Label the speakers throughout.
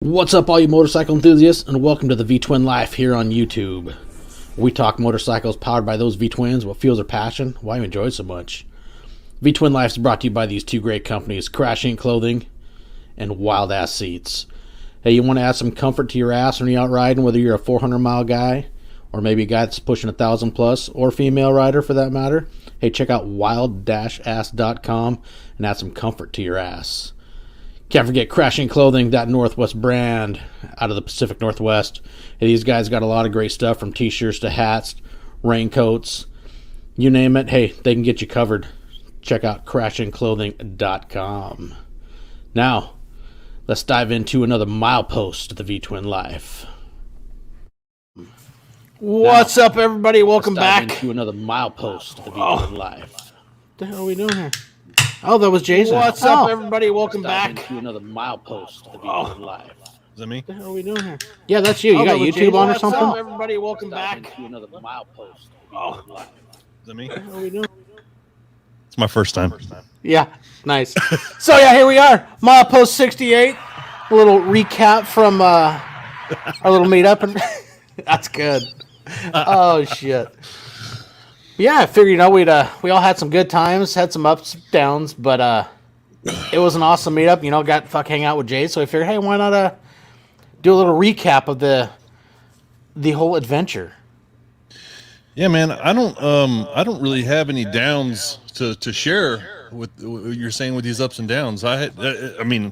Speaker 1: What's up, all you motorcycle enthusiasts, and welcome to the V-Twin Life here on YouTube. We talk motorcycles powered by those V-Twins, what fuels our passion, why you enjoy it so much. V-Twin Life is brought to you by these two great companies, Crash Inc. Clothing and Wild Ass Seats. Hey, you want to add some comfort to your ass when you're out riding, whether you're a 400-mile guy, or maybe a guy that's pushing 1,000 plus, or female rider for that matter? Hey, check out wild-ass.com and add some comfort to your ass. Can't forget Crashing Clothing, that Northwest brand out of the Pacific Northwest. Hey, these guys got a lot of great stuff, from t-shirts to hats, raincoats, you name it. Hey, they can get you covered. Check out crashingclothing.com. Now, let's dive into another milepost of the V-Twin Life.
Speaker 2: What's up, everybody? Welcome back
Speaker 1: to another milepost of the V-Twin Life.
Speaker 2: What the hell are we doing here? Oh, that was Jason. What's up, everybody? Welcome back
Speaker 1: to another milepost of the V-Twin Life.
Speaker 3: Is that me?
Speaker 2: What the hell are we doing here? Yeah, that's you. You got YouTube
Speaker 1: Jason.
Speaker 2: on or something?
Speaker 1: What's up,
Speaker 2: Everybody, welcome back
Speaker 1: to another milepost of the V-Twin Life.
Speaker 3: Is that me?
Speaker 2: What the hell are we doing?
Speaker 3: It's my first time.
Speaker 2: Yeah, nice. So, yeah, here we are. Milepost 68. A little recap from our little meetup. And that's good. Oh, shit. Yeah, I figured, we all had some good times, had some ups, downs, but it was an awesome meetup. Got to hang out with Jay, so I figured, hey, why not do a little recap of the whole adventure?
Speaker 3: Yeah, man, I don't really have any downs to share with what you're saying with these ups and downs. I mean,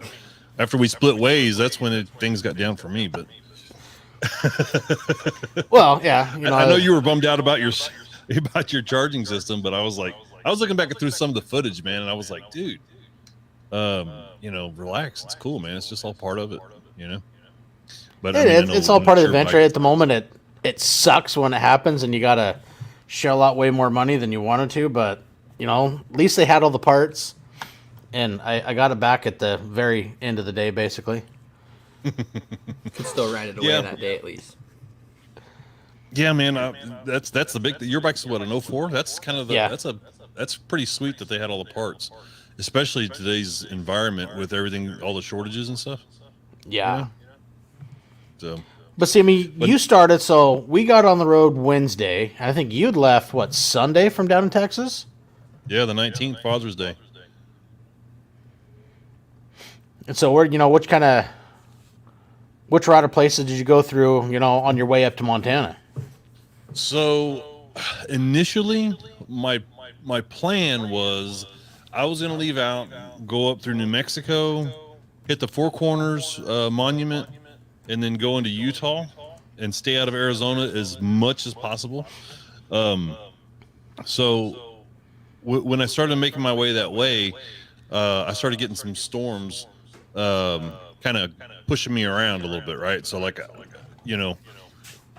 Speaker 3: after we split ways, that's when things got down for me. But
Speaker 2: well, yeah,
Speaker 3: I know you were bummed out about your charging system, but I was looking back through some of the footage, man, and I was like, dude, relax. It's cool, man. It's just all part of it, But
Speaker 2: it's all part of the adventure. At the moment, it sucks when it happens, and you gotta shell out way more money than you wanted to. But at least they had all the parts, and I got it back at the very end of the day, basically.
Speaker 4: You could still ride it away that day at least.
Speaker 3: Yeah, man, that's the big. Your bike's what, an 04? That's kind of that's pretty sweet that they had all the parts, especially today's environment with everything, all the shortages and stuff.
Speaker 2: Yeah.
Speaker 3: So,
Speaker 2: but see, you started, so we got on the road Wednesday. I think you'd left Sunday from down in Texas.
Speaker 3: Yeah, the 19th, Father's Day.
Speaker 2: And so which route or places did you go through? On your way up to Montana.
Speaker 3: So initially, my plan was I was going to leave out, go up through New Mexico, hit the Four Corners Monument, and then go into Utah and stay out of Arizona as much as possible. So when I started making my way that way, I started getting some storms kind of pushing me around a little bit, right? So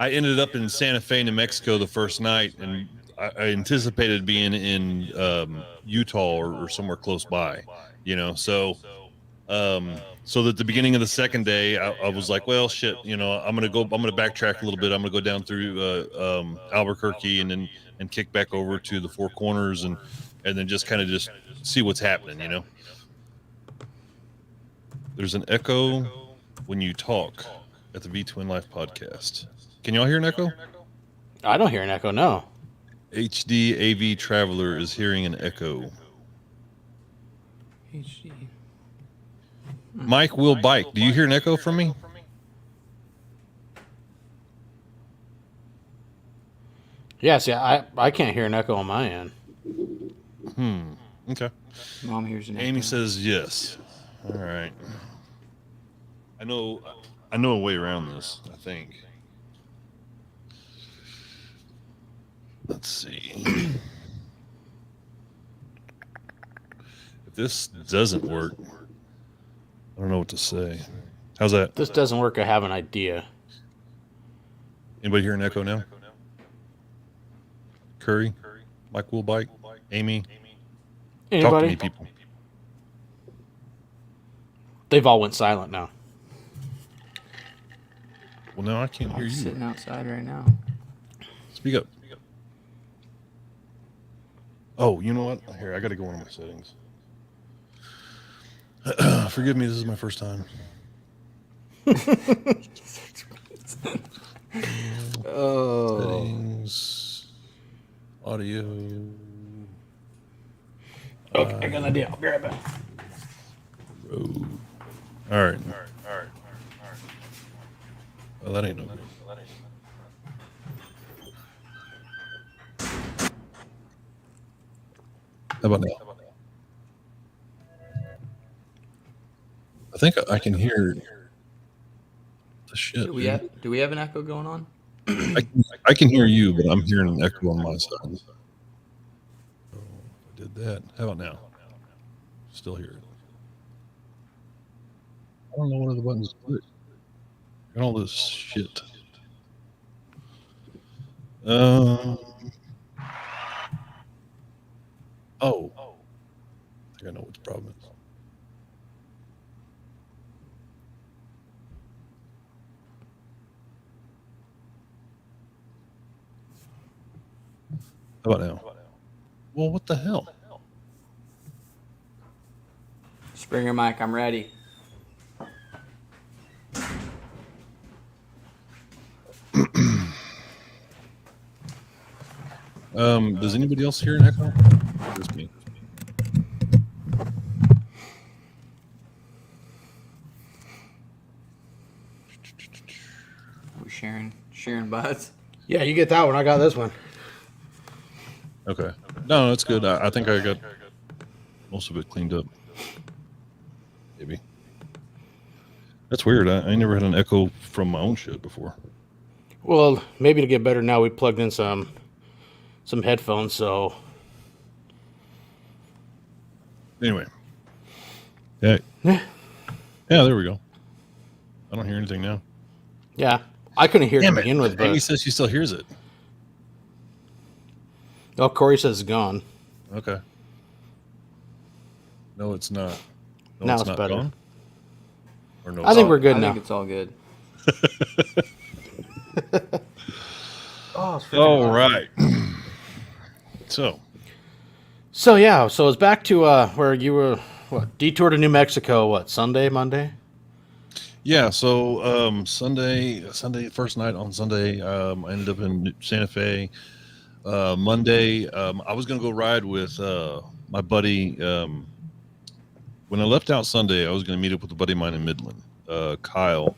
Speaker 3: I ended up in Santa Fe, New Mexico the first night, and I anticipated being in Utah or somewhere close by, So that the beginning of the second day, I was like, well, shit, I'm gonna backtrack a little bit. I'm gonna go down through Albuquerque and kick back over to the Four Corners and then just kind of just see what's happening, There's an echo when you talk at the V-Twin Life podcast. Can y'all hear an echo?
Speaker 2: I don't hear an echo, no.
Speaker 3: HD AV Traveler is hearing an echo.
Speaker 4: HD.
Speaker 3: Mike Will Bike, do you hear an echo from me?
Speaker 2: Yes, yeah, I can't hear an echo on my end.
Speaker 3: Okay.
Speaker 4: Mom hears an echo.
Speaker 3: Amy says yes. All right. I know a way around this, I think. Let's see. If this doesn't work, I don't know what to say. How's that?
Speaker 2: If this doesn't work, I have an idea.
Speaker 3: Anybody hear an echo now? Curry? Mike Will Bike? Amy?
Speaker 2: Anybody?
Speaker 3: Talk to me, people.
Speaker 2: They've all went silent now.
Speaker 3: Well, no, I can't hear
Speaker 4: I'm
Speaker 3: you.
Speaker 4: sitting outside right now.
Speaker 3: Speak up. Oh, you know what? Here, I got to go into my settings. Forgive me, this is my first time.
Speaker 2: Oh.
Speaker 3: Settings. Audio.
Speaker 2: Okay, I got an idea. I'll be right back.
Speaker 3: Road. All right. Well, that ain't no good. How about now? I think I can hear the shit.
Speaker 4: Do we have an echo going on?
Speaker 3: I can hear you, but I'm hearing an echo on my side. So I did that. How about now? Still hear it. I don't know what other buttons to click. Got all this shit. Oh. I think I know what the problem is. How about now? Well, what the hell?
Speaker 4: Springer mic, I'm ready.
Speaker 3: Does anybody else hear an echo? Or just me?
Speaker 4: Are we sharing buds?
Speaker 2: Yeah, you get that one. I got this one.
Speaker 3: Okay. No, that's good. I think I got most of it cleaned up. Maybe. That's weird. I never had an echo from my own shit before.
Speaker 2: Well, maybe to get better now, we plugged in some headphones, so...
Speaker 3: Anyway. Yeah. Yeah, there we go. I don't hear anything now.
Speaker 2: Yeah, I couldn't hear it to begin with,
Speaker 3: Amy
Speaker 2: but...
Speaker 3: says she still hears it.
Speaker 2: Oh, Corey says it's gone.
Speaker 3: Okay. No, it's not. No,
Speaker 2: Now
Speaker 3: it's
Speaker 2: it's
Speaker 3: not
Speaker 2: better.
Speaker 3: gone? Or no,
Speaker 2: I think we're good
Speaker 4: I
Speaker 2: now.
Speaker 4: think it's all good.
Speaker 3: All right. So
Speaker 2: So it's back to where you were, detour to New Mexico, Sunday, Monday?
Speaker 3: yeah, so Sunday, first night on Sunday, I ended up in Santa Fe. Monday, I was going to go ride with my buddy. When I left out Sunday, I was going to meet up with a buddy of mine in Midland, Kyle.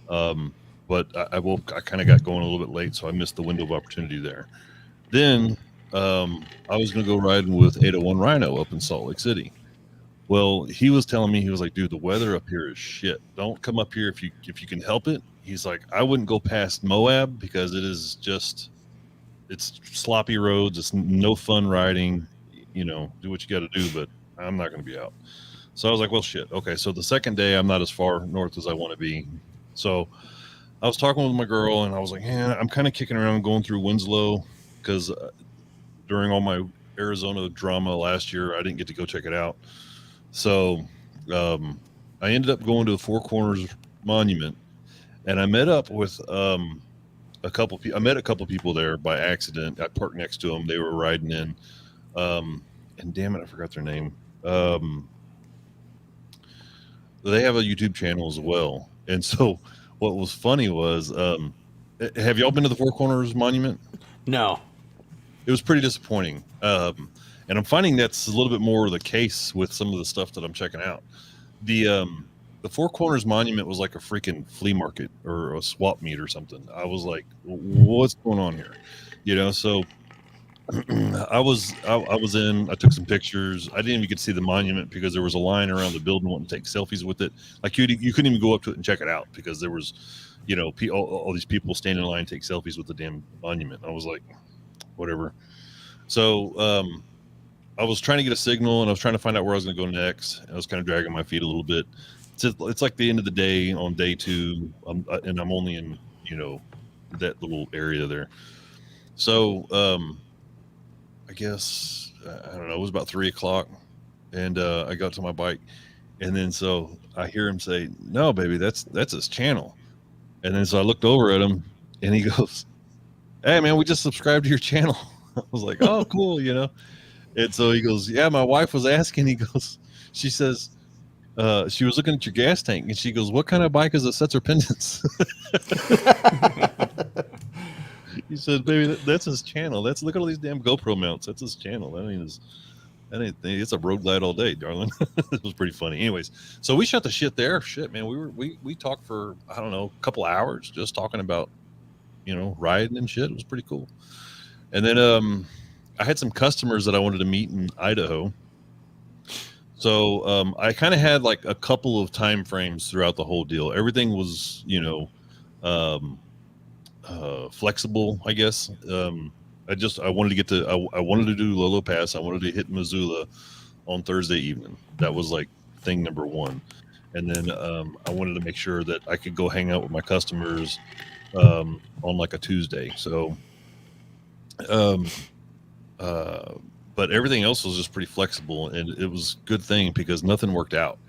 Speaker 3: But I kind of got going a little bit late, so I missed the window of opportunity there. Then I was going to go riding with 801 Rhino up in Salt Lake City. Well, he was telling me, he was like, dude, the weather up here is shit. Don't come up here if you can help it. He's like, I wouldn't go past Moab because it is just, it's sloppy roads. It's no fun riding, do what you got to do, but I'm not going to be out. So I was like, well, shit. Okay. So the second day I'm not as far north as I want to be. So I was talking with my girl and I was like, man, I'm kind of kicking around going through Winslow because during all my Arizona drama last year, I didn't get to go check it out. So I ended up going to the Four Corners Monument, and I met up with a couple people there by accident. I parked next to them. They were riding in, and damn it, I forgot their name. They have a YouTube channel as well. And so what was funny was, have y'all been to the Four Corners Monument?
Speaker 2: No.
Speaker 3: It was pretty disappointing. And I'm finding that's a little bit more the case with some of the stuff that I'm checking out. The Four Corners Monument was like a freaking flea market or a swap meet or something. I was like, what's going on here? So I was in, I took some pictures. I didn't even get to see the monument because there was a line around the building wanting to take selfies with it. Like you couldn't even go up to it and check it out because there was, all these people standing in line to take selfies with the damn monument. I was like, whatever. So, I was trying to get a signal and I was trying to find out where I was going to go next. I was kind of dragging my feet a little bit. It's like the end of the day on day 2. And I'm only in, that little area there. So, I guess, I don't know, it was about 3:00 and, I got to my bike and then, so I hear him say, no, baby, that's his channel. And then, so I looked over at him and he goes, hey man, we just subscribed to your channel. I was like, oh, cool. And so he goes, yeah, my wife was asking, he goes, she says, She was looking at your gas tank, and she goes, "What kind of bike is that sets her pendants?" He said, "Baby, that's his channel. Look at all these damn GoPro mounts. That's his channel. It's a road glide all day, darling." It was pretty funny. Anyways, so we shot the shit there. Shit, man, we talked for, I don't know, a couple hours just talking about, riding and shit. It was pretty cool. And then I had some customers that I wanted to meet in Idaho. So I kind of had like a couple of time frames throughout the whole deal. Everything was, flexible, I guess. I wanted to get to, I wanted to do Lolo Pass. I wanted to hit Missoula on Thursday evening. That was like thing number one. And then I wanted to make sure that I could go hang out with my customers on like a Tuesday. So, but everything else was just pretty flexible, and it was a good thing because nothing worked out.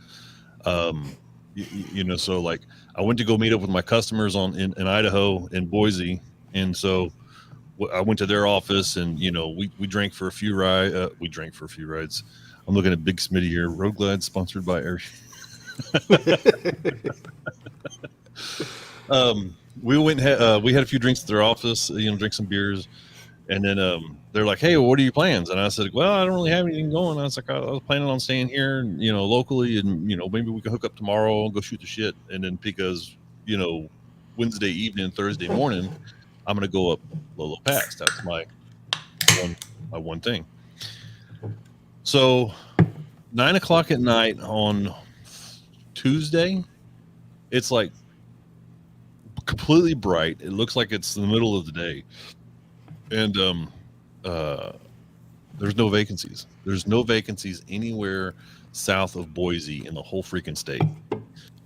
Speaker 3: So like I went to go meet up with my customers in Idaho, in Boise. And so I went to their office, and, we drank for a few rides. I'm looking at Big Smitty here. Road Glide sponsored by Air. We went, we had a few drinks at their office, drink some beers. And then they're like, "Hey, well, what are your plans?" And I said, "Well, I don't really have anything going." I was like, I was planning on staying here, locally, and, maybe we can hook up tomorrow and go shoot the shit. And then because, Wednesday evening, Thursday morning, I'm going to go up Lolo Pass. That's my one thing. So 9:00 at night on Tuesday, it's like completely bright. It looks like it's the middle of the day. And there's no vacancies. There's no vacancies anywhere south of Boise in the whole freaking state.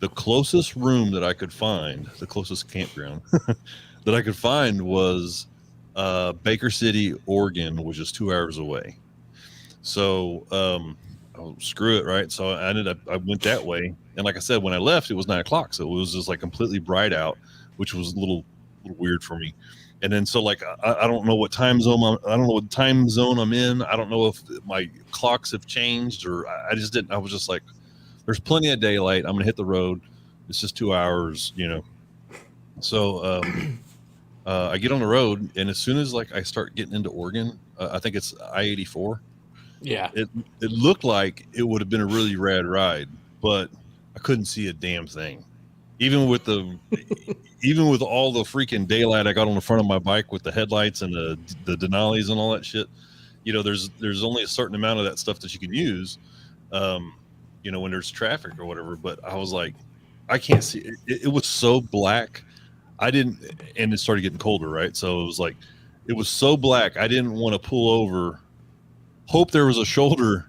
Speaker 3: The closest room that I could find, the closest campground that I could find was Baker City, Oregon, which is 2 hours away. So screw it, right? So I went that way. And like I said, when I left, it was 9:00. So it was just like completely bright out, which was a little weird for me. And then so like I don't know what time zone I'm in. I don't know if my clocks have changed, or I just didn't. I was just like, there's plenty of daylight. I'm gonna hit the road. It's just 2 hours, So I get on the road, and as soon as like I start getting into Oregon, I think it's I-84.
Speaker 2: Yeah.
Speaker 3: It looked like it would have been a really rad ride, but I couldn't see a damn thing. Even with all the freaking daylight I got on the front of my bike with the headlights and the Denali's and all that shit, there's only a certain amount of that stuff that you can use, when there's traffic or whatever. But I was like, I can't see it. It was so black. And it started getting colder, right? So it was like, it was so black. I didn't want to pull over, hope there was a shoulder,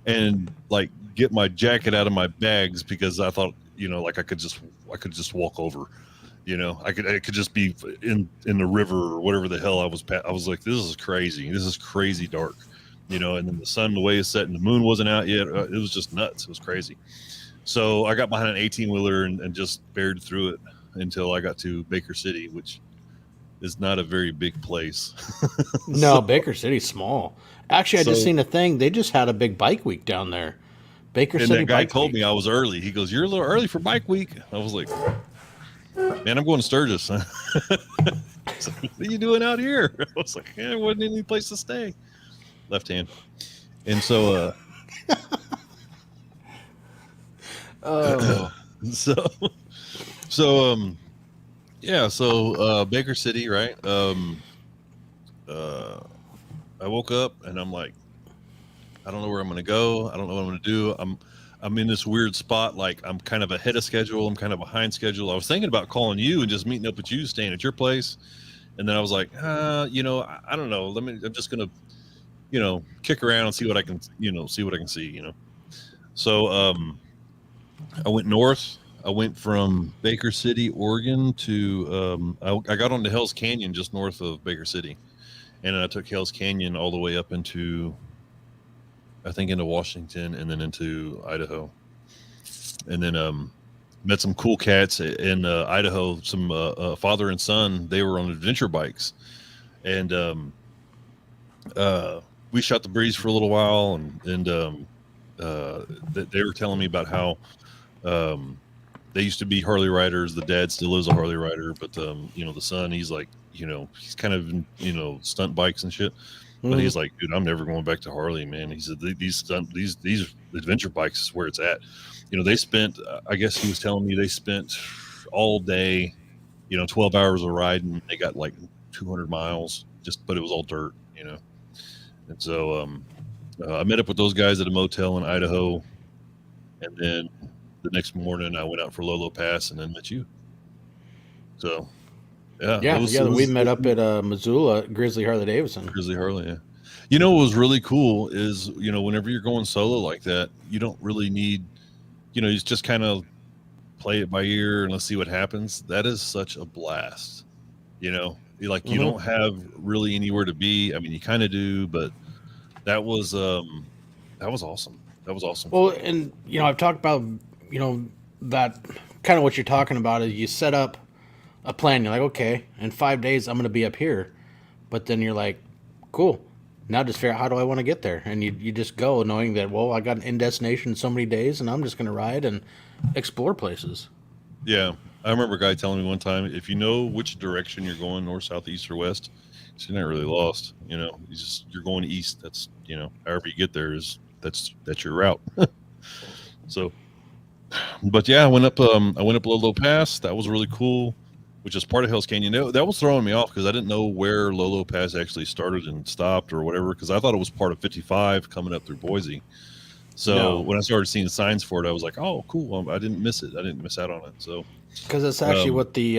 Speaker 3: and like get my jacket out of my bags, because I thought, like I could just walk over, I could just be in the river or whatever the hell I was like, this is crazy dark, and then the sun, the way it's set, and the moon wasn't out yet. It was just nuts. It was crazy. So I got behind an 18-wheeler and just bared through it until I got to Baker City, which is not a very big place.
Speaker 2: No, Baker City's small. Actually, I just seen a thing. They just had a big bike week down there. Baker City.
Speaker 3: And that guy told me I was early. He goes, "You're a little early for bike week." I was like, "Man, I'm going to Sturgis." What are you doing out here? I was like, "Yeah, there wasn't any place to stay." Left hand. And so, Baker City, right? I woke up and I'm like, I don't know where I'm going to go. I don't know what I'm going to do. I'm in this weird spot. Like, I'm kind of ahead of schedule. I'm kind of behind schedule. I was thinking about calling you and just meeting up with you, staying at your place. And then I was like, I don't know. I'm just going to, kick around and see what I can, see. So, I went north. I went from Baker City, Oregon to, I got onto Hell's Canyon just north of Baker City. And then I took Hell's Canyon all the way up into Washington, and then into Idaho. And then met some cool cats in Idaho, some father and son. They were on adventure bikes. And we shot the breeze for a little while, and that they were telling me about how they used to be Harley riders. The dad still is a Harley rider, but the son, he's like, he's kind of stunt bikes and shit. But he's like, dude, I'm never going back to Harley, man. He said these adventure bikes is where it's at. They spent, I guess he was telling me they spent all day, 12 hours of riding. They got like 200 miles, but it was all dirt, And so I met up with those guys at a motel in Idaho, and then the next morning I went out for Lolo Pass and then met you. So.
Speaker 2: We met up at Missoula, Grizzly Harley Davidson.
Speaker 3: Grizzly Harley, yeah. What was really cool is, whenever you're going solo like that, you don't really need, you just kind of play it by ear and let's see what happens. That is such a blast. You don't have really anywhere to be. I mean, you kind of do, but that was awesome. That was awesome.
Speaker 2: Well, and I've talked about, that kind of what you're talking about is you set up a plan. You're like, okay, in 5 days I'm going to be up here, but then you're like, cool, now just figure out how do I want to get there, and you just go knowing that, well, I got an in destination in so many days and I'm just going to ride and explore places.
Speaker 3: Yeah, I remember a guy telling me one time, if you know which direction you're going, north, south, east, or west, you're not really lost. You're going east. That's however you get there that's your route. So, but yeah, I went up Lolo Pass. That was really cool, which is part of Hell's Canyon. That was throwing me off because I didn't know where Lolo Pass actually started and stopped or whatever, because I thought it was part of 55 coming up through Boise. So when I started seeing signs for it, I was like, oh, cool. I didn't miss it. I didn't miss out on it. So
Speaker 2: because it's actually what the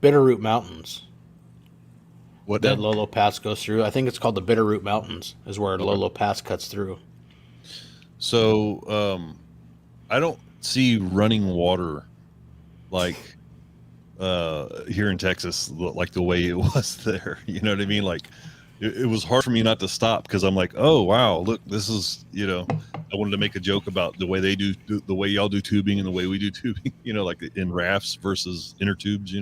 Speaker 2: Bitterroot Mountains.
Speaker 3: What
Speaker 2: that Lolo Pass goes through. I think it's called the Bitterroot Mountains is where Lolo Pass cuts through.
Speaker 3: So I don't see running water like here in Texas, like the way it was there. You know what I mean? Like it was hard for me not to stop because I'm like, oh wow, look, this is, I wanted to make a joke about the way they do, the way y'all do tubing and the way we do tubing, like in rafts versus inner tubes,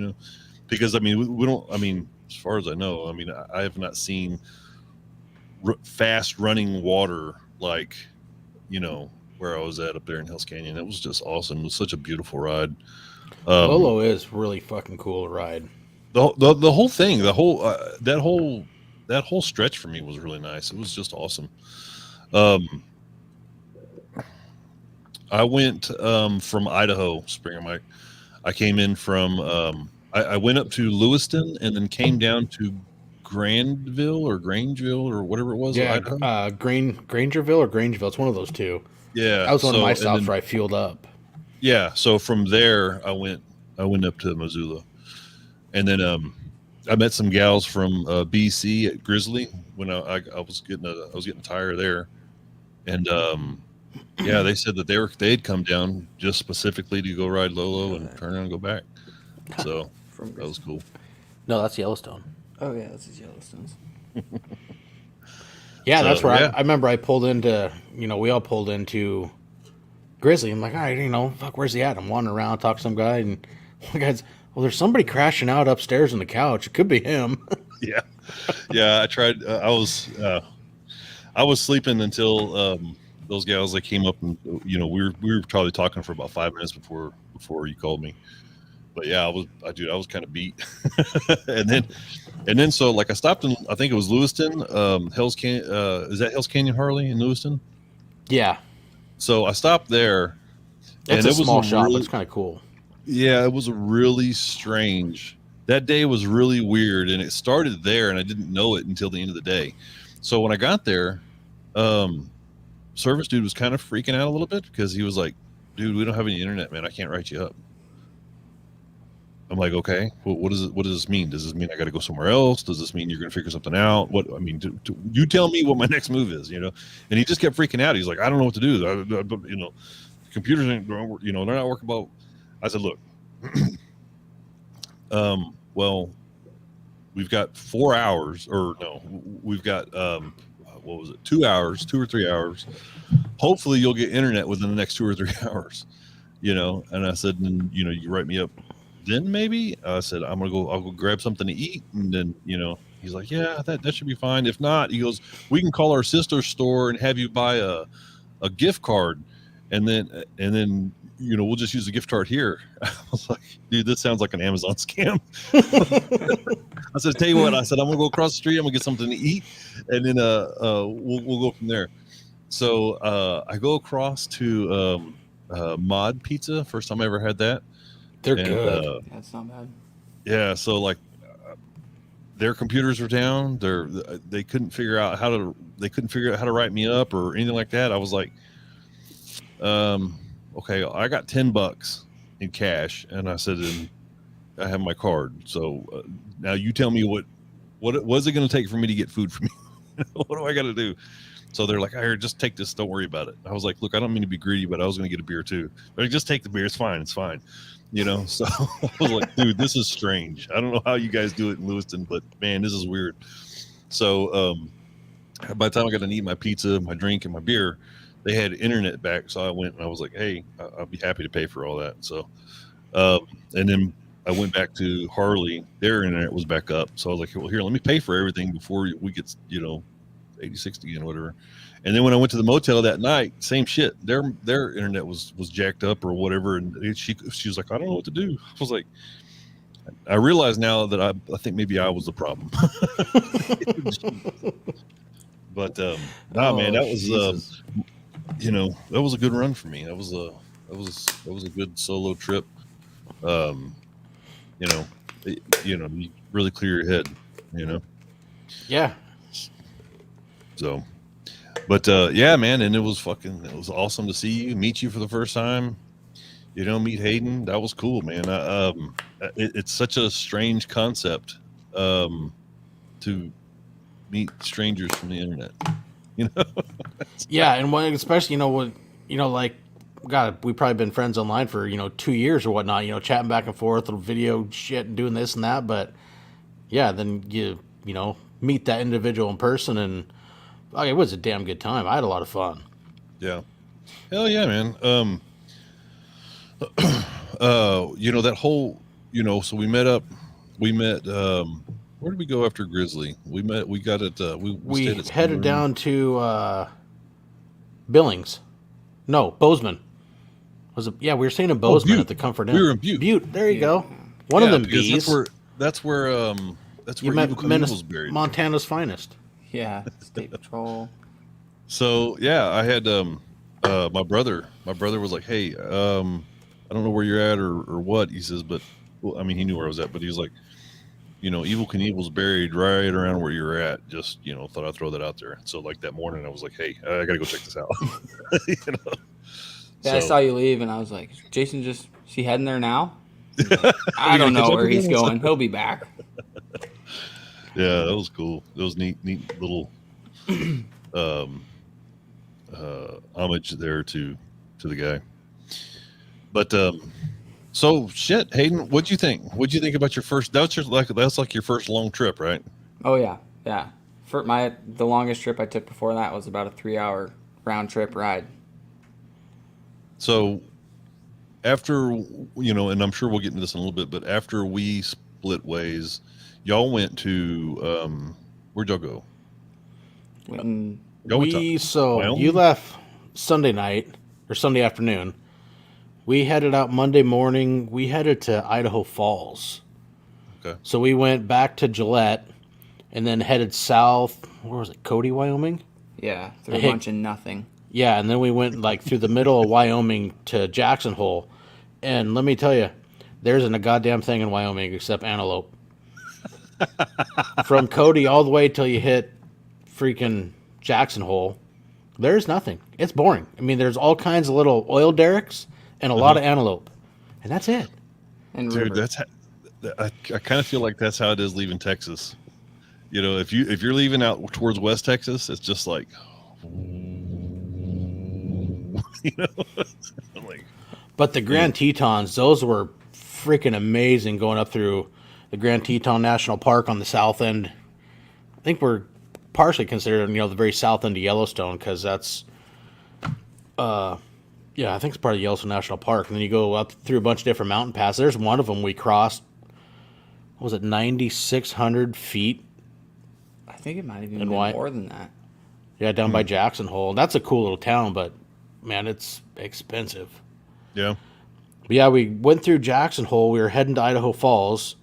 Speaker 3: because I mean, we don't, I mean, as far as I know, I mean, I have not seen fast running water like, where I was at up there in Hell's Canyon. It was just awesome. It was such a beautiful ride.
Speaker 2: Lolo is really fucking cool to ride.
Speaker 3: The whole thing, that whole stretch for me was really nice. It was just awesome. I went from Idaho, Springer Mike. I came in from I went up to Lewiston and then came down to Grangeville or whatever it was.
Speaker 2: Yeah, Grangerville or Grangeville. It's one of those two.
Speaker 3: Yeah,
Speaker 2: that was one of my stops where I fueled up.
Speaker 3: Yeah, so from there I went up to Missoula, and then I met some gals from BC at Grizzly when I was getting a tire there, and yeah, they said that they'd come down just specifically to go ride Lolo and turn around and go back. So that was cool.
Speaker 2: No, that's Yellowstone.
Speaker 4: Oh yeah, this is Yellowstone's.
Speaker 2: Yeah, that's where I remember I pulled into, we all pulled into Grizzly. I'm like, all right, fuck, where's he at? I'm wandering around, talking to some guy, and one guy's, well, there's somebody crashing out upstairs on the couch. It could be him.
Speaker 3: Yeah. I tried. I was sleeping until those gals that came up, and we were probably talking for about 5 minutes before you called me. But yeah, I was kind of beat. and then so like I stopped in, I think it was Lewiston, Hell's Canyon. Is that Hell's Canyon Harley in Lewiston?
Speaker 2: Yeah.
Speaker 3: So I stopped there.
Speaker 2: It's a small shop. It's kind of cool.
Speaker 3: Yeah, it was a really strange. That day was really weird, and it started there, and I didn't know it until the end of the day. So when I got there, service dude was kind of freaking out a little bit because he was like, "Dude, we don't have any internet, man. I can't write you up." I'm like, okay, well, what does this mean? Does this mean I got to go somewhere else? Does this mean you're going to figure something out? What, I mean, you tell me what my next move is, And he just kept freaking out. He's like, I don't know what to do. The computers ain't, they're not working well. I said, look, well, we've got 4 hours, or no, we've got, 2 hours, 2 or 3 hours. Hopefully you'll get internet within the next 2 or 3 hours, And I said, and you write me up. Then maybe I said, I'll go grab something to eat. And then, he's like, yeah, that should be fine. If not, he goes, we can call our sister store and have you buy a gift card, and then we'll just use the gift card here. I was like, dude, this sounds like an Amazon scam. I said, tell you what, I said, I'm gonna go across the street, I'm gonna get something to eat, and then we'll go from there. So I go across to Mod Pizza. First time I ever had that.
Speaker 2: They're good.
Speaker 4: That's not bad.
Speaker 3: Yeah, so like their computers were down. They couldn't figure out how to write me up or anything like that. I was like, okay, I got $10 in cash, and I said, and I have my card. So now you tell me what was it going to take for me to get food from you? What do I got to do? So they're like, "Here, just take this. Don't worry about it." I was like, "Look, I don't mean to be greedy, but I was going to get a beer too. They're like, just take the beer. It's fine. It's fine." So I was like, dude, this is strange. I don't know how you guys do it in Lewiston, but man, this is weird. So by the time I got to eat my pizza, my drink, and my beer, they had internet back. So I went and I was like, hey, I'll be happy to pay for all that. So, and then I went back to Harley. Their internet was back up. So I was like, well, here, let me pay for everything before we get, 86 again, whatever. And then when I went to the motel that night, same shit. Their internet was jacked up or whatever, and she was like, I don't know what to do. I was like, I realize now that I think maybe I was the problem. But man, that was that was a good run for me. That was a good solo trip. You really clear your head.
Speaker 2: Yeah.
Speaker 3: So. But yeah, man, and it was awesome to see you, meet you for the first time. Meet Hayden. That was cool, man. It's such a strange concept to meet strangers from the internet.
Speaker 2: Yeah, and especially like, God, we've probably been friends online for 2 years or whatnot. Chatting back and forth, little video shit, and doing this and that. But yeah, then you meet that individual in person and. Okay, it was a damn good time. I had a lot of fun.
Speaker 3: Yeah. Hell yeah, man. That whole, so we met, where did we go after Grizzly? We
Speaker 2: headed down to, Billings. No, Bozeman. We were staying in Bozeman at the Comfort Inn.
Speaker 3: We were in Butte.
Speaker 2: Butte, there you go. One of them bees.
Speaker 3: That's where
Speaker 2: you met
Speaker 3: was buried.
Speaker 2: Montana's finest.
Speaker 4: Yeah, state patrol.
Speaker 3: So yeah, I had my brother was like, hey, I don't know where you're at or what. He says, but well, I mean, he knew where I was at, but he was like, Evel Knievel's buried right around where you're at. Just thought I'd throw that out there. So like that morning, I was like, hey, I gotta go check this out.
Speaker 4: Yeah, I saw you leave, and I was like, Jason, is he heading there now? Like, I don't know where he's going. He'll be back.
Speaker 3: Yeah, that was cool. That was neat little homage there to the guy. But so shit, Hayden, what'd you think? What'd you think about your first? That's like your first long trip, right?
Speaker 4: Oh yeah. For the longest trip I took before that was about a 3-hour round trip ride.
Speaker 3: So after and I'm sure we'll get into this in a little bit, but after we split ways. Y'all went to where'd y'all go?
Speaker 2: You left Sunday night or Sunday afternoon. We headed out Monday morning. We headed to Idaho Falls.
Speaker 3: Okay.
Speaker 2: So we went back to Gillette and then headed south. Where was it? Cody, Wyoming?
Speaker 4: Yeah, through a bunch of nothing.
Speaker 2: Yeah, and then we went like through the middle of Wyoming to Jackson Hole. And let me tell you, there isn't a goddamn thing in Wyoming except antelope. From Cody all the way till you hit freaking Jackson Hole, there's nothing. It's boring. I mean, there's all kinds of little oil derricks and a lot of antelope, and that's it.
Speaker 4: And
Speaker 3: dude,
Speaker 4: river.
Speaker 3: I kind of feel like that's how it is leaving Texas. If you're leaving out towards West Texas, it's just like, like.
Speaker 2: But the Grand Tetons, those were freaking amazing going up through the Grand Teton National Park on the south end. I think we're partially considered, the very south end of Yellowstone because that's, I think it's part of Yellowstone National Park. And then you go up through a bunch of different mountain passes. There's one of them we crossed, what was it, 9,600 feet?
Speaker 4: I think it might have even been more than that.
Speaker 2: Yeah, down by Jackson Hole. That's a cool little town, but man, it's expensive.
Speaker 3: Yeah.
Speaker 2: But yeah, we went through Jackson Hole. We were heading to Idaho Falls,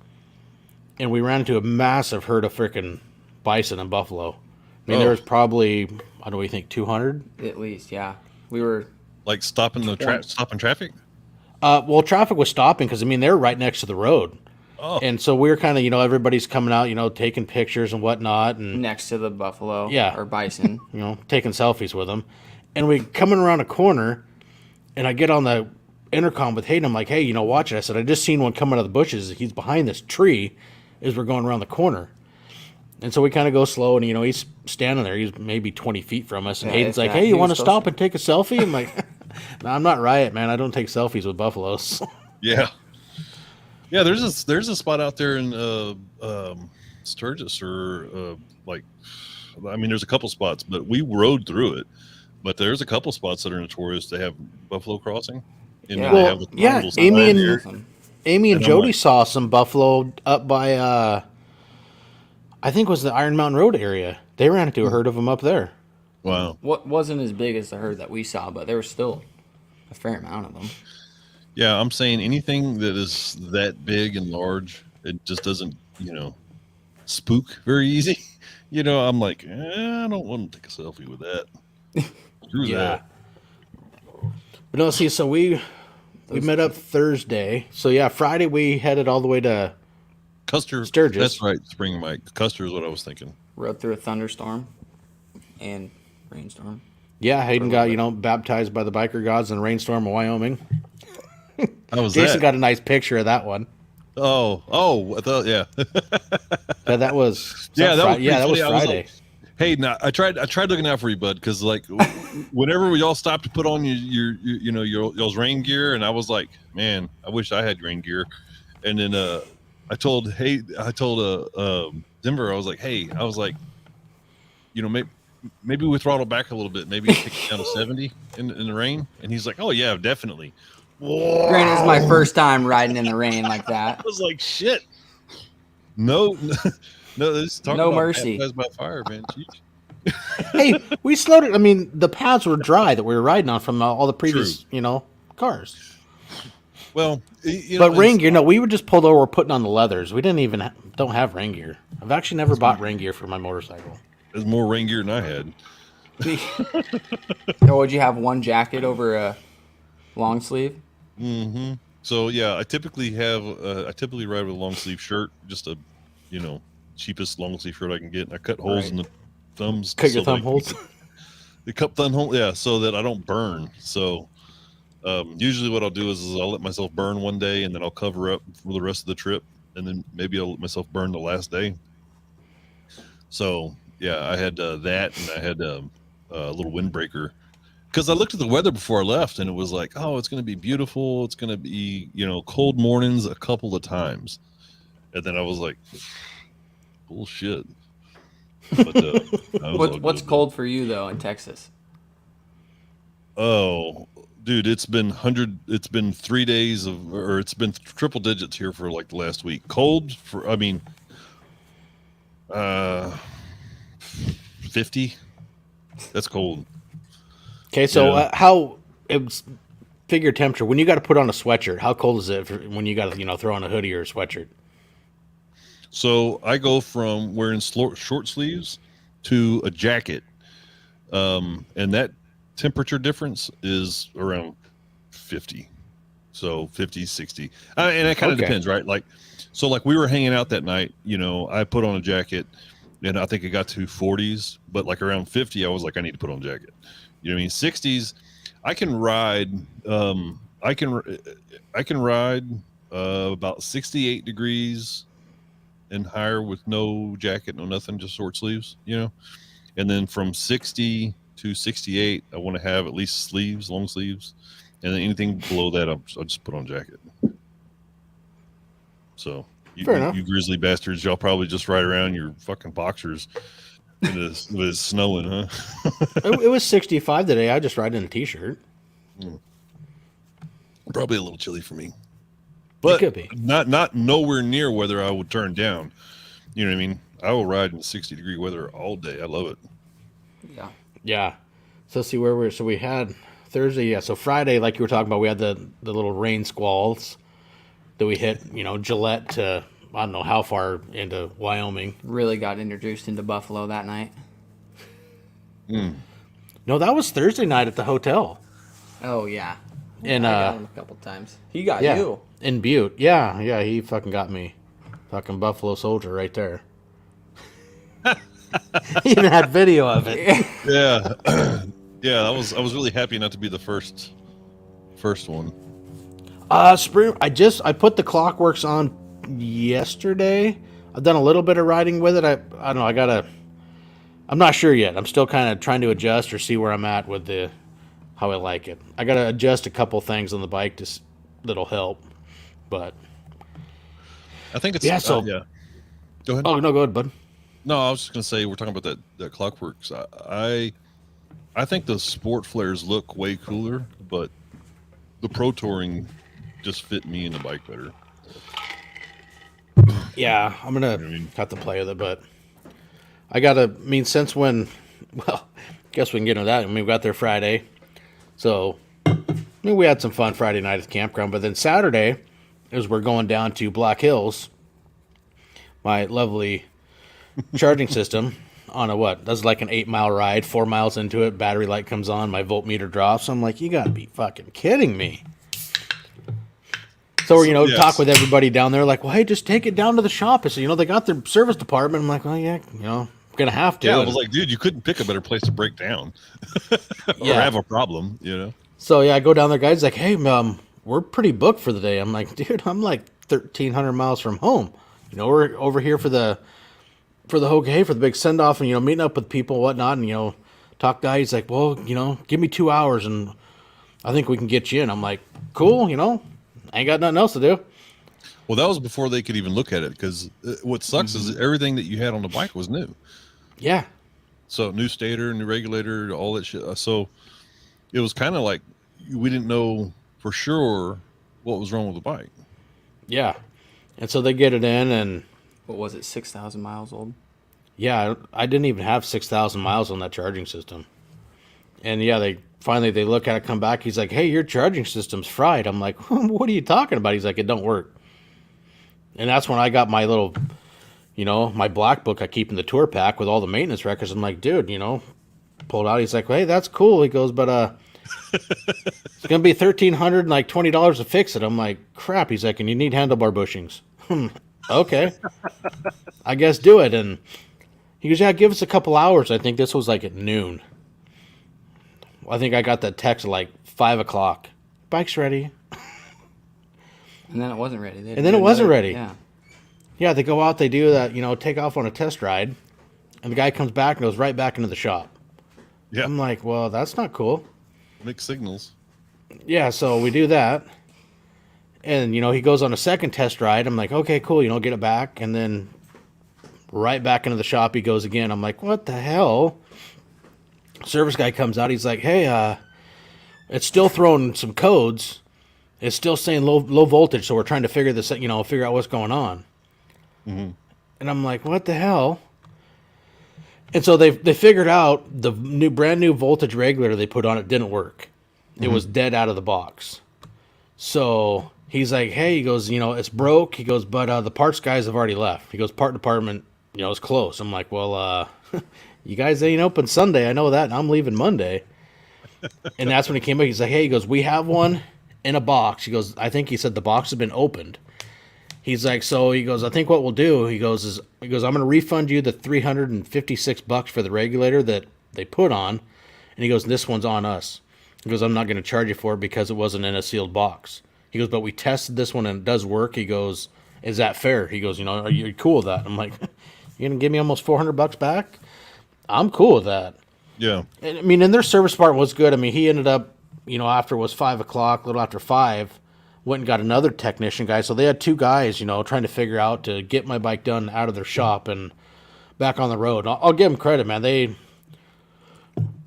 Speaker 2: and we ran into a massive herd of freaking bison and buffalo. I mean, there was probably, I don't know, what you think, 200?
Speaker 4: At least, yeah. We were
Speaker 3: like stopping traffic.
Speaker 2: Well, traffic was stopping because I mean they're right next to the road.
Speaker 3: Oh.
Speaker 2: And so we were kind of, everybody's coming out, taking pictures and whatnot, and
Speaker 4: next to the buffalo,
Speaker 2: Yeah.
Speaker 4: or bison.
Speaker 2: Taking selfies with them. And we coming around a corner, and I get on the intercom with Hayden. I'm like, hey, watch it. I said, I just seen one come out of the bushes. He's behind this tree as we're going around the corner. And so we kind of go slow, and he's standing there. He's maybe 20 feet from us, and
Speaker 4: Yeah,
Speaker 2: Hayden's like,
Speaker 4: that.
Speaker 2: hey,
Speaker 4: He
Speaker 2: you
Speaker 4: was
Speaker 2: want to stop and take a selfie? I'm like, no, I'm not Riot, man. I don't take selfies with buffaloes.
Speaker 3: Yeah. Yeah, there's a spot out there in Sturgis, or there's a couple spots, but we rode through it. But there's a couple spots that are notorious to have buffalo crossing. And
Speaker 4: Yeah.
Speaker 3: they
Speaker 2: Well,
Speaker 3: have the
Speaker 2: yeah,
Speaker 3: little
Speaker 2: Amy
Speaker 3: sign
Speaker 2: and-
Speaker 3: there.
Speaker 2: Amy and
Speaker 3: And I'm
Speaker 2: Jody
Speaker 3: like-
Speaker 2: saw some buffalo up by, I think it was the Iron Mountain Road area. They ran into a herd of them up there.
Speaker 3: Wow.
Speaker 4: What wasn't as big as the herd that we saw, but there was still a fair amount of them.
Speaker 3: Yeah, I'm saying anything that is that big and large, it just doesn't, spook very easy. I'm like, I don't want to take a selfie with that. Screw that.
Speaker 2: But no, see, so we met up Thursday. So yeah, Friday we headed all the way to
Speaker 3: Custer.
Speaker 2: Sturgis.
Speaker 3: That's right, Spring Mike. Custer is what I was thinking.
Speaker 4: Rode through a thunderstorm and rainstorm.
Speaker 2: Yeah, Hayden got, baptized by the biker gods in a rainstorm in Wyoming.
Speaker 3: How was
Speaker 2: Jason
Speaker 3: that?
Speaker 2: got a nice picture of that one.
Speaker 3: I thought, yeah.
Speaker 2: Yeah, that was
Speaker 3: That was
Speaker 2: that was
Speaker 3: pretty funny. I was
Speaker 2: Friday.
Speaker 3: like, hey, now I tried looking out for you, bud, because whenever we all stopped to put on y'all's rain gear, and I was like, man, I wish I had rain gear. And then I told Denver, I was like, hey, maybe we throttle back a little bit, maybe take it down to 70 in the rain. And he's like, oh yeah, definitely.
Speaker 4: Granted, it's my first time riding in the rain like that.
Speaker 3: I was like, shit. No, this is talking
Speaker 4: No
Speaker 3: about
Speaker 4: mercy.
Speaker 3: baptized by fire, man. Jeez.
Speaker 2: Hey, we slowed it. I mean, the paths were dry that we were riding on from all the previous, cars.
Speaker 3: Well,
Speaker 2: But rain gear, no, we were just pulled over. We're putting on the leathers. We didn't even don't have rain gear. I've actually never bought rain gear for my motorcycle.
Speaker 3: There's more rain gear than I had.
Speaker 4: Or would you have one jacket over a long sleeve?
Speaker 3: Mm-hmm. So yeah, I typically ride with a long sleeve shirt, just a, cheapest long sleeve shirt I can get. And I cut holes in the thumbs.
Speaker 2: Cut your
Speaker 3: so that
Speaker 2: thumb holes.
Speaker 3: The cup thumb hole, yeah, so that I don't burn. So usually what I'll do is I'll let myself burn one day, and then I'll cover up for the rest of the trip, and then maybe I'll let myself burn the last day. So yeah, I had that, and I had a little windbreaker, because I looked at the weather before I left, and it was like, oh, it's going to be beautiful. It's going to be, cold mornings a couple of times. And then I was like, bullshit. But,
Speaker 4: What's cold for you though in Texas?
Speaker 3: Oh, dude, it's been 3 days it's been triple digits here for like the last week. Cold for, 50. That's cold.
Speaker 2: Okay, so
Speaker 3: Yeah.
Speaker 2: how it's figure temperature when you got to put on a sweatshirt? How cold is it when you got to throw on a hoodie or a sweatshirt?
Speaker 3: So I go from wearing short sleeves to a jacket, and that temperature difference is around 50. So 50, 60. And it kind of depends, right? Like we were hanging out that night, I put on a jacket, and I think it got to 40s, but like around 50, I was like, I need to put on a jacket. 60s, I can ride, I can ride about 68 degrees and higher with no jacket, no nothing, just short sleeves, and then from 60 to 68, I want to have at least sleeves, long sleeves, and then anything below that, I'll just put on a jacket. So you grizzly bastards, y'all probably just ride around your fucking boxers when it's snowing, huh?
Speaker 2: It was 65 today. I just ride in a t-shirt.
Speaker 3: Probably a little chilly for me,
Speaker 2: It
Speaker 3: but
Speaker 2: could be.
Speaker 3: not nowhere near weather I would turn down. You know what I mean? I will ride in 60-degree weather all day. I love it.
Speaker 4: Yeah.
Speaker 2: Yeah. So let's see where we had Thursday, yeah. So Friday, like you were talking about, we had the little rain squalls that we hit, Gillette to, I don't know how far into Wyoming.
Speaker 4: Really got introduced into Buffalo that night.
Speaker 2: No, that was Thursday night at the hotel.
Speaker 4: Oh, yeah.
Speaker 2: And,
Speaker 4: I got him a couple times. He got
Speaker 2: yeah,
Speaker 4: you.
Speaker 2: in Butte. Yeah, he fucking got me. Fucking Buffalo Soldier right there. He even had video of it.
Speaker 3: Yeah. Yeah, I was really happy not to be the first one.
Speaker 2: Spring. I put the Clockworks on yesterday. I've done a little bit of riding with it. I don't know. I'm not sure yet. I'm still kind of trying to adjust or see where I'm at with how I like it. I gotta adjust a couple things on the bike that'll help. But
Speaker 3: I think it's
Speaker 2: So
Speaker 3: yeah. Go ahead.
Speaker 2: Oh no, go ahead, bud.
Speaker 3: No, I was just gonna say we're talking about that Clockworks. I think the sport flares look way cooler, but the Pro Touring just fit me in the bike better.
Speaker 2: Yeah, I'm gonna have to play with it, but since when? Well, guess we can get into that. We got there Friday, so we had some fun Friday night at the campground. But then Saturday, we're going down to Black Hills, my lovely charging system. On a what? That's like an 8-mile ride. 4 miles into it, battery light comes on, my voltmeter drops. I'm like, you gotta be fucking kidding me. So we're,
Speaker 3: Yes.
Speaker 2: talk with everybody down there, like, well, hey, just take it down to the shop. And so, they got their service department. I'm like, well, yeah, I'm gonna have to.
Speaker 3: Yeah, I was like, dude, you couldn't pick a better place to break down or have a problem,
Speaker 2: So yeah, I go down there, guys, like, hey, we're pretty booked for the day. I'm like, dude, I'm like 1,300 miles from home. We're over here for the whole day, for the big send off, and meeting up with people and whatnot, and talk guy. He's like, well, give me 2 hours and I think we can get you in. I'm like, cool, I ain't got nothing else to do.
Speaker 3: Well, that was before they could even look at it, because what sucks is everything that you had on the bike was new.
Speaker 2: Yeah.
Speaker 3: So new stator, new regulator, all that shit. So it was kind of like we didn't know for sure what was wrong with the bike.
Speaker 2: Yeah. And so they get it in, and
Speaker 4: What was it, 6,000 miles old?
Speaker 2: yeah, I didn't even have 6,000 miles on that charging system. And yeah, they look at it, come back. He's like, hey, your charging system's fried. I'm like, what are you talking about? He's like, it don't work. And that's when I got my little, my black book I keep in the tour pack with all the maintenance records. I'm like, dude, pulled out. He's like, hey, that's cool. He goes, but it's gonna be $1,320 to fix it. I'm like, crap. He's like, and you need handlebar bushings. Okay, I guess do it. And he goes, yeah, give us a couple hours. I think this was like at noon. I think I got that text at like 5 o'clock. Bike's ready.
Speaker 4: And then it wasn't ready.
Speaker 2: And then it wasn't ready.
Speaker 4: Yeah.
Speaker 2: Yeah, they go out, they do that, take off on a test ride, and the guy comes back and goes right back into the shop.
Speaker 3: Yeah.
Speaker 2: I'm like, well, that's not cool.
Speaker 3: Mixed signals.
Speaker 2: Yeah, so we do that. And, he goes on a second test ride. I'm like, okay, cool, get it back. And then right back into the shop he goes again. I'm like, what the hell? Service guy comes out. He's like, hey, it's still throwing some codes. It's still saying low voltage, so we're trying to figure out what's going on.
Speaker 3: Mm-hmm.
Speaker 2: And I'm like, what the hell? And so they figured out the brand new voltage regulator they put on it didn't work. It was dead out of the box. So he's like, hey, he goes, it's broke. He goes, but the parts guys have already left. He goes, part department, is closed. I'm like, well, you guys ain't open Sunday. I know that, and I'm leaving Monday. And that's when he came back. He's like, hey, he goes, we have one in a box. He goes, I think he said the box has been opened. He's like, so he goes, I think what we'll do, he goes, I'm going to refund you the $356 for the regulator that they put on. And he goes, this one's on us. He goes, I'm not going to charge you for it because it wasn't in a sealed box. He goes, but we tested this one and it does work. He goes, is that fair? He goes, are you cool with that? I'm like, you're going to give me almost $400 back? I'm cool with that.
Speaker 3: Yeah.
Speaker 2: And their service part was good. He ended up, after it was 5 o'clock, a little after 5, went and got another technician guy. So they had two guys, trying to figure out to get my bike done out of their shop and back on the road. I'll give them credit, man. They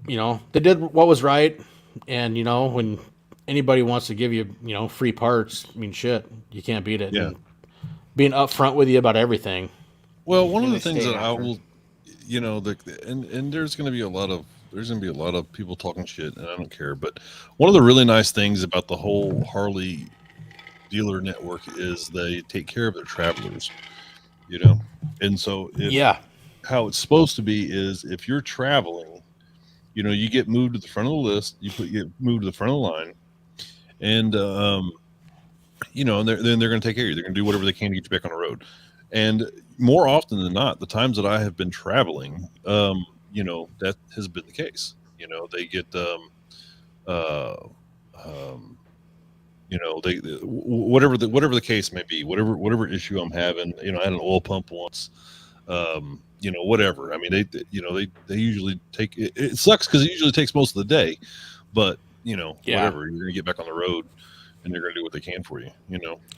Speaker 2: did what was right. And, when anybody wants to give you, free parts, shit, you can't beat it.
Speaker 3: Yeah.
Speaker 2: And being upfront with you about everything.
Speaker 3: Well, one of
Speaker 4: And
Speaker 3: the
Speaker 4: they
Speaker 3: things
Speaker 4: stayed
Speaker 3: that I
Speaker 4: after.
Speaker 3: will, and there's going to be a lot of there's gonna be a lot of people talking shit, and I don't care. But one of the really nice things about the whole Harley dealer network is they take care of their travelers, And so how it's supposed to be is if you're traveling, you get moved to the front of the list, you get moved to the front of the line, and and then they're going to take care of you. They're going to do whatever they can to get you back on the road. And more often than not, the times that I have been traveling, that has been the case. They get, they whatever the case may be, whatever issue I'm having. I had an oil pump once. Whatever. I mean, they usually take it. It sucks because it usually takes most of the day, but whatever. You're gonna get back on the road, and they're gonna do what they can for you.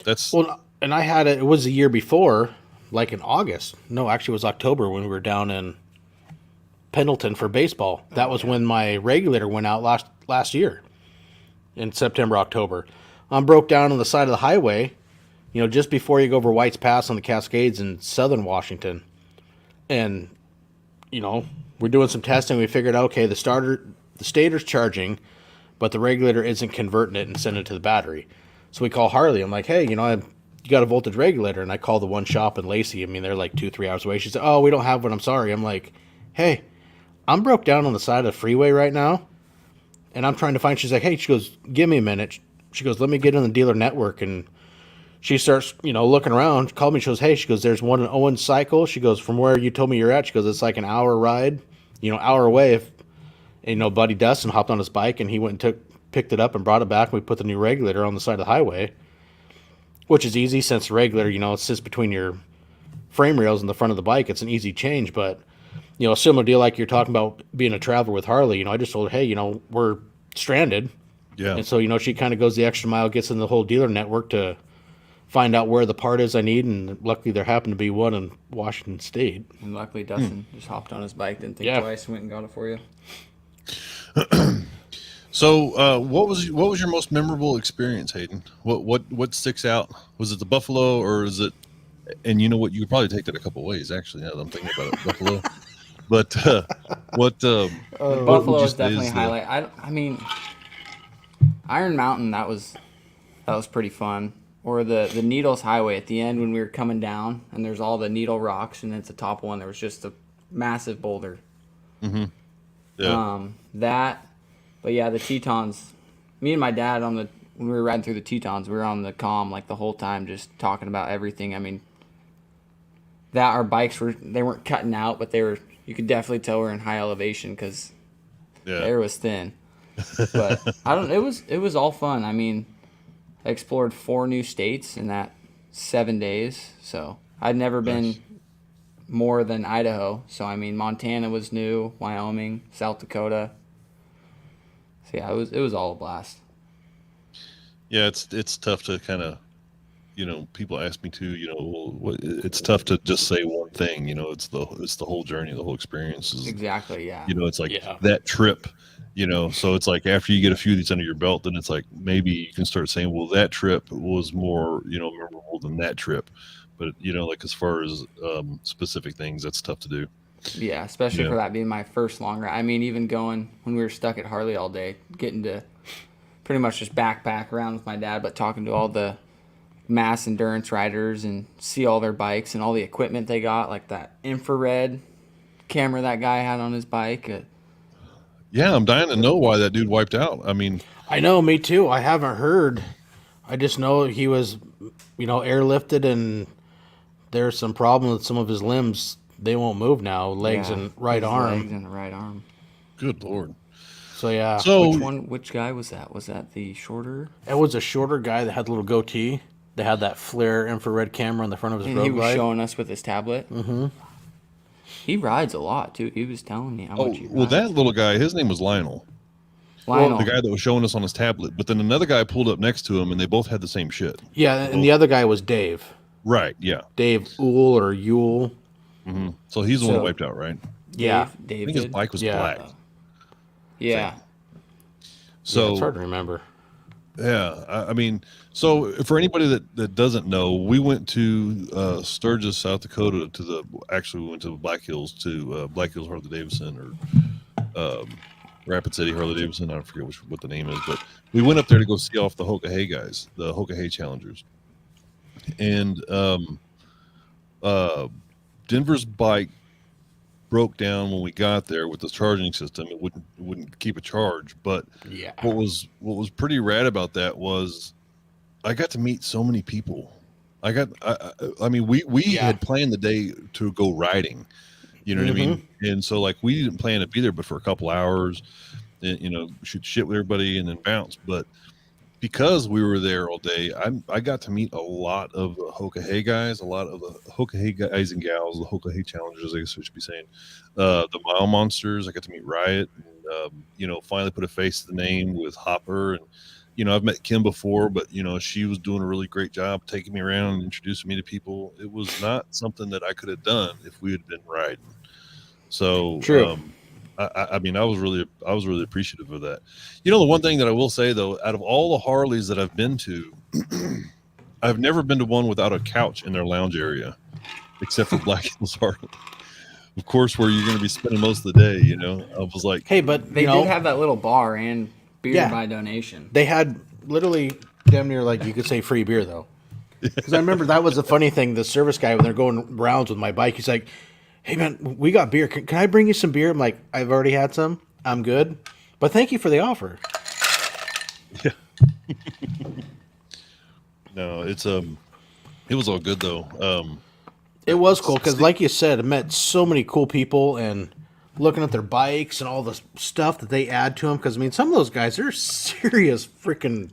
Speaker 3: That's
Speaker 2: well. And I had it. It was the year before, like in August. No, actually, it was October when we were down in Pendleton for baseball. That was when my regulator went out last year, in September, October. Broke down on the side of the highway, just before you go over White's Pass on the Cascades in southern Washington. And, we're doing some testing. We figured out, okay, the stator's charging, but the regulator isn't converting it and sending it to the battery. So we call Harley. I'm like, hey, you got a voltage regulator. And I call the one shop in Lacey. I mean, they're like 2-3 hours away. She said, oh, we don't have one. I'm sorry. I'm like, hey, I'm broke down on the side of the freeway right now. And I'm trying to find, she's like, hey, she goes, give me a minute. She goes, let me get in the dealer network. And she starts, looking around. She called me. She goes, hey, she goes, there's one in Owen Cycle. She goes, from where you told me you're at, she goes, it's like an hour ride, hour away. Buddy Dustin hopped on his bike and he went and picked it up and brought it back. And we put the new regulator on the side of the highway, which is easy since the regulator, it sits between your frame rails and the front of the bike. It's an easy change, but, a similar deal like you're talking about being a traveler with Harley. I just told her, hey, we're stranded.
Speaker 3: Yeah.
Speaker 2: And so, she kind of goes the extra mile, gets in the whole dealer network to find out where the part is I need. And luckily there happened to be one in Washington State.
Speaker 4: And luckily Dustin just hopped on his bike, didn't think twice, went and got it for you.
Speaker 3: So, what was your most memorable experience, Hayden? What sticks out? Was it the buffalo, or is it? And you know what? You could probably take that a couple ways, actually. Now that I'm thinking about it, buffalo. But
Speaker 4: Buffalo is definitely a highlight. I mean, Iron Mountain, that was pretty fun. Or the Needles Highway at the end when we were coming down, and there's all the needle rocks, and at the top one there was just a massive boulder.
Speaker 3: Mm-hmm. Yeah.
Speaker 4: But yeah, the Tetons. Me and my dad when we were riding through the Tetons, we were on the comm like the whole time, just talking about everything. I mean, our bikes weren't cutting out, but you could definitely tell we're in high elevation because the air was thin. But it was all fun. I mean, I explored 4 new states in that 7 days. So I'd never been more than Idaho. So I mean, Montana was new, Wyoming, South Dakota. So yeah, it was all a blast.
Speaker 3: Yeah, it's tough to kind of, people ask me to, it's tough to just say one thing. It's the whole journey, the whole experience.
Speaker 4: Exactly. Yeah.
Speaker 3: It's like that trip. So it's like after you get a few of these under your belt, then it's like maybe you can start saying, well, that trip was more, memorable than that trip. But, like as far as specific things, that's tough to do.
Speaker 4: Yeah, especially for that being my first long ride. I mean, even going when we were stuck at Harley all day, getting to pretty much just backpack around with my dad, but talking to all the mass endurance riders and see all their bikes and all the equipment they got, like that infrared camera that guy had on his bike.
Speaker 3: Yeah, I'm dying to know why that dude wiped out. I mean,
Speaker 2: I know, me too. I haven't heard. I just know he was, airlifted, and there's some problem with some of his limbs. They won't move now, legs and right arm.
Speaker 4: Legs and the right arm.
Speaker 3: Good Lord.
Speaker 2: So, yeah.
Speaker 3: So,
Speaker 4: which guy was that? Was that the shorter?
Speaker 2: It was a shorter guy that had a little goatee. They had that flare infrared camera on the front of his road
Speaker 4: glide. He was
Speaker 2: glide.
Speaker 4: showing us with his tablet.
Speaker 2: Mm-hmm.
Speaker 4: He rides a lot, too. He was telling me how much he rides.
Speaker 3: Well, that little guy, his name was Lionel.
Speaker 4: Lionel.
Speaker 3: The guy that was showing us on his tablet. But then another guy pulled up next to him, and they both had the same shit.
Speaker 2: Yeah, and the other guy was Dave.
Speaker 3: Right, yeah.
Speaker 2: Dave Uhl or Yule.
Speaker 3: Mm-hmm. So he's the one that wiped out, right?
Speaker 2: Yeah.
Speaker 3: I think his bike was black.
Speaker 4: Yeah.
Speaker 3: So
Speaker 2: it's hard to remember.
Speaker 3: Yeah, I mean, so for anybody that doesn't know, we went to Sturgis, South Dakota. We went to Black Hills Harley Davidson, or Rapid City Harley Davidson. I forget what the name is, but we went up there to go see off the Hoka Hay guys, the Hoka Hay Challengers, and Denver's bike broke down when we got there with the charging system. It wouldn't keep a charge. But
Speaker 2: Yeah.
Speaker 3: what was pretty rad about that was I got to meet so many people. I mean, we had planned the day to go riding. You know what I mean? And so like we didn't plan to be there but for a couple hours, and shoot shit with everybody and then bounce. But because we were there all day, I got to meet a lot of the Hoka Hay guys, a lot of the Hoka Hay guys and gals, the Hoka Hay challengers, I guess I should be saying. The Mile Monsters, I got to meet Riot, and finally put a face to the name with Hopper. And I've met Kim before, but she was doing a really great job taking me around and introducing me to people. It was not something that I could have done if we had been riding. So
Speaker 2: True.
Speaker 3: I mean, I was really appreciative of that. The one thing that I will say though, out of all the Harleys that I've been to, I've never been to one without a couch in their lounge area, except for Black Hills Harley. Of course, where you're going to be spending most of the day. I was like,
Speaker 2: hey, but
Speaker 4: They did have that little bar and beer
Speaker 2: Yeah.
Speaker 4: by donation.
Speaker 2: they had literally damn near like you could say free beer though. Because I remember that was the funny thing. The service guy when they're going rounds with my bike, he's like, "Hey man, we got beer. Can I bring you some beer?" I'm like, "I've already had some. I'm good, but thank you for the offer."
Speaker 3: yeah. No, it was all good though.
Speaker 2: It was cool because, like you said, I met so many cool people and looking at their bikes and all the stuff that they add to them. Because I mean, some of those guys are serious freaking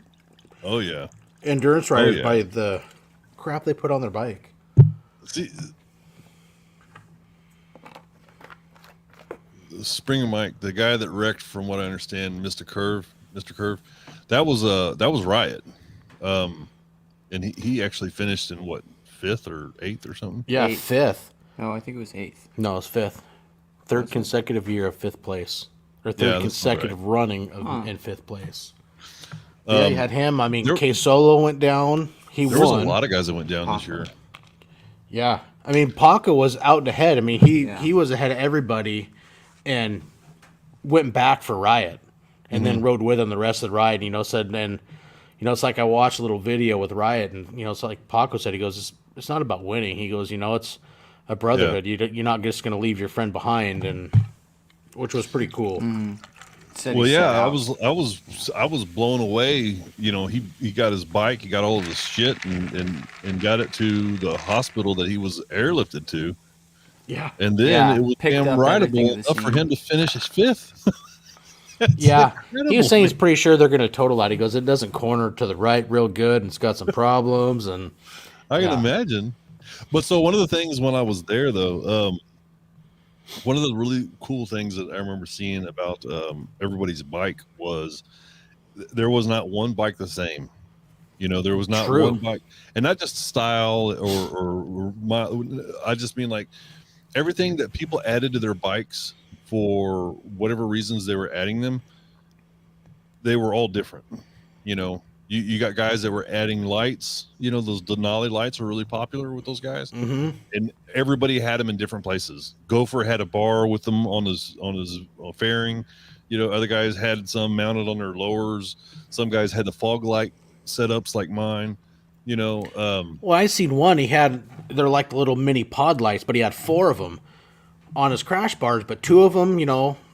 Speaker 3: Oh yeah.
Speaker 2: endurance riders
Speaker 3: yeah.
Speaker 2: by the crap they put on their bike.
Speaker 3: See, Springer Mike, the guy that wrecked, from what I understand, Mr. Curve, that was Riot, and he actually finished in what, 5th or 8th or something.
Speaker 2: Yeah,
Speaker 4: Eighth.
Speaker 2: 5th.
Speaker 4: Oh, I think it was 8th.
Speaker 2: No, it's 5th. Third consecutive year of 5th place, or
Speaker 3: Yeah,
Speaker 2: third
Speaker 3: that sounds
Speaker 2: consecutive
Speaker 3: right.
Speaker 2: running of, in 5th place. Yeah, you had him. I mean, K Solo went down. He
Speaker 3: There
Speaker 2: won.
Speaker 3: was a lot of guys that went down this
Speaker 4: Papa.
Speaker 3: year.
Speaker 2: Yeah, I mean, Paco was out ahead. I mean, he
Speaker 4: Yeah.
Speaker 2: he was ahead of everybody, and went back for Riot, and then rode with him the rest of the ride. Said then, it's like I watched a little video with Riot, and it's like Paco said. He goes, "It's not about winning." He goes, "It's a brotherhood. You're not just going to leave your friend behind," and which was pretty cool.
Speaker 4: Said
Speaker 3: Well,
Speaker 4: he set
Speaker 3: yeah,
Speaker 4: out.
Speaker 3: I was blown away. He got his bike, he got all of his shit, and got it to the hospital that he was airlifted to,
Speaker 2: Yeah,
Speaker 3: and then
Speaker 4: Yeah,
Speaker 3: it was
Speaker 4: picked
Speaker 3: damn
Speaker 4: up everything
Speaker 3: rideable
Speaker 4: at the
Speaker 3: enough for
Speaker 4: scene.
Speaker 3: him to finish his 5th.
Speaker 2: yeah. He
Speaker 3: incredible.
Speaker 2: was saying he's pretty sure they're going to total that. He goes, "It doesn't corner to the right real good, and it's got some problems." And
Speaker 3: I can
Speaker 2: Yeah.
Speaker 3: imagine. But so one of the things when I was there though, one of the really cool things that I remember seeing about everybody's bike was there was not one bike the same. There was not
Speaker 2: True.
Speaker 3: one bike, and not just style or I just mean like everything that people added to their bikes for whatever reasons they were adding them. They were all different. You got guys that were adding lights. Those Denali lights were really popular with those guys, and everybody had them in different places. Gopher had a bar with them on his fairing. Other guys had some mounted on their lowers. Some guys had the fog light setups like mine.
Speaker 2: well, I seen one. They're like the little mini pod lights, but he had 4 of them on his crash bars. But 2 of them,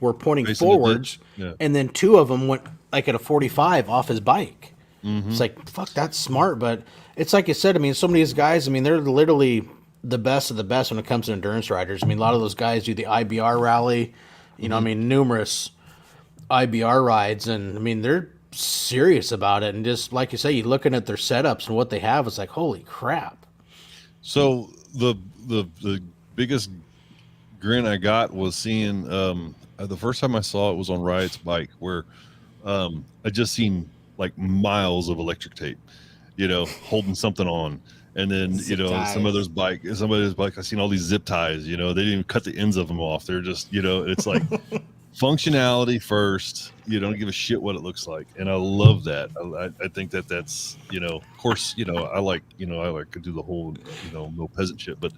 Speaker 2: were pointing
Speaker 3: Facing the
Speaker 2: forwards,
Speaker 3: ditch. Yeah.
Speaker 2: and then 2 of them went like at a 45 off his bike. It's like, fuck, that's smart. But it's like you said. I mean, some of these guys, I mean, they're literally the best of the best when it comes to endurance riders. I mean, a lot of those guys do the IBR rally. I mean, numerous IBR rides, and I mean, they're serious about it. And just like you say, you're looking at their setups and what they have. It's like, holy crap.
Speaker 3: So the biggest grin I got was seeing the first time I saw it was on Riot's bike, where I just seen like miles of electric tape, holding something on. And then,
Speaker 4: Zip ties.
Speaker 3: somebody's bike, I seen all these zip ties, they didn't even cut the ends of them off. They're just, it's like functionality first. You don't give a shit what it looks like. And I love that. I think that's, of course, I like to do the whole, no peasant shit, but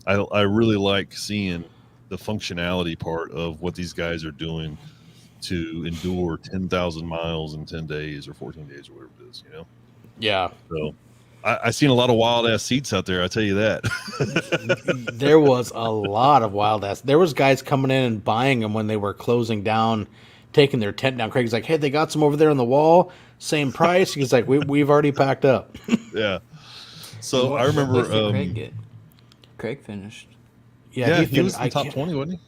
Speaker 3: I really like seeing the functionality part of what these guys are doing to endure 10,000 miles in 10 days or 14 days or whatever it is, you know?
Speaker 2: Yeah.
Speaker 3: So I seen a lot of wild ass seats out there. I tell you that.
Speaker 2: There was a lot of wild ass. There was guys coming in and buying them when they were closing down, taking their tent down. Craig's like, hey, they got some over there on the wall. Same price. He's like, we've already packed up.
Speaker 3: Yeah. So
Speaker 4: What
Speaker 3: I remember,
Speaker 4: place did Craig get? Craig finished.
Speaker 3: yeah, he was in the top 20, wasn't he?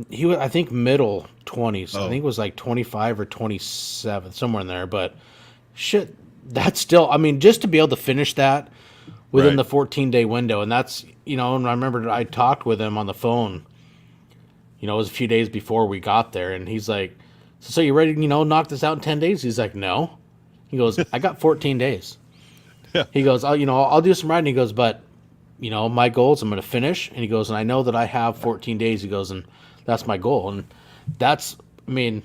Speaker 2: He was, I think, middle 20s.
Speaker 3: Oh.
Speaker 2: I think it was like 25 or 27, somewhere in there. But shit, that's still, I mean, just to be able to finish that within
Speaker 3: Right.
Speaker 2: the 14-day window. And that's, you know, and I remember I talked with him on the phone, you know, it was a few days before we got there. And he's like, so you ready to, you know, knock this out in 10 days? He's like, no. He goes, I got 14 days.
Speaker 3: Yeah.
Speaker 2: He goes, I'll do some riding. He goes, but, you know, my goal is I'm going to finish. And he goes, and I know that I have 14 days. He goes, and that's my goal. And that's, I mean,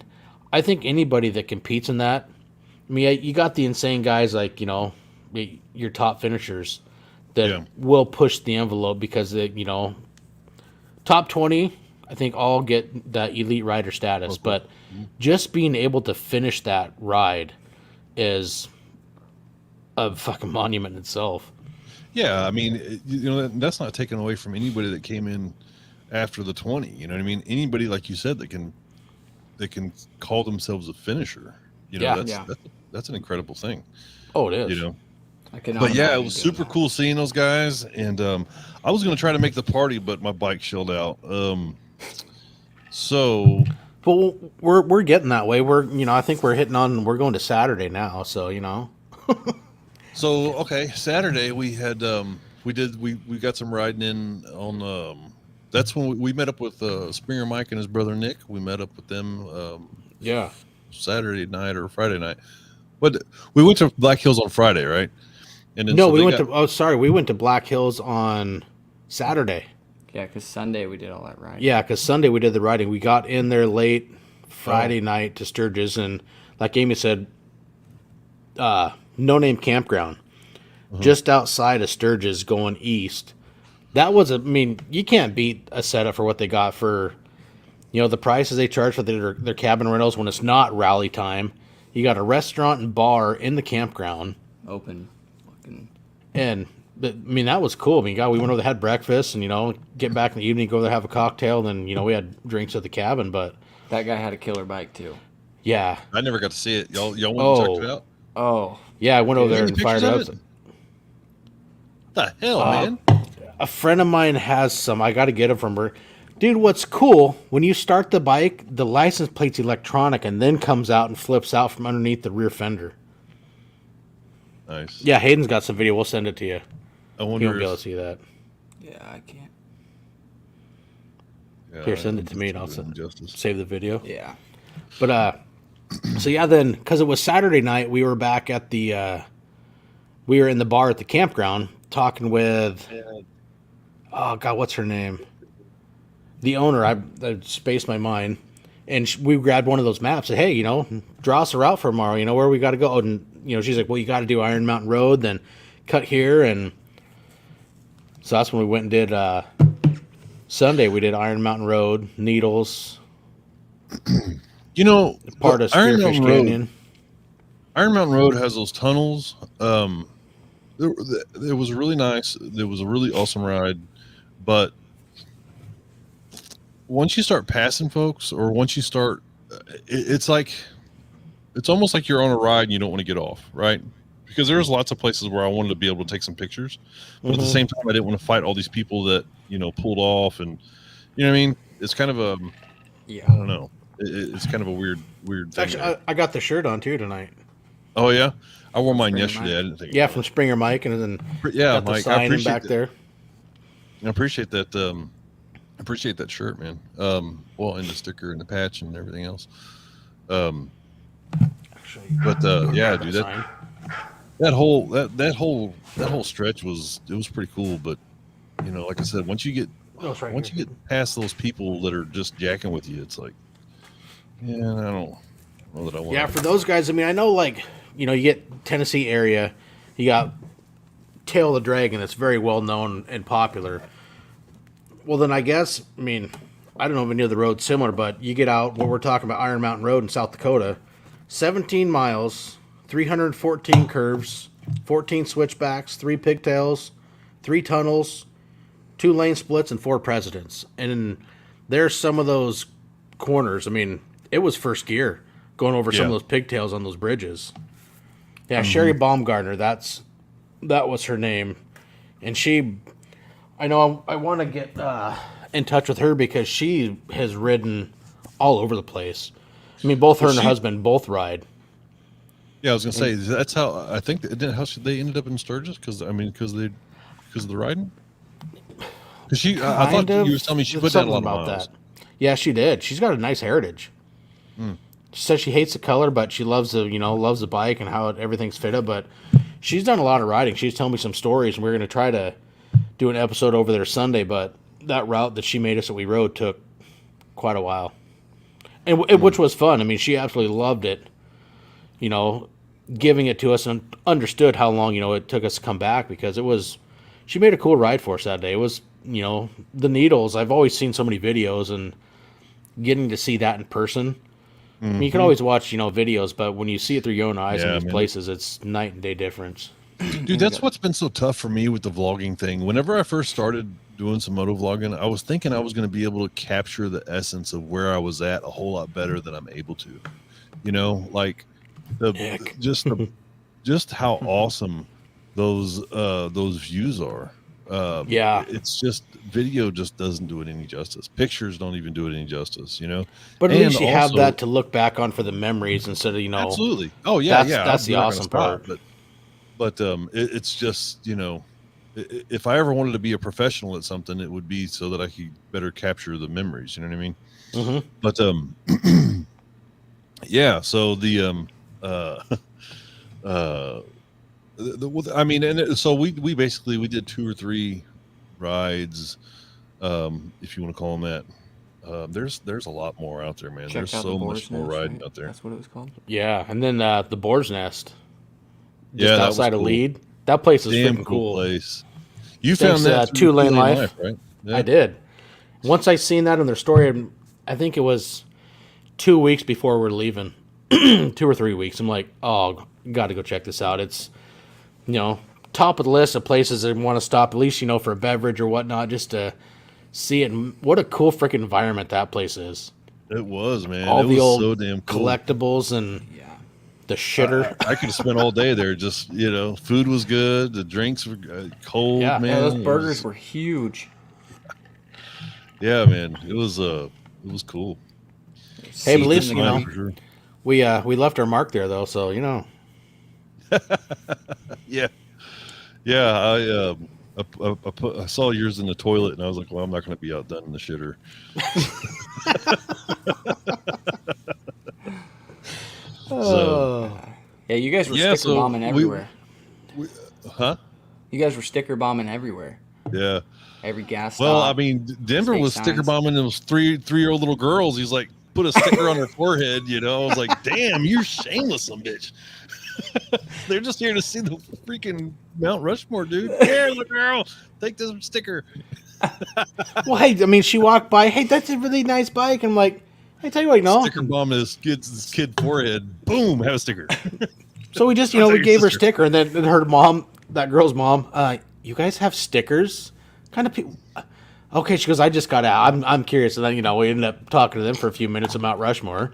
Speaker 2: I think anybody that competes in that, I mean, you got the insane guys like, you know, your top finishers that will push the envelope because, they, you know, top 20, I think all get that elite rider status.
Speaker 3: Okay.
Speaker 2: But just being able to finish that ride is a fucking monument in itself.
Speaker 3: Yeah, I mean, you know, that's not taken away from anybody that came in after the 20. You know what I mean? Anybody, like you said, that can call themselves a finisher. You know, that's an incredible thing.
Speaker 2: Oh, it is.
Speaker 3: You know,
Speaker 4: I can.
Speaker 3: but yeah, it was super cool seeing those guys. And I was going to try to make the party, but my bike shelled out. So.
Speaker 2: Well, we're getting that way. We're, you know, I think we're going to Saturday now. So, you know.
Speaker 3: So okay, Saturday we had we got some riding in on that's when we met up with Springer Mike and his brother Nick. We met up with them Saturday night or Friday night. But we went to Black Hills on Friday, right? And then
Speaker 2: no, we went to Black Hills on Saturday.
Speaker 4: Yeah, because Sunday we did all that riding.
Speaker 2: Yeah, because Sunday we did the riding. We got in there late Friday night to Sturgis, and like Amy said, No Name Campground, just outside of Sturgis going east. That was, I mean, you can't beat a setup for what they got for, you know, the prices they charge for their cabin rentals when it's not rally time. You got a restaurant and bar in the campground.
Speaker 4: Open. Fucking.
Speaker 2: And, I mean, that was cool. I mean, we went over there, had breakfast, and, you know, get back in the evening, go there, have a cocktail, and then, you know, we had drinks at the cabin, but.
Speaker 4: That guy had a killer bike, too.
Speaker 2: Yeah.
Speaker 3: I never got to see it. Y'all went and checked it out?
Speaker 4: Oh.
Speaker 2: Yeah, I went over there and fired up.
Speaker 3: What the hell, man?
Speaker 2: A friend of mine has some. I got to get it from her. Dude, what's cool, when you start the bike, the license plate's electronic and then comes out and flips out from underneath the rear fender.
Speaker 3: Nice.
Speaker 2: Yeah, Hayden's got some video. We'll send it to you.
Speaker 3: I
Speaker 2: You
Speaker 3: wonder
Speaker 2: won't be able to see that.
Speaker 4: Yeah, I can't.
Speaker 2: Here, send it to me and I'll save the video.
Speaker 4: Yeah.
Speaker 2: But, so yeah, then, because it was Saturday night, we were back at the, we were in the bar at the campground talking with, oh, God, what's her name? The owner, I spaced my mind. And we grabbed one of those maps. Said, hey, you know, draw us a route for tomorrow. You know, where we got to go. And, you know, she's like, well, you got to do Iron Mountain Road, then cut here. And so that's when we went and did, Sunday, we did Iron Mountain Road, Needles.
Speaker 3: You know,
Speaker 2: Part of Spearfish Canyon.
Speaker 3: Iron Mountain Road has those tunnels. It was really nice. It was a really awesome ride. But once you start passing folks, or once you start, it's almost like you're on a ride and you don't want to get off, right? Because there's lots of places where I wanted to be able to take some pictures, but at the same time, I didn't want to fight all these people that, you know, pulled off, and you know what I mean? It's kind of a, I don't know. It's kind of a weird thing.
Speaker 2: Actually, I got the shirt on too tonight.
Speaker 3: Oh yeah, I wore mine
Speaker 4: Springer
Speaker 3: yesterday.
Speaker 4: Mike.
Speaker 3: I didn't think.
Speaker 2: Yeah, from Springer Mike, and then
Speaker 3: Yeah,
Speaker 2: got the
Speaker 3: Mike, I
Speaker 2: sign in
Speaker 3: appreciate
Speaker 2: back
Speaker 3: that.
Speaker 2: there.
Speaker 3: I appreciate that. I appreciate that shirt, man. Well, and the sticker and the patch and everything else. But yeah, dude, that whole stretch was pretty cool. But you know, like I said, once you get past those people that are just jacking with you, it's like, yeah, I don't know that I want.
Speaker 2: Yeah, for those guys, I mean, I know, like, you know, you get Tennessee area, you got Tail of the Dragon, that's very well known and popular. Well, then I guess, I mean, I don't know if any of the roads similar, but you get out what we're talking about, Iron Mountain Road in South Dakota, 17 miles, 314 curves, 14 switchbacks, 3 pigtails, 3 tunnels, 2 lane splits, and 4 presidents. And there's some of those corners. I mean, it was first gear going over some of those pigtails on those bridges. Yeah, Sherry Baumgartner, that was her name. And I know I want to get in touch with her because she has ridden all over the place. I mean, both her and her husband both ride.
Speaker 3: Yeah, I was gonna say that's how I think how they ended up in Sturgis because of the riding. Because I thought you were telling me she put down a lot of miles.
Speaker 2: That. Yeah, she did. She's got a nice heritage. She says she hates the color, but she loves the bike and how everything's fitted. But she's done a lot of riding. She's telling me some stories, and we're going to try to do an episode over there Sunday. But that route that she made us that we rode took quite a while, and which was fun. I mean, she absolutely loved it. Giving it to us and understood how long it took us to come back because she made a cool ride for us that day. It was the needles. I've always seen so many videos and getting to see that in person. I mean, you can always watch, videos, but when you see it through your own eyes in these places, it's night and day difference.
Speaker 3: Dude, that's what's been so tough for me with the vlogging thing. Whenever I first started doing some moto vlogging, I was thinking I was going to be able to capture the essence of where I was at a whole lot better than I'm able to. Like just how awesome those views are. It's just video just doesn't do it any justice. Pictures don't even do it any justice,
Speaker 2: But at least you have that to look back on for the memories instead of
Speaker 3: absolutely. Oh yeah,
Speaker 2: that's the awesome part.
Speaker 3: But it's just if I ever wanted to be a professional at something, it would be so that I could better capture the memories. You know what I mean? But yeah. So so we basically did 2 or 3 rides, if you want to call them that. There's a lot more out there, man. There's so much more riding out there.
Speaker 4: That's what it was called.
Speaker 2: Yeah, and then the Boar's Nest,
Speaker 3: just
Speaker 2: outside of Lead. That place is freaking cool.
Speaker 3: Place. You found that
Speaker 2: 2-lane life,
Speaker 3: right? Yeah.
Speaker 2: I did. Once I seen that in their story, I think it was 2 weeks before we're leaving, 2 or 3 weeks. I'm like, oh, got to go check this out. It's top of the list of places that want to stop, at least, for a beverage or whatnot, just to see it. And what a cool freaking environment that place is.
Speaker 3: It was, man.
Speaker 2: All the old
Speaker 3: so damn cool.
Speaker 2: Collectibles and the shitter.
Speaker 3: I could have spent all day there. Just, food was good. The drinks were cold, man.
Speaker 4: Yeah, those burgers were huge.
Speaker 3: Yeah, man. It was cool.
Speaker 2: Hey, but at least, sure. we left our mark there, though, so,
Speaker 3: Yeah. I saw yours in the toilet, and I was like, well, I'm not going to be outdone in the shitter.
Speaker 4: Yeah, you guys were sticker bombing everywhere.
Speaker 3: Huh?
Speaker 4: You guys were sticker bombing everywhere.
Speaker 3: Yeah.
Speaker 4: Every gas stop.
Speaker 3: Well, I mean, Denver was sticker bombing those three-year-old little girls. He's like, put a sticker on her forehead, I was like, damn, you're shameless, some bitch. They're just here to see the freaking Mount Rushmore, dude. Here, the girl, take this sticker.
Speaker 2: Well, hey, I mean, she walked by. Hey, that's a really nice bike. I'm like, hey, tell you what,
Speaker 3: sticker bomb this kid forehead. Boom, have a sticker.
Speaker 2: So we just, we gave her a sticker, and then her mom, that girl's mom, you guys have stickers? Kind of people. Okay, she goes, I just got out. I'm curious, and then we ended up talking to them for a few minutes about Rushmore.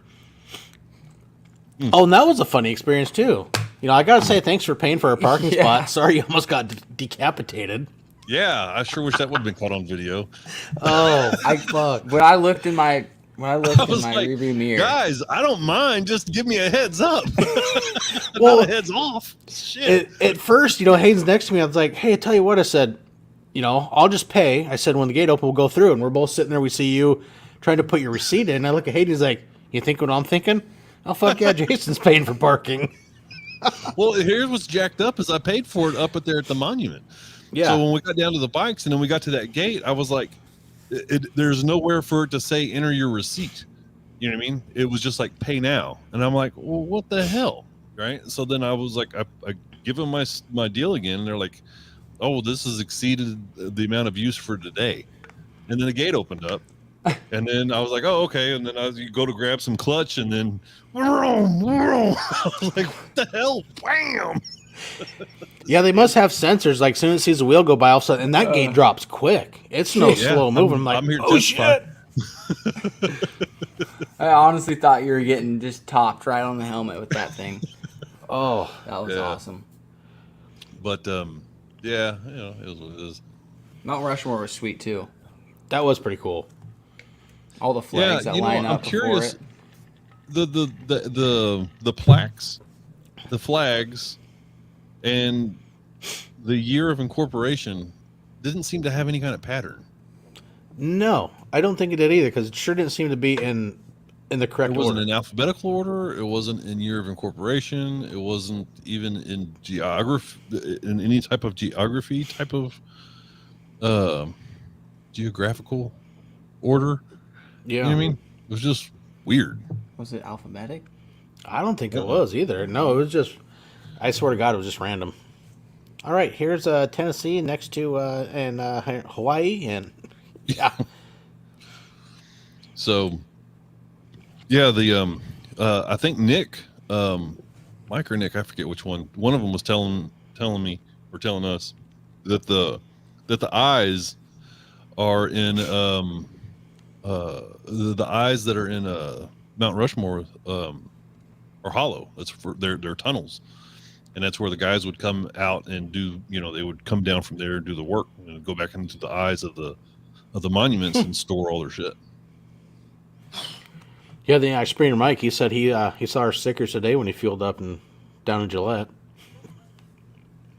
Speaker 2: Oh, and that was a funny experience too. I gotta say thanks for paying for our parking spot. Sorry, you almost got decapitated.
Speaker 3: Yeah, I sure wish that would have been caught on video.
Speaker 2: Oh, fuck!
Speaker 4: When I looked in my rearview mirror,
Speaker 3: guys, I don't mind. Just give me a heads up. Well, not a heads off. Shit.
Speaker 2: At first, Hayden's next to me. I was like, hey, I tell you what. I said, I'll just pay. I said, when the gate open, we'll go through. And we're both sitting there. We see you trying to put your receipt in. I look at Hayden. He's like, you think what I'm thinking? Oh, fuck yeah, Jason's paying for parking.
Speaker 3: Well, here's what's jacked up is I paid for it up there at the monument.
Speaker 2: Yeah.
Speaker 3: So when we got down to the bikes and then we got to that gate, I was like, there's nowhere for it to say enter your receipt. You know what I mean? It was just like pay now. And I'm like, well, what the hell? Right. So then I was like, I give them my deal again. And they're like, oh, this has exceeded the amount of use for today. and then the gate opened up, and then I was like, oh, okay. And then you go to grab some clutch, and then I was like, what the hell? Bam!
Speaker 2: Yeah, they must have sensors. Like, as soon as it sees the wheel go by, all of a sudden, and that gate drops quick. It's no slow moving. I'm like,
Speaker 3: I'm here to
Speaker 2: oh
Speaker 3: testify.
Speaker 2: shit!
Speaker 4: I honestly thought you were getting just topped right on the helmet with that thing.
Speaker 2: Oh,
Speaker 4: That was awesome.
Speaker 3: But yeah, you know, it is what it is.
Speaker 4: Mount Rushmore was sweet too.
Speaker 2: that was pretty cool.
Speaker 4: All the flags that line up before it.
Speaker 3: The plaques, the flags, and the year of incorporation didn't seem to have any kind of pattern.
Speaker 2: No, I don't think it did either, because it sure didn't seem to be in the correct
Speaker 3: It wasn't
Speaker 2: order.
Speaker 3: in alphabetical order. It wasn't in year of incorporation. It wasn't even in geography, in any type of geography type of geographical order.
Speaker 2: Yeah,
Speaker 3: You know what I mean? It was just weird.
Speaker 4: Was it alphabetic?
Speaker 2: I don't think it was either. No, it was just. I swear to God, it was just random. All right, here's Tennessee next to and Hawaii, and yeah,
Speaker 3: So, yeah, the I think Nick, Mike or Nick, I forget which one. One of them was telling me or telling us that the eyes are in the eyes that are in Mount Rushmore are hollow. That's for their tunnels, and that's where the guys would come out and do. You know, they would come down from there and do the work and go back into the eyes of the monuments and store all their shit.
Speaker 2: yeah. The Experienced Mike, he said he saw our stickers today when he fueled up and down in Gillette.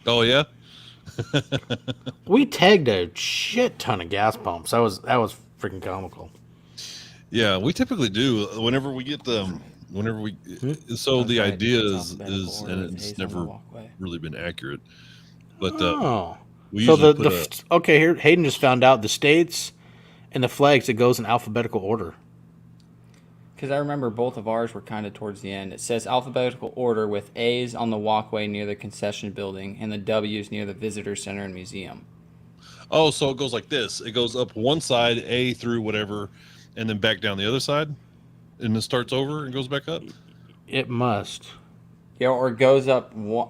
Speaker 3: Oh yeah.
Speaker 2: We tagged a shit ton of gas pumps. That was freaking comical.
Speaker 3: Yeah, we typically do whenever we get them. Whenever we, so the
Speaker 4: right.
Speaker 3: idea
Speaker 4: It's
Speaker 3: is,
Speaker 4: alphabetical order
Speaker 3: and
Speaker 4: with
Speaker 3: it's
Speaker 4: Hayes on the
Speaker 3: never
Speaker 4: walkway.
Speaker 3: really been accurate. But
Speaker 2: Oh,
Speaker 3: we
Speaker 2: so
Speaker 3: usually
Speaker 2: the okay here, Hayden just found out the states and the flags. It goes in alphabetical order.
Speaker 4: Because I remember both of ours were kind of towards the end. It says alphabetical order with A's on the walkway near the concession building and the W's near the visitor center and museum.
Speaker 3: Oh, so it goes like this. It goes up one side, A through whatever, and then back down the other side, and then starts over and goes back up.
Speaker 2: It must.
Speaker 4: Yeah, or it goes up one.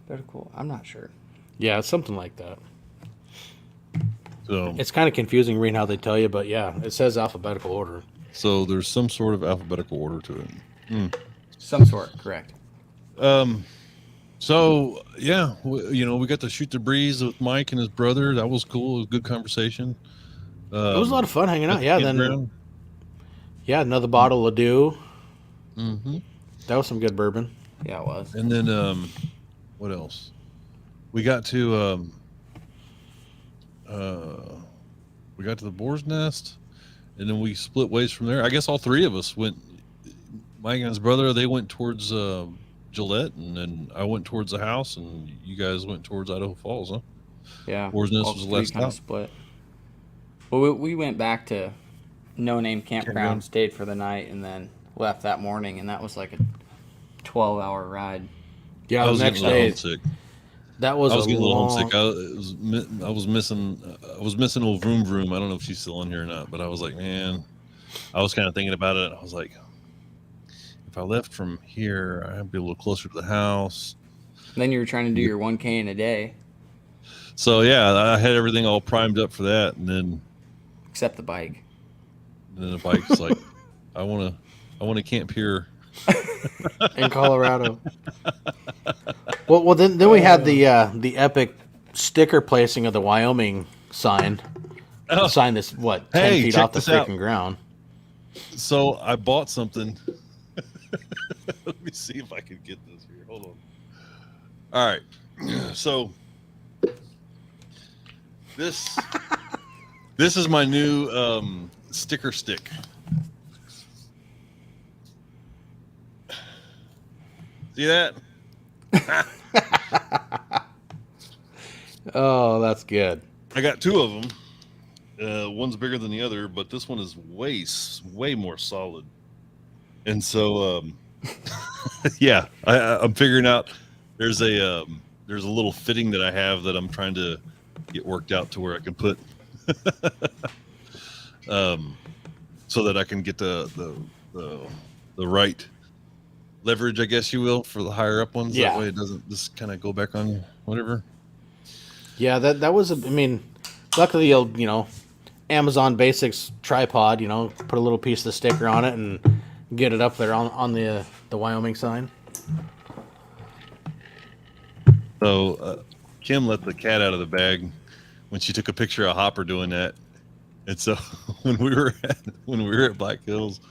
Speaker 4: Vertical. I'm not sure.
Speaker 2: Yeah, it's something like that.
Speaker 3: So,
Speaker 2: It's kind of confusing reading how they tell you, but yeah, it says alphabetical order.
Speaker 3: so there's some sort of alphabetical order to it.
Speaker 4: Some sort, correct.
Speaker 3: So yeah, we got to shoot the breeze with Mike and his brother. That was cool. It was a good conversation.
Speaker 2: It was a lot of fun hanging out. Yeah, then
Speaker 3: campground.
Speaker 2: another bottle of Dew.
Speaker 3: Mm-hmm.
Speaker 2: That was some good bourbon.
Speaker 4: Yeah, it was.
Speaker 3: And then what else? We got to the boar's nest, and then we split ways from there. I guess all three of us went. Mike and his brother, they went towards Gillette, and then I went towards the house, and you guys went towards Idaho Falls, huh?
Speaker 4: Yeah.
Speaker 3: Boar's Nest
Speaker 4: all
Speaker 3: was the
Speaker 4: three
Speaker 3: last
Speaker 4: kind of
Speaker 3: stop.
Speaker 4: split. Well, we went back to No Name Campground,
Speaker 3: Campground.
Speaker 4: stayed for the night, and then left that morning, and that was like a 12-hour ride.
Speaker 2: Yeah,
Speaker 3: I
Speaker 2: the
Speaker 3: was
Speaker 2: next
Speaker 3: getting a little
Speaker 2: day,
Speaker 3: homesick.
Speaker 2: that was
Speaker 3: I was
Speaker 2: a
Speaker 3: getting a little
Speaker 2: long.
Speaker 3: homesick. I was missing old Vroom Vroom. I don't know if she's still in here or not, but I was like, man, I was kind of thinking about it. I was like, if I left from here, I'd be a little closer to the house.
Speaker 4: And then you were trying to do your 1K in a day,
Speaker 3: So yeah, I had everything all primed up for that, and then
Speaker 4: except the bike.
Speaker 3: the bike's like, I want to camp here.
Speaker 2: in Colorado. well, then we had the epic sticker placing of the Wyoming sign.
Speaker 3: Oh.
Speaker 2: The sign that's 10
Speaker 3: Hey,
Speaker 2: feet
Speaker 3: check
Speaker 2: off the
Speaker 3: this out.
Speaker 2: freaking ground.
Speaker 3: So I bought something. Let me see if I can get this here. Hold on. All right. So this is my new sticker stick. See that?
Speaker 2: Oh, that's good.
Speaker 3: I got two of them. One's bigger than the other, but this one is way more solid. And so, yeah, I'm figuring out there's a little fitting that I have that I'm trying to get worked out to where I can put, so that I can get the right leverage, I guess you will, for the higher up ones.
Speaker 2: Yeah.
Speaker 3: That way it doesn't just kind of go back on whatever.
Speaker 2: Yeah, that was, luckily, Amazon Basics tripod, put a little piece of the sticker on it and get it up there on the Wyoming sign.
Speaker 3: So Kim let the cat out of the bag when she took a picture of Hopper doing that. And so when we were at Black Hills,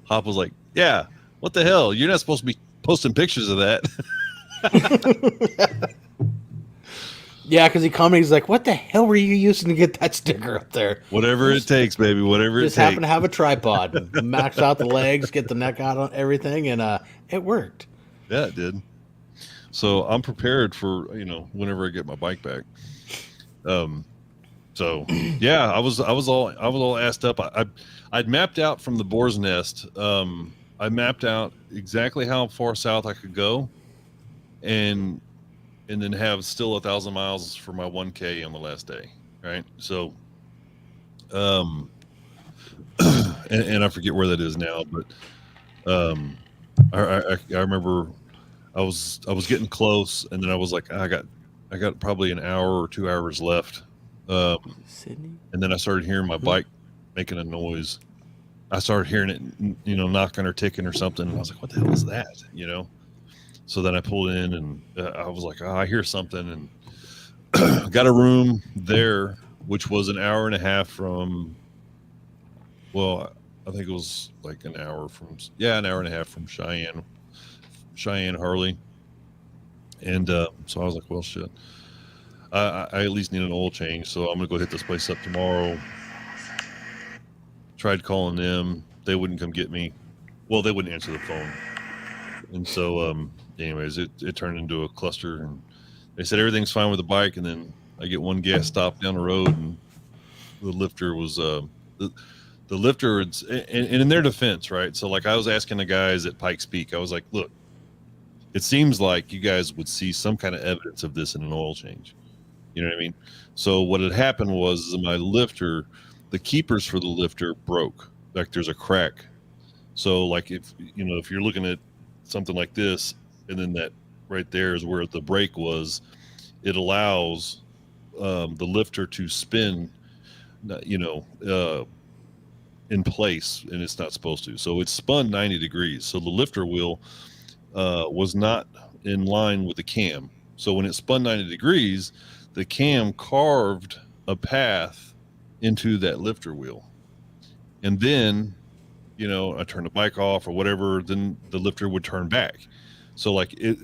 Speaker 3: Hop was like, "Yeah, what the hell? You're not supposed to be posting pictures of that."
Speaker 2: Yeah, because he commented, he's like, "What the hell were you using to get that sticker up there?"
Speaker 3: Whatever it takes, baby. Whatever it takes.
Speaker 2: Just happen to have a tripod, max out the legs, get the neck out on everything, and it worked.
Speaker 3: Yeah, it did. So I'm prepared for whenever I get my bike back. So yeah, I was all assed up. I'd mapped out from the Boar's Nest. I mapped out exactly how far south I could go, and then have still 1,000 miles for my 1K on the last day, right? So, and I forget where that is now, but I remember I was getting close, and then I was like, I got probably an hour or 2 hours left, and then I started hearing my bike making a noise. I started hearing it, knocking or ticking or something, and I was like, what the hell is that? So then I pulled in, and I was like, I hear something, and got a room there, which was an hour and a half from, well, I think it was like an hour and a half from Cheyenne Harley. And so I was like, well, shit, I at least need an oil change, so I'm gonna go hit this place up tomorrow. Tried calling them, they wouldn't come get me. Well, they wouldn't answer the phone. And so anyways, it turned into a cluster, and they said everything's fine with the bike, and then I get one gas stop down the road, and the lifter was the lifter, and in their defense, right? So like I was asking the guys at Pikes Peak, I was like, look, it seems like you guys would see some kind of evidence of this in an oil change. You know what I mean? So what had happened was my lifter, the keepers for the lifter broke. Like there's a crack. So like if you're looking at something like this, and then that right there is where the brake was, it allows the lifter to spin, in place, and it's not supposed to. So it spun 90 degrees. So the lifter wheel was not in line with the cam. So when it spun 90 degrees, the cam carved a path into that lifter wheel. And then, I turned the bike off or whatever, then the lifter would turn back. So like it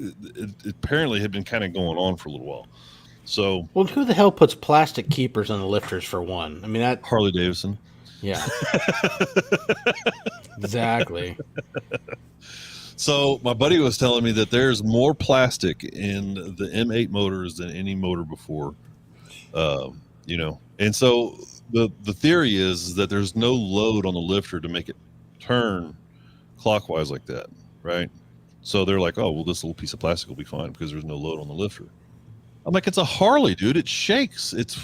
Speaker 3: apparently had been kind of going on for a little while. So,
Speaker 2: well, who the hell puts plastic keepers on the lifters for one? I mean, that
Speaker 3: Harley Davidson.
Speaker 2: Yeah. Exactly.
Speaker 3: So my buddy was telling me that there's more plastic in the M8 motors than any motor before, and so the theory is that there's no load on the lifter to make it turn clockwise like that, right? So they're like, oh, well, this little piece of plastic will be fine because there's no load on the lifter. I'm like, it's a Harley, dude. It shakes. It's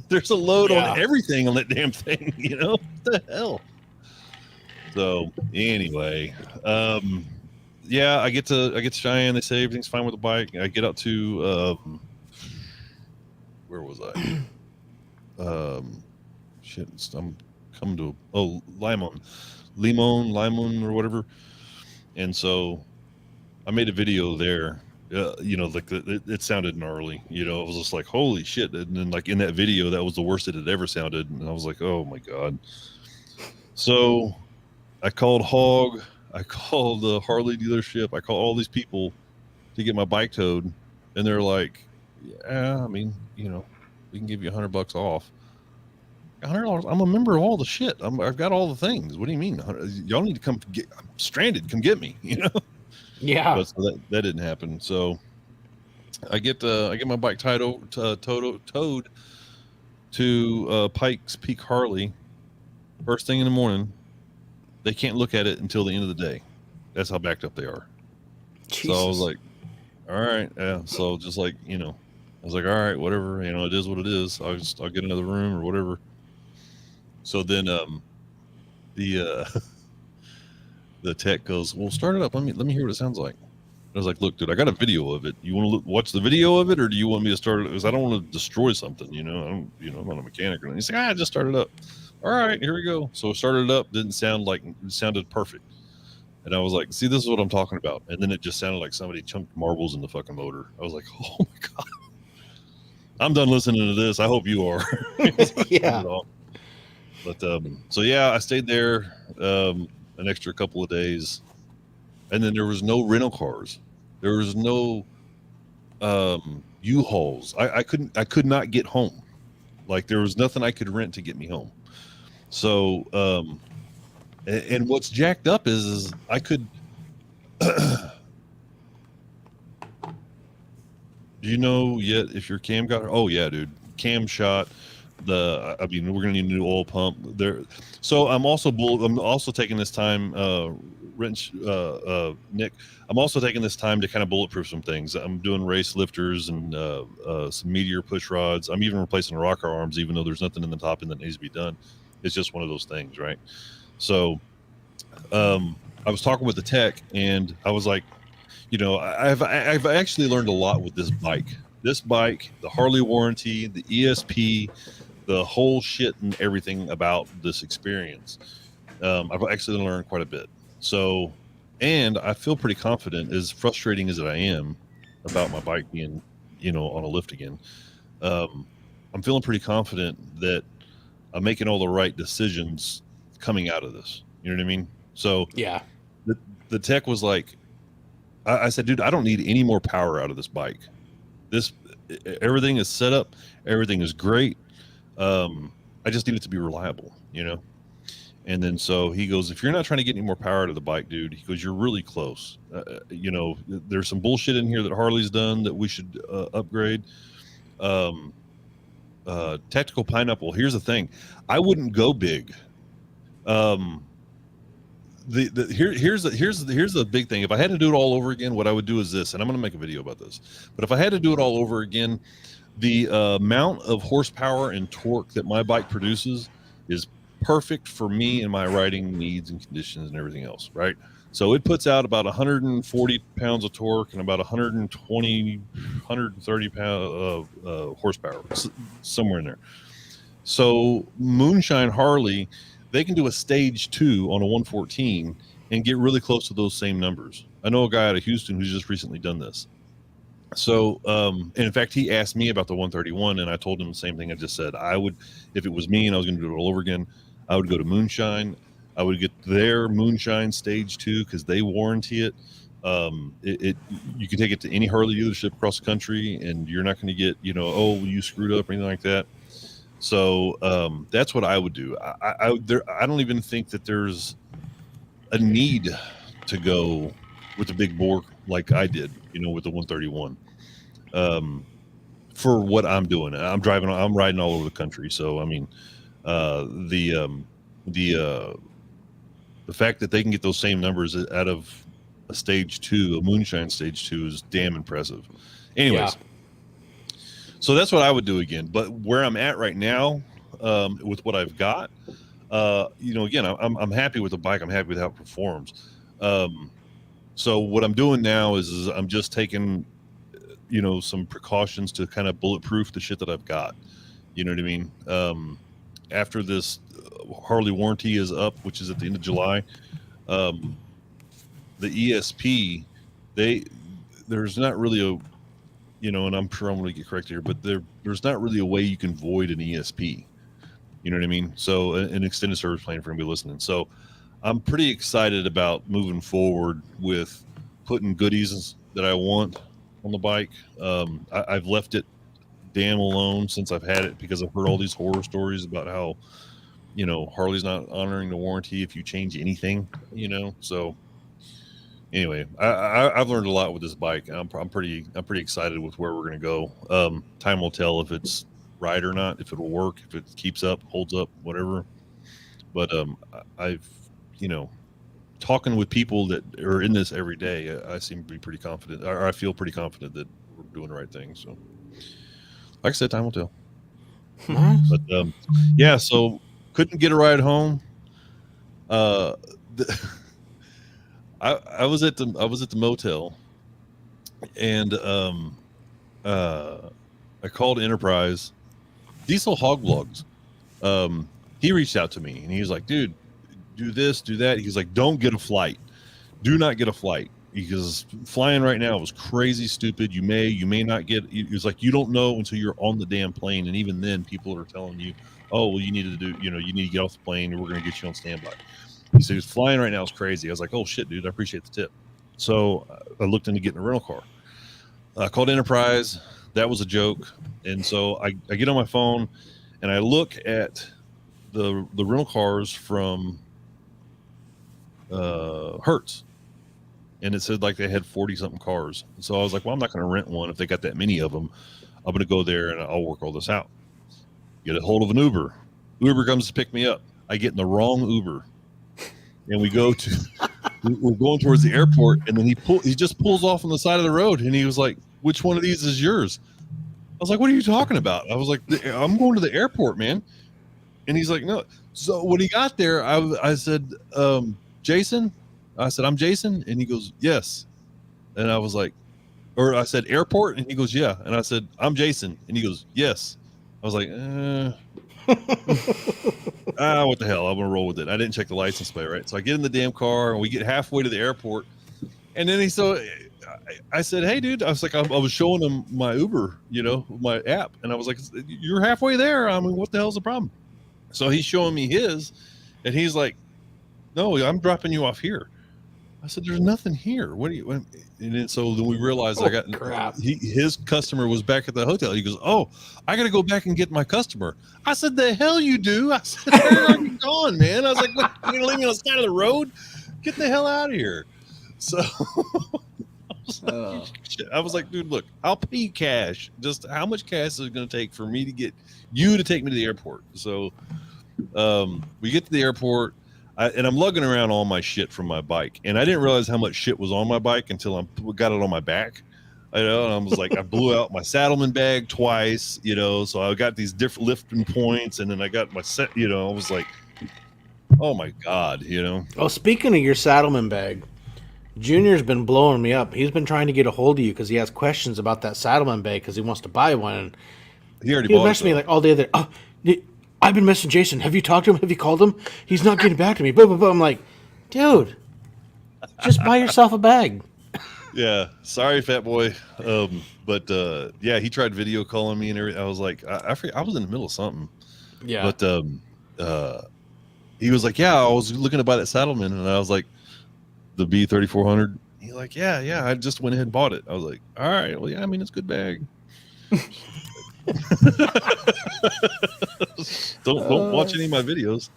Speaker 3: there's a load on everything on that damn thing. What the hell? So anyway, I get to Cheyenne. They say everything's fine with the bike. I get out to where was I? I'm coming to Limon or whatever. And so I made a video there. It sounded gnarly. It was just like, holy shit. And then like in that video, that was the worst it had ever sounded. And I was like, oh my God. So I called Hog. I called the Harley dealership. I called all these people to get my bike towed. And they're like, yeah, we can give you $100 off. $100. I'm a member of all the shit. I've got all the things. What do you mean? Y'all need to come get. I'm stranded. Come get me.
Speaker 2: Yeah.
Speaker 3: But so that didn't happen. So I get my bike towed to Pikes Peak Harley first thing in the morning. They can't look at it until the end of the day. That's how backed up they are. Jesus. So I was like, all right, yeah. So just like was like, all right, whatever, it is what it is. I'll get another room or whatever. So then the the tech goes, well, start it up. Let me hear what it sounds like. I was like, look, dude, I got a video of it. You want to watch the video of it, or do you want me to start it? Because I don't want to destroy something, I'm not a mechanic. And he's like, just start it up. All right, here we go. So I started it up. Didn't sound like it sounded perfect. And I was like, see, this is what I'm talking about. And then it just sounded like somebody chunked marbles in the fucking motor. I was like, oh my God. I'm done listening to this. I hope you are.
Speaker 2: Yeah.
Speaker 3: But so yeah, I stayed there an extra couple of days. And then there was no rental cars. There was no U-Hauls. I could not get home. Like there was nothing I could rent to get me home. So and what's jacked up is I could do you know yet if your cam got? Oh yeah, dude, cam shot. We're gonna need a new oil pump there. So I'm also taking this time, Nick. I'm also taking this time to kind of bulletproof some things. I'm doing race lifters and some meteor push rods. I'm even replacing rocker arms, even though there's nothing in the top end that needs to be done. It's just one of those things, right? So I was talking with the tech, and I was like, I've actually learned a lot with this bike. This bike, the Harley warranty, the ESP, the whole shit and everything about this experience. I've actually learned quite a bit. So, and I feel pretty confident, as frustrating as I am about my bike being, on a lift again. I'm feeling pretty confident that I'm making all the right decisions coming out of this. You know what I mean? So
Speaker 2: yeah,
Speaker 3: the tech was like, I said, dude, I don't need any more power out of this bike. Everything is set up. Everything is great. I just need it to be reliable, And then so he goes, if you're not trying to get any more power out of the bike, dude, he goes, you're really close. There's some bullshit in here that Harley's done that we should upgrade. Tactical pineapple. Here's the thing. I wouldn't go big. Here's the big thing. If I had to do it all over again, what I would do is this, and I'm going to make a video about this. But if I had to do it all over again, the amount of horsepower and torque that my bike produces is perfect for me and my riding needs and conditions and everything else, right? So it puts out about 140 pounds of torque and about 120, 130 pound horsepower, somewhere in there. So Moonshine Harley, they can do a stage 2 on a 114 and get really close to those same numbers. I know a guy out of Houston who's just recently done this. So, and in fact, he asked me about the 131, and I told him the same thing I just said. I would, if it was me and I was going to do it all over again, I would go to Moonshine. I would get their Moonshine stage 2 because they warranty it. You can take it to any Harley dealership across the country, and you're not going to get, oh, you screwed up or anything like that. So that's what I would do. I don't even think that there's a need to go with the big bore like I did, with the 131. For what I'm doing, I'm riding all over the country. So I mean, the fact that they can get those same numbers out of a stage 2, a Moonshine stage 2, is damn impressive. Anyways. Yeah. So that's what I would do again. But where I'm at right now, with what I've got, again, I'm happy with the bike. I'm happy with how it performs. So what I'm doing now is I'm just taking, some precautions to kind of bulletproof the shit that I've got. You know what I mean? After this Harley warranty is up, which is at the end of July, the ESP, there's not really a, and I'm sure I'm going to get corrected here, but there's not really a way you can void an ESP. You know what I mean? So an extended service plan for anybody listening. So I'm pretty excited about moving forward with putting goodies that I want on the bike. I've left it damn alone since I've had it because I've heard all these horror stories about how, Harley's not honoring the warranty if you change anything, so anyway, I've learned a lot with this bike. I'm pretty excited with where we're going to go. Time will tell if it's right or not, if it'll work, if it keeps up, holds up, whatever. But I've, talking with people that are in this every day, I seem to be pretty confident, or I feel pretty confident that we're doing the right thing. So like I said, time will tell. But yeah, so couldn't get a ride home. I was at the motel, and I called Enterprise. Diesel Hog Vlogs. He reached out to me and he was like, dude, do this, do that. He's like, don't get a flight. Do not get a flight, because flying right now is crazy stupid. You may not get. He was like, you don't know until you're on the damn plane, and even then, people are telling you, oh, well, you need to do, you need to get off the plane, and we're going to get you on standby. He said, flying right now is crazy. I was like, oh shit, dude, I appreciate the tip. So I looked into getting a rental car. I called Enterprise. That was a joke. And so I get on my phone and I look at the rental cars from Hertz, and it said like they had 40 something cars. So I was like, well, I'm not going to rent one if they got that many of them. I'm going to go there and I'll work all this out. Get a hold of an Uber. Uber comes to pick me up. I get in the wrong Uber, and we're going towards the airport, and then he just pulls off on the side of the road, and he was like, which one of these is yours? I was like, what are you talking about? I was like, I'm going to the airport, man. And he's like, no. So when he got there, I said, Jason? I said, I'm Jason. And he goes, yes. And I was like, or I said, airport? And he goes, yeah. And I said, I'm Jason. And he goes, yes. I was like, what the hell? I'm going to roll with it. I didn't check the license plate, right? So I get in the damn car, and we get halfway to the airport. And then I said, hey, dude, I was like, I was showing him my Uber, my app. And I was like, you're halfway there. I mean, what the hell's the problem? So he's showing me his, and he's like, no, I'm dropping you off here. I said, there's nothing here. What do you? And then so then we realized his customer was back at the hotel. He goes, oh, I got to go back and get my customer. I said, the hell you do? I said, where are you going, man? I was like, what, you're going to leave me on the side of the road? Get the hell out of here. So I was like, dude, look, I'll pay you cash. Just how much cash is it going to take for me to get you to take me to the airport? So we get to the airport, and I'm lugging around all my shit from my bike, and I didn't realize how much shit was on my bike until I got it on my back. And I was like, I blew out my saddleman bag twice, so I got these different lifting points, and then I got my set, I was like, oh my God,
Speaker 2: Oh, speaking of your saddleman bag, Junior's been blowing me up. He's been trying to get a hold of you because he has questions about that saddleman bag because he wants to buy one. And
Speaker 3: he already bought it. He
Speaker 2: messaged me like all day there. Oh, I've been messaging Jason. Have you talked to him? Have you called him? He's not getting back to me. Blah, blah, blah. I'm like, dude, just buy yourself a bag.
Speaker 3: Yeah, sorry, fat boy. But yeah, he tried video calling me and everything. I was like, I was in the middle of something.
Speaker 2: Yeah.
Speaker 3: But he was like, yeah, I was looking to buy that saddleman, and I was like, the B3400. He's like, yeah, I just went ahead and bought it. I was like, all right, well, yeah, I mean, it's a good bag. don't watch any of my videos.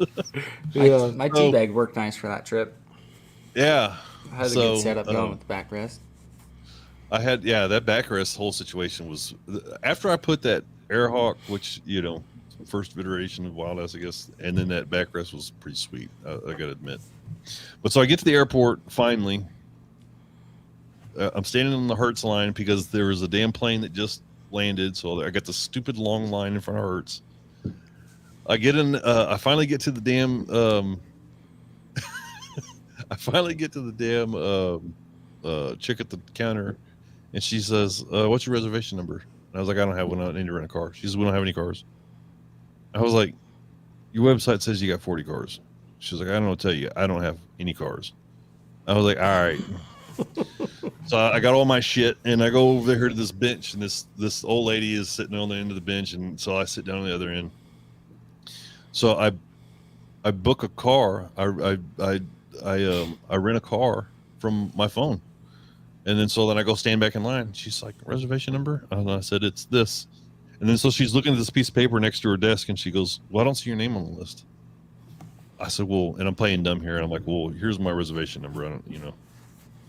Speaker 4: My tea bag worked nice for that trip.
Speaker 3: Yeah,
Speaker 4: I had a good setup going with the backrest.
Speaker 3: I had, that backrest whole situation was after I put that Airhawk, which first iteration of Wild Ass, I guess, and then that backrest was pretty sweet. I gotta admit. But so I get to the airport finally. I'm standing on the Hertz line because there was a damn plane that just landed, so I got the stupid long line in front of Hertz. I get in. I finally get to the damn. I finally get to the damn chick at the counter, and she says, "What's your reservation number?" And I was like, "I don't have one. I need to rent a car." She says, "We don't have any cars." I was like, "Your website says you got 40 cars." She's like, "I don't know what to tell you. I don't have any cars." I was like, "All right." So I got all my shit, and I go over there to this bench, and this old lady is sitting on the end of the bench, and so I sit down on the other end. So I book a car. I rent a car from my phone, and then I go stand back in line. She's like, "Reservation number?" And I said, "It's this." And then so she's looking at this piece of paper next to her desk, and she goes, "Well, I don't see your name on the list." I said, "Well," and I'm playing dumb here, and I'm like, "Well, here's my reservation number. I don't,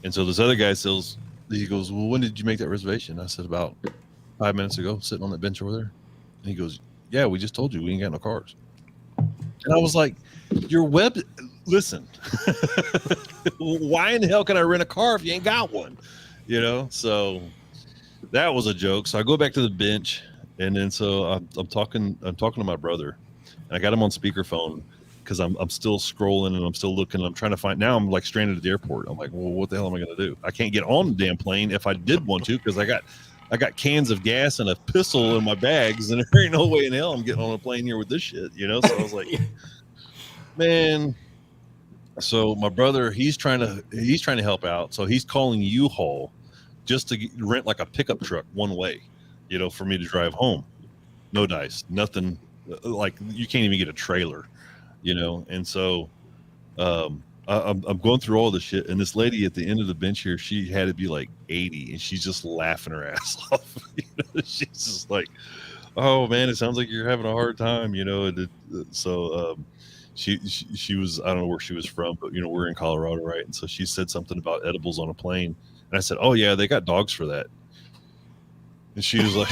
Speaker 3: And so this other guy he goes, "Well, when did you make that reservation?" I said, "About 5 minutes ago, sitting on that bench over there." And he goes, "Yeah, we just told you we ain't got no cars." And I was like, listen, why in the hell can I rent a car if you ain't got one? So that was a joke. So I go back to the bench, And then so I'm talking to my brother, and I got him on speakerphone because I'm still scrolling and I'm still looking. I'm trying to find. Now I'm like stranded at the airport. I'm like, well, what the hell am I going to do? I can't get on the damn plane if I did want to because I got cans of gas and a pistol in my bags, and there ain't no way in hell I'm getting on a plane here with this shit, you know. So I was like, man. So my brother, he's trying to help out. So he's calling U-Haul just to rent like a pickup truck one way, you know, for me to drive home. No dice, nothing. Like you can't even get a trailer, you know. And so I'm going through all this shit, and this lady at the end of the bench here, she had to be like 80, and she's just laughing her ass off. You know? She's just like, "Oh man, it sounds like you're having a hard time," you know. She was, I don't know where she was from, but you know, we're in Colorado, right? And so she said something about edibles on a plane, and I said, "Oh yeah, they got dogs for that." And she was like,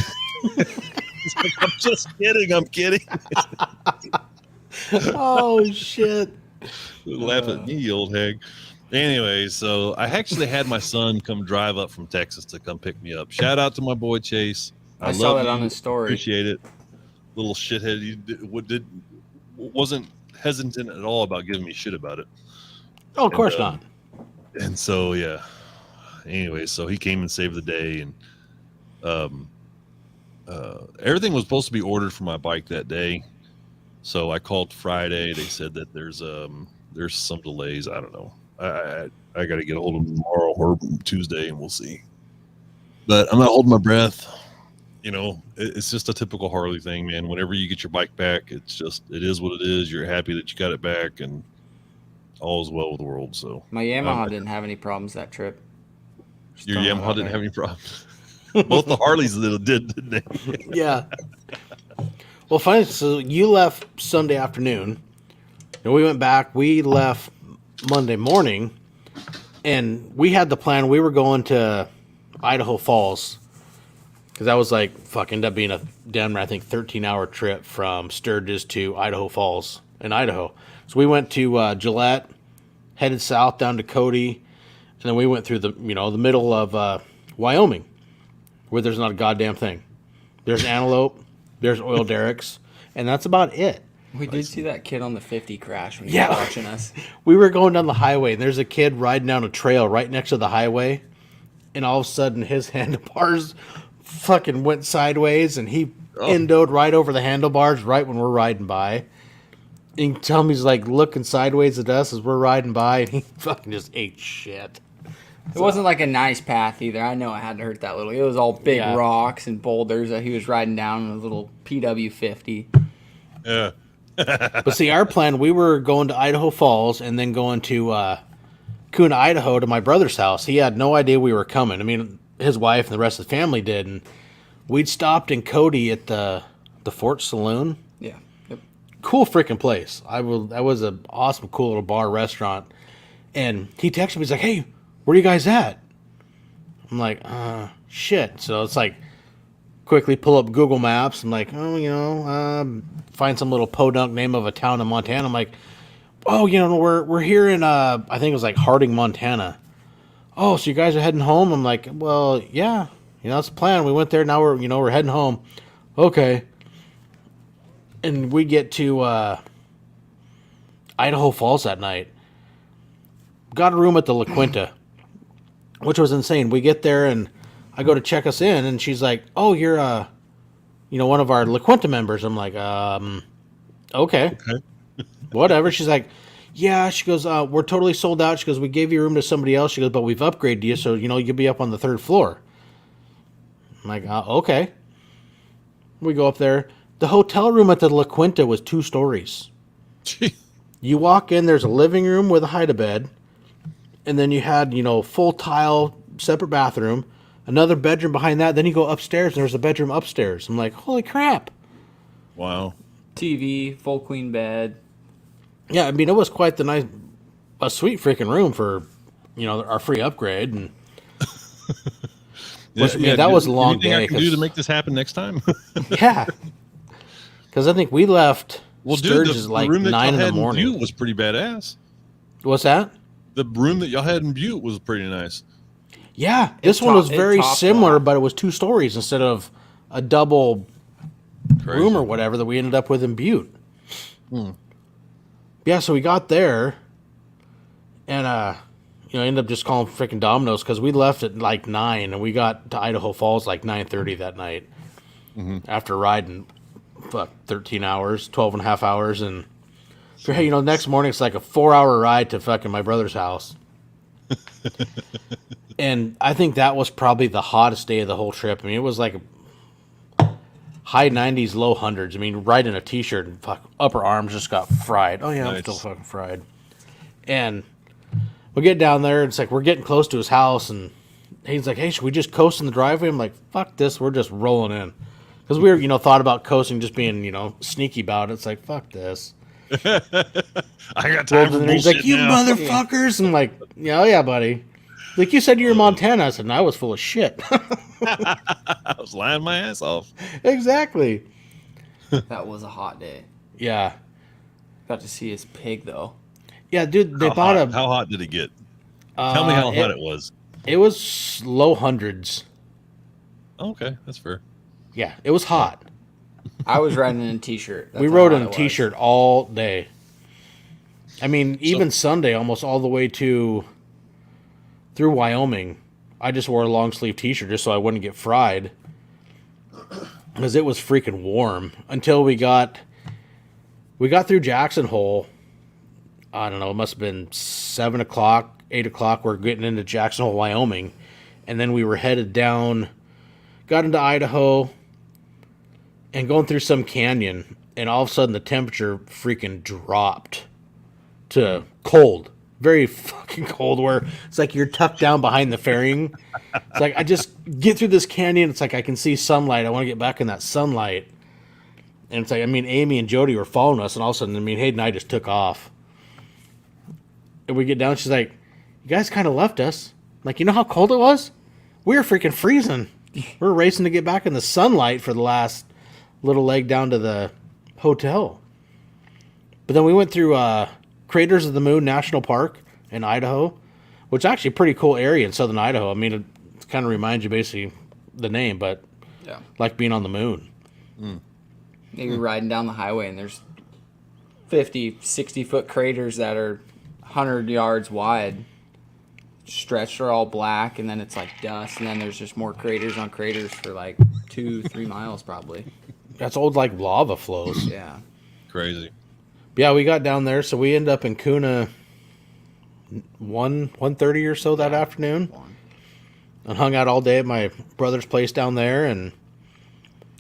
Speaker 3: "I'm just kidding. I'm kidding."
Speaker 2: Oh shit!
Speaker 3: Laugh at me, you old hag. Anyway, so I actually had my son come drive up from Texas to come pick me up. Shout out to my boy Chase.
Speaker 4: I saw that on his story.
Speaker 3: Appreciate it. Little shithead. He wasn't hesitant at all about giving me shit about it.
Speaker 2: Oh, of course not.
Speaker 3: And so yeah. Anyway, so he came and saved the day, and everything was supposed to be ordered for my bike that day. So I called Friday. They said that there's some delays. I don't know. I got to get a hold of them tomorrow or Tuesday, and we'll see. But I'm not holding my breath. You know, it's just a typical Harley thing, man. Whenever you get your bike back, it is what it is. You're happy that you got it back, and all is well with the world. So
Speaker 4: my Yamaha didn't have any problems that trip.
Speaker 3: Your Yamaha didn't have any problems. Both the Harleys did, didn't they?
Speaker 2: Yeah. Well, fine. So you left Sunday afternoon, and we went back. We left Monday morning, and we had the plan. We were going to Idaho Falls. Because that was like, ended up being a damn, I think, 13-hour trip from Sturgis to Idaho Falls in Idaho. So we went to Gillette, headed south down to Cody, and then we went through the middle of Wyoming, where there's not a goddamn thing. There's antelope, there's oil derricks, and that's about it.
Speaker 4: We did see that kid on the 50 crash when he was watching us.
Speaker 2: We were going down the highway, and there's a kid riding down a trail right next to the highway, and all of a sudden his handlebars fucking went sideways, and he endoed right over the handlebars right when we're riding by. And tell me he's like looking sideways at us as we're riding by, and he fucking just ate shit.
Speaker 4: It wasn't like a nice path either. I know it had to hurt that little. It was all big rocks and boulders that he was riding down in a little PW50.
Speaker 3: Yeah.
Speaker 2: But see, our plan, we were going to Idaho Falls and then going to Kuna, Idaho to my brother's house. He had no idea we were coming. I mean, his wife and the rest of the family did, and we'd stopped in Cody at the Fort Saloon.
Speaker 4: Yeah. Yep.
Speaker 2: Cool freaking place. That was an awesome, cool little bar restaurant. And he texted me, he's like, "Hey, where are you guys at?" I'm like, shit. So it's like, quickly pull up Google Maps. I'm like, find some little podunk name of a town in Montana. I'm like, we're here in, I think it was like Harding, Montana. "Oh, so you guys are heading home?" I'm like, "Well, yeah, that's the plan. We went there. Now we're heading home." Okay. And we get to Idaho Falls that night. Got a room at the La Quinta, which was insane. We get there, and I go to check us in, and she's like, "Oh, you're one of our La Quinta members." I'm like, okay. Whatever. She's like, "Yeah," she goes, "we're totally sold out." She goes, "We gave you room to somebody else." She goes, "But we've upgraded you, so, you'll be up on the 3rd floor." I'm like, okay. We go up there. The hotel room at the La Quinta was 2 stories. You walk in, there's a living room with a hide-a-bed, and then you had, full tile, separate bathroom, another bedroom behind that. Then you go upstairs, and there's a bedroom upstairs. I'm like, holy crap.
Speaker 3: Wow.
Speaker 4: TV, full queen bed.
Speaker 2: Yeah, I mean, it was quite a sweet freaking room for, our free upgrade. And that was a long day.
Speaker 3: I can do to make this happen next time?
Speaker 2: Yeah. Because I think we left Sturgis like 9 in the morning.
Speaker 3: Butte was pretty badass.
Speaker 2: What's that?
Speaker 3: The room that y'all had in Butte was pretty nice.
Speaker 2: Yeah, this one was very similar, but it was 2 stories instead of a double
Speaker 3: Crazy.
Speaker 2: room or whatever that we ended up with in Butte. Yeah, so we got there, and ended up just calling freaking Domino's because we left at like 9, and we got to Idaho Falls like 9:30 that night after riding 13 hours, 12 and a half hours, and hey, next morning it's like a 4-hour ride to fucking my brother's house. And I think that was probably the hottest day of the whole trip. I mean, it was like high 90s, low hundreds. I mean, riding a t-shirt and upper arms just got fried. Oh yeah, nice. I'm still fucking fried. And we get down there, and it's like we're getting close to his house, and he's like, "Hey, should we just coast in the driveway?" I'm like, "Fuck this, we're just rolling in," because we were, thought about coasting, just being, sneaky about it. It's like, fuck this.
Speaker 3: I got time for bullshit.
Speaker 2: He's like, "You motherfuckers!" I'm like, "Yeah, oh yeah, buddy." Like, you said you were in Montana. I said, "No, I was full of shit."
Speaker 3: I was lying my ass off.
Speaker 2: Exactly.
Speaker 4: That was a hot day.
Speaker 2: Yeah.
Speaker 4: Got to see his pig though.
Speaker 2: Yeah, dude. They
Speaker 3: How hot did it get? Tell me how hot it was.
Speaker 2: It was low hundreds.
Speaker 3: Okay, that's fair.
Speaker 2: Yeah, it was hot.
Speaker 4: I was riding in a t-shirt.
Speaker 2: We rode in a t-shirt all day. I mean, even Sunday, almost all the way through Wyoming, I just wore a long sleeve t-shirt just so I wouldn't get fried, because it was freaking warm until we got through Jackson Hole. I don't know, it must have been 7 o'clock, 8 o'clock. We're getting into Jackson Hole, Wyoming, and then we were headed down, got into Idaho, and going through some canyon, and all of a sudden the temperature freaking dropped to cold. Very fucking cold, where it's like you're tucked down behind the fairing. It's like, I just get through this canyon, it's like I can see sunlight. I want to get back in that sunlight. And it's like, I mean, Amy and Jody were following us, and all of a sudden, I mean, Hayden and I just took off. And we get down, she's like, "You guys kind of left us." I'm like, "You know how cold it was? We were freaking freezing. We were racing to get back in the sunlight for the last little leg down to the hotel." But then we went through Craters of the Moon National Park in Idaho, which is actually a pretty cool area in southern Idaho. I mean, it kind of reminds you basically the name, but like being on the moon.
Speaker 4: You're riding down the highway, and there's 50, 60-foot craters that are 100 yards wide. Stretched are all black, and then it's like dust, and then there's just more craters on craters for like 2-3 miles probably.
Speaker 2: That's old like lava flows.
Speaker 4: Yeah.
Speaker 3: Crazy.
Speaker 2: Yeah, we got down there, so we ended up in Kuna 1:30 or so that afternoon, and hung out all day at my brother's place down there. And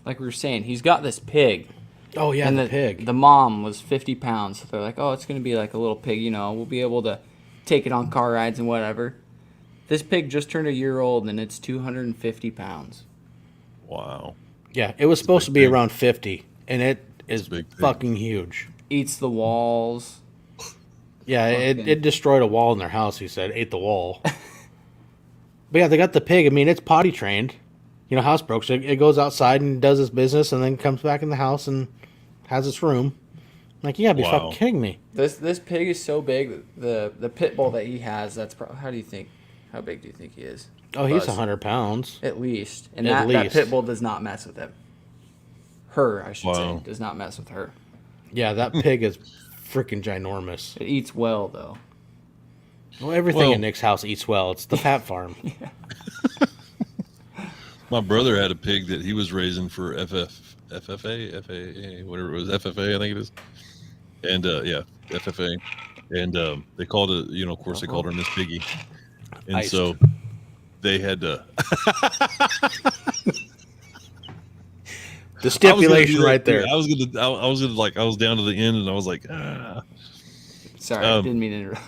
Speaker 4: like we were saying, he's got this pig.
Speaker 2: Oh yeah,
Speaker 4: and
Speaker 2: the pig.
Speaker 4: The mom was 50 pounds, so they're like, "Oh, it's gonna be like a little pig, we'll be able to take it on car rides and whatever." This pig just turned a year old, and it's 250 pounds.
Speaker 3: Wow.
Speaker 2: Yeah, it was supposed to be around 50, and it is fucking huge.
Speaker 4: Eats the walls.
Speaker 2: Yeah, it destroyed a wall in their house, he said. Ate the wall. But yeah, they got the pig. I mean, it's potty trained. Housebroke. So it goes outside and does its business, and then comes back in the house and has its room. Like, you gotta be fucking kidding me.
Speaker 4: This pig is so big. The pit bull that he has, that's how big do you think he is?
Speaker 2: Oh, he's 100 pounds.
Speaker 4: At least. And that pit bull does not mess with him. Her, I should say, does not mess with her.
Speaker 2: Yeah, that pig is freaking ginormous.
Speaker 4: It eats well, though.
Speaker 2: Well, everything in Nick's house eats well. It's the fat farm.
Speaker 4: Yeah.
Speaker 3: My brother had a pig that he was raising for FFA, whatever it was, FFA, I think it is. And, FFA. And they called it, of course, they called her Miss Piggy. And Iced. So they had to...
Speaker 2: The stipulation right there.
Speaker 3: I was down to the end, and I was like,
Speaker 4: Sorry, I didn't mean to interrupt.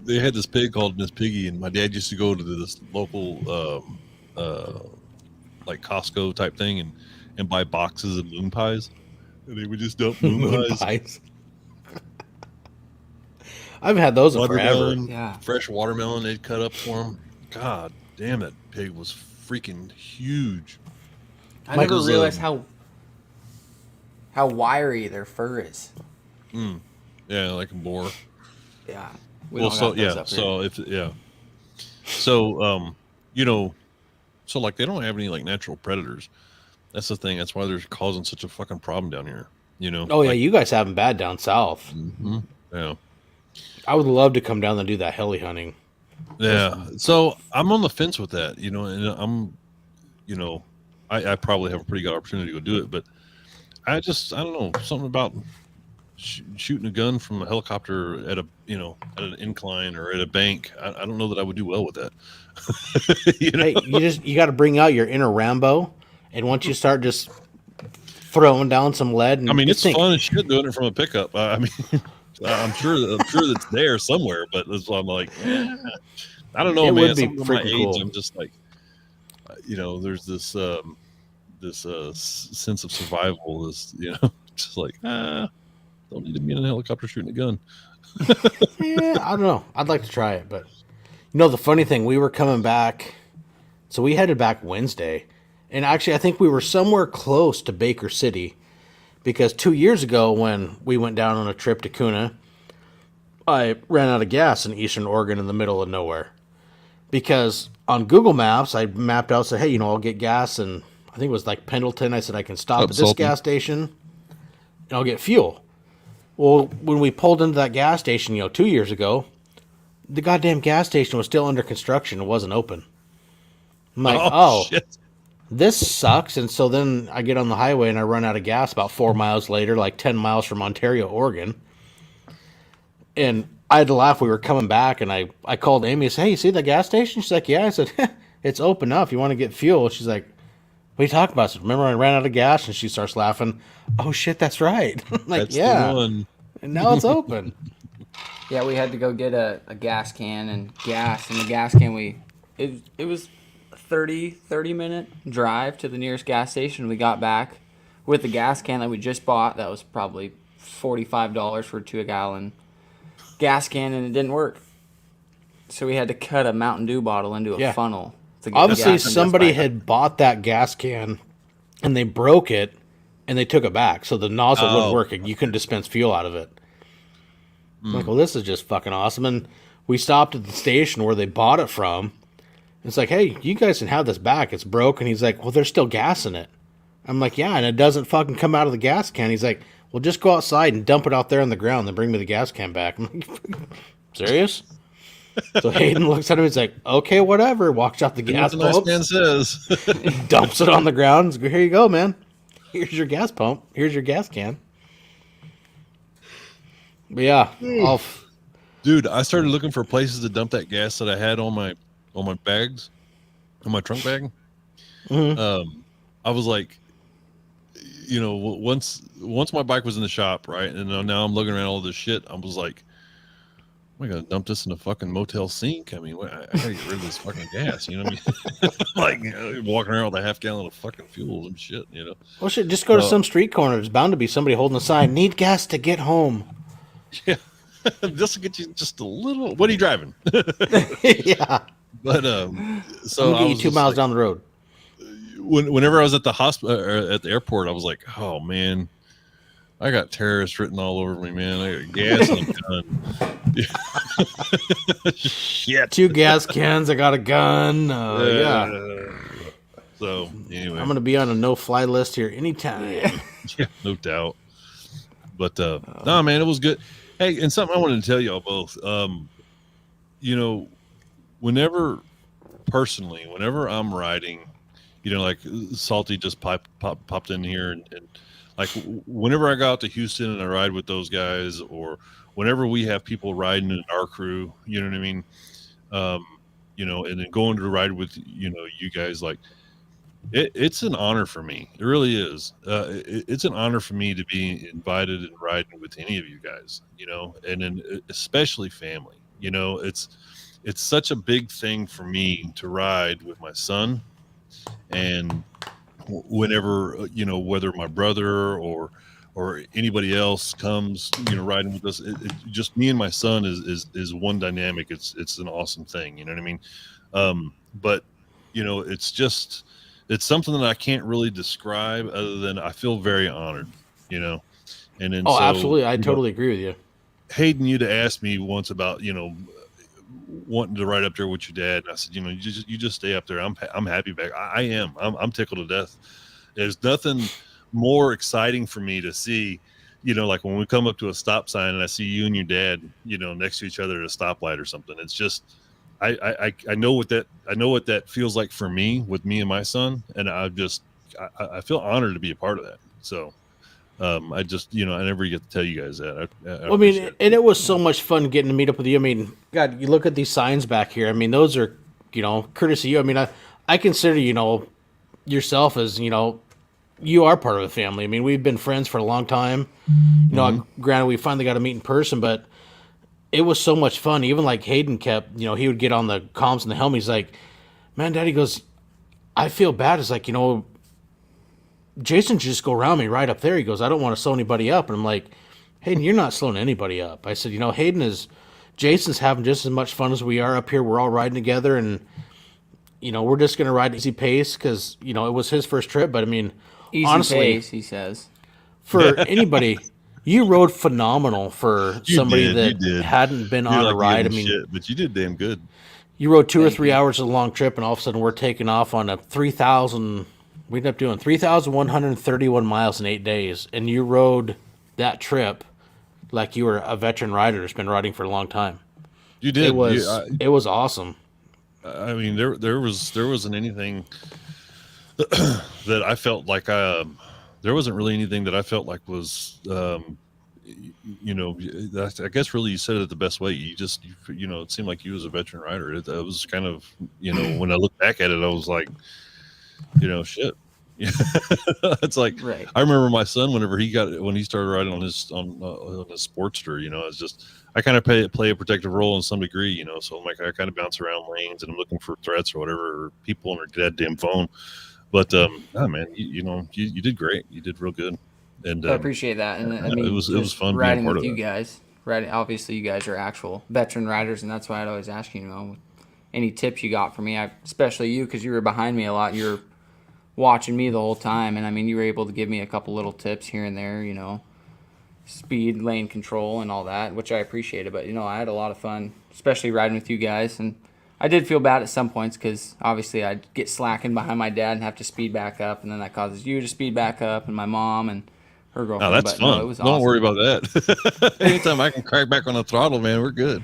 Speaker 3: They had this pig called Miss Piggy, and my dad used to go to this local like Costco type thing and buy boxes of moon pies, and they would just dump moon pies.
Speaker 2: I've had those forever.
Speaker 4: Yeah,
Speaker 3: fresh watermelon they'd cut up for him. God damn it, pig was freaking huge.
Speaker 4: I never realized how wiry their fur is.
Speaker 3: Yeah, like a boar.
Speaker 4: Yeah.
Speaker 3: So so like they don't have any like natural predators, That's the thing. That's why they're causing such a fucking problem down here.
Speaker 2: Oh yeah, you guys have them bad down south.
Speaker 3: Mm-hmm. Yeah.
Speaker 2: I would love to come down and do that heli hunting.
Speaker 3: Yeah. So I'm on the fence with that, and I'm, I probably have a pretty good opportunity to go do it, but I don't know, something about shooting a gun from a helicopter at at an incline or at a bank. I don't know that I would do well with that.
Speaker 2: Hey, you got to bring out your inner Rambo, and once you start just throwing down some lead, and
Speaker 3: it's fun as shit doing it from a pickup. I'm sure that's there somewhere, but that's why I'm like, I don't know,
Speaker 2: it
Speaker 3: man.
Speaker 2: Would be
Speaker 3: Something my age,
Speaker 2: cool.
Speaker 3: I'm just like, there's this sense of survival. Just like, don't need to be in a helicopter shooting a gun.
Speaker 2: Yeah, I don't know. I'd like to try it, but the funny thing, we were coming back, so we headed back Wednesday, and actually, I think we were somewhere close to Baker City, because 2 years ago when we went down on a trip to Kuna, I ran out of gas in Eastern Oregon in the middle of nowhere. Because on Google Maps, I mapped out, said, hey, I'll get gas, and I think it was like Pendleton. I said, I can stop at this gas station, and I'll get fuel. Well, when we pulled into that gas station, 2 years ago, the goddamn gas station was still under construction. It wasn't open. I'm like, oh
Speaker 3: shit.
Speaker 2: This sucks. And so then I get on the highway and I run out of gas about 4 miles later, like 10 miles from Ontario, Oregon. And I had to laugh. We were coming back and I called Amy and said, hey, you see the gas station? She's like, yeah. I said, it's open now if you want to get fuel. She's like, what are you talking about? I said, remember I ran out of gas? And she starts laughing. Oh, shit, that's right. I'm like,
Speaker 3: that's
Speaker 2: yeah.
Speaker 3: The one.
Speaker 2: And now it's open.
Speaker 4: Yeah, we had to go get a gas can and gas. And the gas can, it was 30-minute drive to the nearest gas station. We got back with the gas can that we just bought. That was probably $45 for a 2-gallon gas can, and it didn't work. So we had to cut a Mountain Dew bottle into a funnel. To get
Speaker 2: obviously, somebody had bought that gas can, and they broke it, and they took it back. So the nozzle wouldn't work, and you couldn't dispense fuel out of it. I'm like, well, this is just fucking awesome. And we stopped at the station where they bought it from. It's like, hey, you guys can have this back. It's broke. And he's like, well, there's still gas in it. I'm like, yeah, and it doesn't fucking come out of the gas can. He's like, well, just go outside and dump it out there on the ground, then bring me the gas can back. I'm like, serious? So Hayden looks at him. He's like, okay, whatever. Walks out the gas pump.
Speaker 3: Nice man says.
Speaker 2: Dumps it on the ground. Here you go, man. Here's your gas pump. Here's your gas can. But yeah,
Speaker 3: dude, I started looking for places to dump that gas that I had on my bags, on my trunk bag.
Speaker 2: Mm-hmm.
Speaker 3: I was like, once my bike was in the shop, right, and now I'm looking around all this shit. I was like, am I gonna dump this in a fucking motel sink? I mean, I gotta get rid of this fucking gas. You know what I mean? Like walking around with a half-gallon of fucking fuel and shit.
Speaker 2: Well, shit, just go to some street corner. There's bound to be somebody holding a sign. Need gas to get home.
Speaker 3: Yeah, this will get you just a little. What are you driving?
Speaker 2: Yeah,
Speaker 3: but so
Speaker 2: I'll get you 2 miles down the road.
Speaker 3: Whenever I was at the hospital or at the airport, I was like, oh man, I got terrorists written all over me, man. I got gas and a gun. Shit.
Speaker 2: 2 gas cans. I got a gun. Yeah.
Speaker 3: So anyway,
Speaker 2: I'm gonna be on a no-fly list here anytime.
Speaker 3: Yeah, no doubt. But no, man, it was good. Hey, and something I wanted to tell y'all both. Whenever I'm riding, like Salty just popped in here, and like whenever I go out to Houston and I ride with those guys, or whenever we have people riding in our crew, you know what I mean? And then going to ride with you guys, like it's an honor for me. It really is. It's an honor for me to be invited and riding with any of you guys, and then especially family. It's such a big thing for me to ride with my son, and whenever whether my brother or anybody else comes riding with us, it just me and my son is one dynamic. It's an awesome thing. You know what I mean? But it's something that I can't really describe other than I feel very honored, and then
Speaker 2: absolutely, I totally agree with you.
Speaker 3: Hayden, you'd asked me once about wanting to ride up there with your dad, and I said, you just stay up there. I'm happy back. I am. I'm tickled to death, There's nothing more exciting for me to see, like when we come up to a stop sign and I see you and your dad, next to each other at a stoplight or something. It's just, I know what that feels like for me with me and my son, and I feel honored to be a part of that. So I just, I never get to tell you guys that.
Speaker 2: I mean, and it was so much fun getting to meet up with you. I mean, God, you look at these signs back here. I mean, those are, courtesy of you. I mean, I consider, yourself as, you are part of the family. I mean, we've been friends for a long time. Granted, we finally got to meet in person, but it was so much fun. Even like Hayden kept, he would get on the comms and the helmet. He's like, man, Daddy goes, I feel bad. It's like, Jason just go around me right up there. He goes, I don't want to slow anybody up. And I'm like, Hayden, you're not slowing anybody up. I said, Jason's having just as much fun as we are up here. We're all riding together, and, we're just going to ride easy pace because, it was his first trip. But I mean,
Speaker 4: easy
Speaker 2: honestly,
Speaker 4: pace, he says.
Speaker 2: For anybody, you rode phenomenal for somebody that hadn't been on a ride. I mean,
Speaker 3: shit, but you did damn good.
Speaker 2: You rode 2 or 3 hours of a long trip, and all of a sudden we're taking off on a 3,000. We ended up doing 3,131 miles in 8 days, and you rode that trip like you were a veteran rider that's been riding for a long time.
Speaker 3: You did.
Speaker 2: It was awesome.
Speaker 3: I mean, there wasn't anything that I felt like there wasn't really anything that I felt like was I guess really you said it the best way. You just it seemed like you was a veteran rider. It was kind of when I look back at it, I was like, shit. It's like,
Speaker 4: right.
Speaker 3: I remember my son when he started riding on his Sportster. It's just I kind of play a protective role in some degree, so I'm like I kind of bounce around lanes and I'm looking for threats or whatever, or people on their goddamn phone. But man, you did great. You did real good, and
Speaker 4: I appreciate that. And I mean,
Speaker 3: it was fun
Speaker 4: riding
Speaker 3: being part
Speaker 4: with
Speaker 3: of
Speaker 4: you
Speaker 3: that.
Speaker 4: guys. Riding, obviously, you guys are actual veteran riders, and that's why I'd always ask you, any tips you got for me. Especially you, because you were behind me a lot. You're watching me the whole time, and I mean, you were able to give me a couple little tips here and there. Speed, lane control, and all that, which I appreciated. But I had a lot of fun, especially riding with you guys, and I did feel bad at some points because obviously I'd get slacking behind my dad and have to speed back up, and then that causes you to speed back up, and my mom and her girlfriend.
Speaker 3: Oh, that's fun.
Speaker 4: No, it was
Speaker 3: Don't
Speaker 4: awesome.
Speaker 3: worry about that. Anytime I can crack back on the throttle, man, we're good.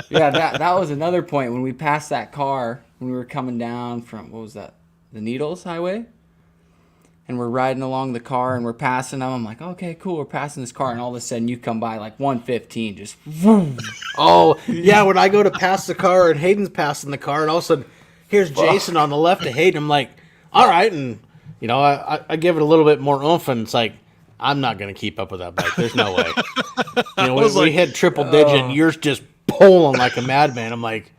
Speaker 4: Yeah, that was another point when we passed that car when we were coming down from, what was that, the Needles Highway? And we're riding along the car and we're passing them. I'm like, okay, cool, we're passing this car, and all of a sudden you come by like 115, just boom.
Speaker 2: Oh, yeah, when I go to pass the car and Hayden's passing the car, and all of a sudden here's Jason on the left of Hayden. I'm like, all right, and I give it a little bit more oomph, and it's like, I'm not going to keep up with that bike. There's no way. We hit triple digit, and you're just pulling like a madman. I'm like,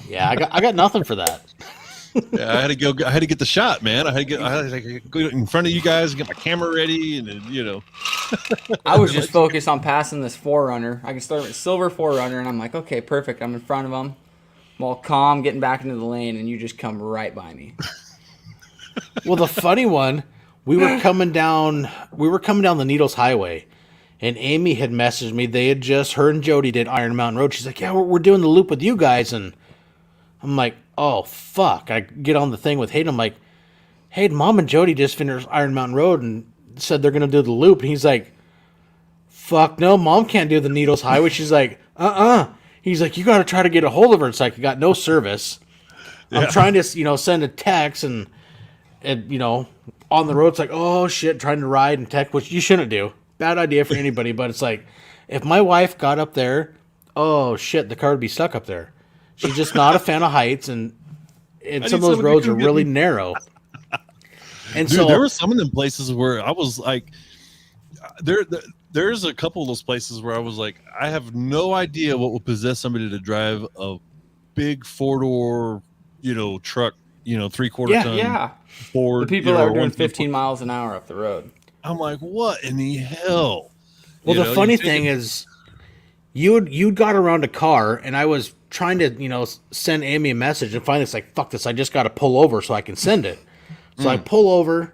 Speaker 2: yeah, I got nothing for that.
Speaker 3: Yeah, I had to get the shot, man. I had to go in front of you guys and get my camera ready, and then,
Speaker 4: I was just focused on passing this 4Runner. I can start with silver 4Runner, and I'm like, okay, perfect. I'm in front of them. I'm all calm, getting back into the lane, and you just come right by me.
Speaker 2: Well, the funny one, we were coming down the Needles Highway, and Amy had messaged me. They had her and Jody did Iron Mountain Road. She's like, yeah, we're doing the loop with you guys, and I'm like, oh, fuck. I get on the thing with Hayden. I'm like, Hayden, Mom and Jody just finished Iron Mountain Road and said they're going to do the loop. And he's like, fuck no, Mom can't do the Needles Highway. She's like, He's like, you got to try to get a hold of her. It's like, I got no service. Yeah. I'm trying to, send a text and on the road, it's like, oh, shit, trying to ride and text, which you shouldn't do. Bad idea for anybody. But it's like, if my wife got up there, oh, shit, the car would be stuck up there. She's just not a fan of heights, and some of those roads are really narrow. And
Speaker 3: dude,
Speaker 2: so
Speaker 3: there were some of them places where I was like, there's a couple of those places where I was like, I have no idea what would possess somebody to drive a big 4-door, truck, 3/4 ton.
Speaker 4: Yeah.
Speaker 3: Ford,
Speaker 4: the people that are doing 15 miles an hour up the road.
Speaker 3: I'm like, what in the hell?
Speaker 2: Well, the funny thing is, you got around a car, and I was trying to, send Amy a message, and finally it's like, fuck this, I just got to pull over so I can send it. So I pull over,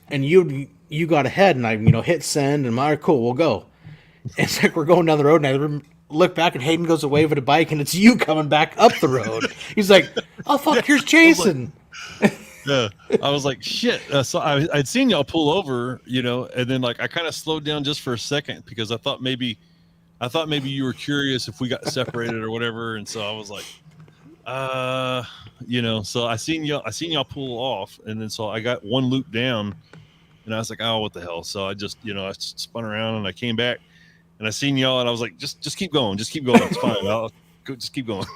Speaker 2: and you got ahead, and I, hit send, and I'm like, cool, we'll go. And it's like we're going down the road, and I look back, and Hayden goes to wave at a bike, and it's you coming back up the road. He's like, oh, fuck, here's Jason.
Speaker 3: Yeah, I was like, shit. So I'd seen y'all pull over, and then like I kind of slowed down just for a second because I thought maybe you were curious if we got separated or whatever, and so I was like, So I seen y'all pull off, and then so I got one loop down, and I was like, oh, what the hell? So I just, I spun around and I came back, and I seen y'all, and I was like, just keep going, it's fine. I'll go, just keep going.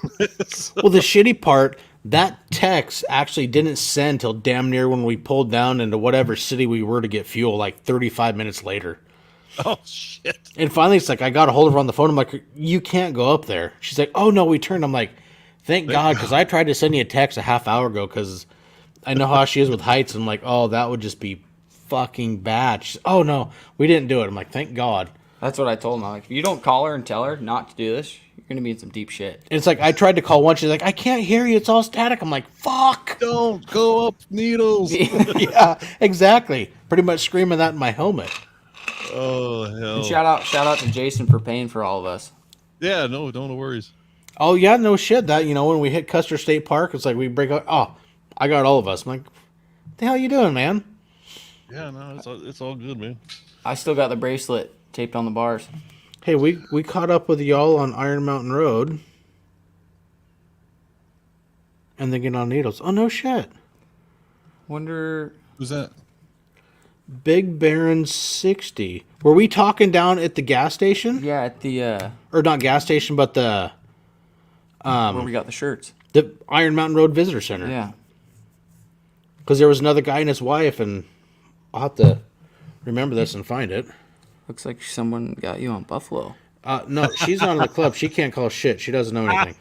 Speaker 3: So,
Speaker 2: Well, the shitty part, that text actually didn't send till damn near when we pulled down into whatever city we were to get fuel, like 35 minutes later.
Speaker 3: oh shit.
Speaker 2: And finally, it's like, I got a hold of her on the phone. I'm like, you can't go up there. She's like, oh, no, we turned. I'm like, thank God, because I tried to send you a text a half hour ago because I know how she is with heights. I'm like, oh, that would just be fucking bad. She's, oh, no, we didn't do it. I'm like, thank God.
Speaker 4: That's what I told him. I'm like, if you don't call her and tell her not to do this, you're going to be in some deep shit.
Speaker 2: And it's like, I tried to call once. She's like, I can't hear you. It's all static. I'm like, fuck.
Speaker 3: Don't go up needles.
Speaker 2: Yeah, exactly. Pretty much screaming that in my helmet.
Speaker 3: Oh, hell.
Speaker 4: And shout out to Jason for paying for all of us.
Speaker 3: Yeah, no worries.
Speaker 2: Oh, yeah, no shit. That, when we hit Custer State Park, it's like we break out. Oh, I got all of us. I'm like, what the hell you doing, man?
Speaker 3: Yeah, no, it's all good, man.
Speaker 4: I still got the bracelet taped on the bars.
Speaker 2: Hey, we caught up with y'all on Iron Mountain Road. And then get on Needles. Oh, no shit.
Speaker 4: Wonder...
Speaker 3: Who's that?
Speaker 2: Big Baron 60. Were we talking down at the gas station?
Speaker 4: Yeah, at the...
Speaker 2: Or not gas station, but the...
Speaker 4: where we got the shirts.
Speaker 2: The Iron Mountain Road Visitor Center.
Speaker 4: Yeah.
Speaker 2: Because there was another guy and his wife, and I'll have to remember this and find it.
Speaker 4: Looks like someone got you on Buffalo.
Speaker 2: No, she's not in the club. She can't call shit. She doesn't know anything.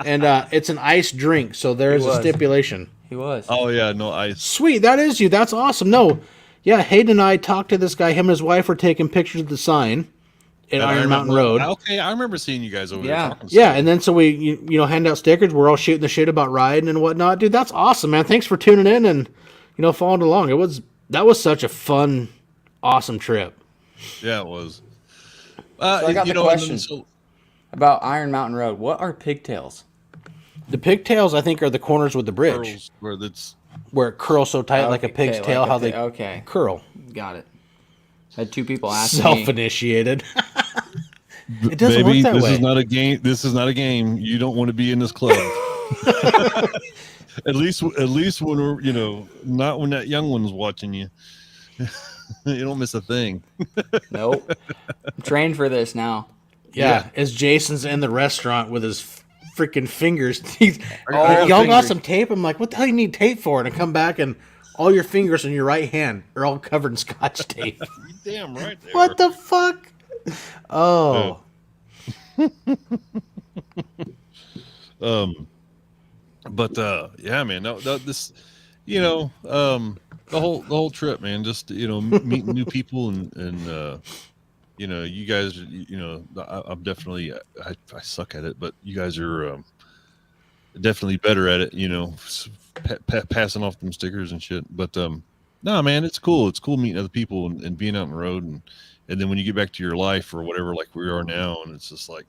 Speaker 2: And it's an ice drink, so there's a stipulation.
Speaker 4: He was.
Speaker 3: Oh yeah, no ice.
Speaker 2: Sweet, that is you. That's awesome. No, yeah, Hayden and I talked to this guy. Him and his wife were taking pictures of the sign at Iron Mountain Road.
Speaker 3: Okay, I remember seeing you guys over there talking.
Speaker 2: Yeah, and then so we hand out stickers. We're all shooting the shit about riding and whatnot. Dude, that's awesome, man. Thanks for tuning in and following along. That was such a fun, awesome trip.
Speaker 3: Yeah, it was.
Speaker 4: So I got the question about Iron Mountain Road. What are pigtails?
Speaker 2: The pigtails, I think, are the corners with the bridge. Where it curls so tight like a pig's tail,
Speaker 4: like
Speaker 2: how they curl.
Speaker 4: Got it. I had two people ask me.
Speaker 2: Self-initiated. It doesn't
Speaker 3: Baby,
Speaker 2: work that
Speaker 3: this
Speaker 2: way.
Speaker 3: is not a game. This is not a game. You don't want to be in this club. At least when we're, not when that young one's watching you. You don't miss a thing.
Speaker 4: Nope. I'm trained for this now.
Speaker 2: Yeah, as Jason's in the restaurant with his freaking fingers. Y'all got some tape? I'm like, what the hell you need tape for? And I come back and all your fingers on your right hand are all covered in Scotch tape.
Speaker 3: Damn right there.
Speaker 2: What the fuck? Oh.
Speaker 3: Yeah, man. This, the whole trip, man. Just meeting new people and you guys. I'm definitely I suck at it, but you guys are definitely better at it. Passing off them stickers and shit. But no, man, it's cool. It's cool meeting other people and being out on the road and then when you get back to your life or whatever, like we are now, and it's just like,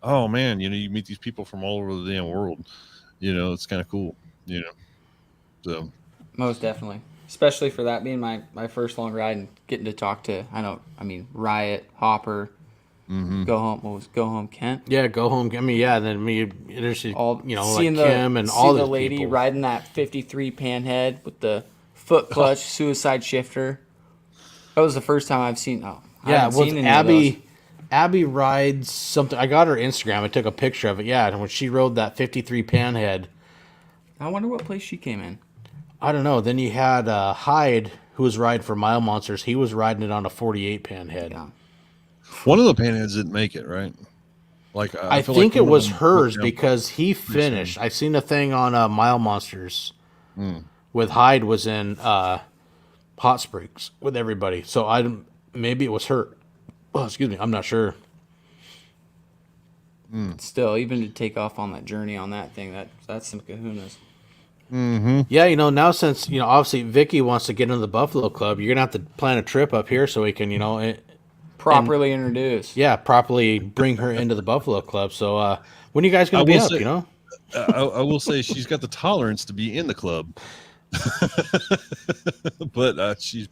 Speaker 3: oh man, you meet these people from all over the damn world. It's kind of cool. So.
Speaker 4: Most definitely, especially for that being my first long ride and getting to talk to Riot, Hopper, Go Home. What was Go Home Kent?
Speaker 2: Yeah, Go Home. I mean, yeah. Then me interested, like
Speaker 4: seeing
Speaker 2: Kim and all
Speaker 4: the
Speaker 2: the
Speaker 4: lady
Speaker 2: people.
Speaker 4: riding that 53 panhead with the foot clutch suicide shifter. That was the first time I've seen. I haven't seen any of those.
Speaker 2: Abby rides something. I got her Instagram. I took a picture of it. Yeah, and when she rode that 53 panhead.
Speaker 4: I wonder what place she came in.
Speaker 2: I don't know. Then you had Hyde, who was riding for Mile Monsters. He was riding it on a 48 panhead.
Speaker 4: Yeah.
Speaker 3: One of the panheads didn't make it, right? Like
Speaker 2: I think it was hers because he finished. I seen a thing on Mile Monsters with Hyde was in Hot Springs with everybody. So maybe it was her. Oh, excuse me. I'm not sure.
Speaker 4: Still, even to take off on that journey on that thing, that's some kahunas.
Speaker 3: Mm-hmm.
Speaker 2: Yeah, now since obviously Vicky wants to get into the Buffalo Club, you're gonna have to plan a trip up here so we can
Speaker 4: properly introduce.
Speaker 2: Yeah, properly bring her into the Buffalo Club. So when are you guys gonna be up?
Speaker 3: I will say she's got the tolerance to be in the club, but she's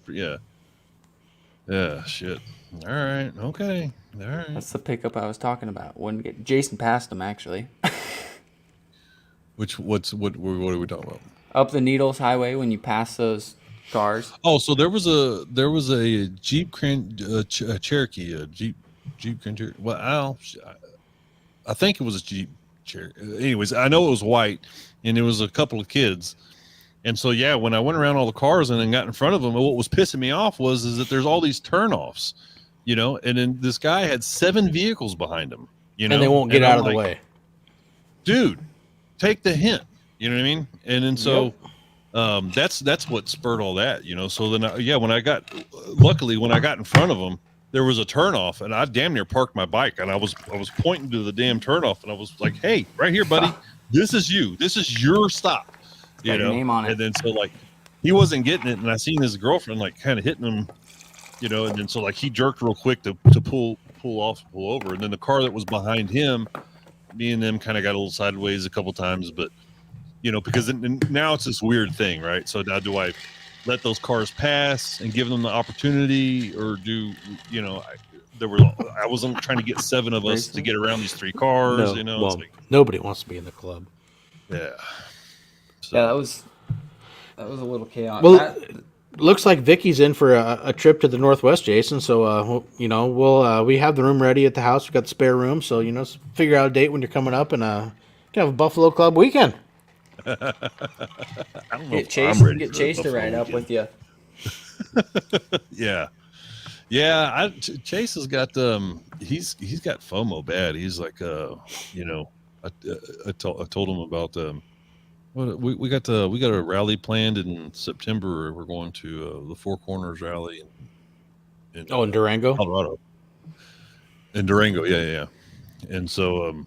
Speaker 3: shit. All right, okay, all right.
Speaker 4: That's the pickup I was talking about. Wouldn't get Jason passed him actually.
Speaker 3: What are we talking about?
Speaker 4: Up the Needles Highway when you pass those cars.
Speaker 3: Oh, so there was a Jeep Cherokee, a Jeep Grand Cherokee. Well, I think it was a Jeep Cherokee. Anyways, I know it was white, and there was a couple of kids. And so, yeah, when I went around all the cars and then got in front of them, what was pissing me off is that there's all these turnoffs, and then this guy had 7 vehicles behind him,
Speaker 2: and they won't get out of the way.
Speaker 3: Dude, take the hint. You know what I mean? And then so that's what spurred all that, So then, luckily when I got in front of them, there was a turnoff, and I damn near parked my bike, and I was pointing to the damn turnoff, and I was like, "Hey, right here, buddy, this is you. This is your stop."
Speaker 4: Got your name on it.
Speaker 3: And then so he wasn't getting it, and I seen his girlfriend kind of hitting him, and then so he jerked real quick to pull over, and then the car that was behind him, me and them kind of got a little sideways a couple times, but because now it's this weird thing, right? So now do I let those cars pass and give them the opportunity, or do I wasn't trying to get 7 of us to get around these 3 cars,
Speaker 2: No, well, nobody wants to be in the club.
Speaker 3: Yeah. So.
Speaker 4: Yeah, that was a little chaotic.
Speaker 2: Well, looks like Vicky's in for a trip to the Northwest, Jason. So we have the room ready at the house. We've got the spare room, so figure out a date when you're coming up and can have a Buffalo Club weekend.
Speaker 3: I don't know
Speaker 4: get Chase to ride up with you.
Speaker 3: Yeah. Chase has got he's got FOMO bad. He's like I told him about we got a rally planned in September. We're going to the Four Corners rally in
Speaker 2: Durango,
Speaker 3: Colorado. In Durango, yeah. And so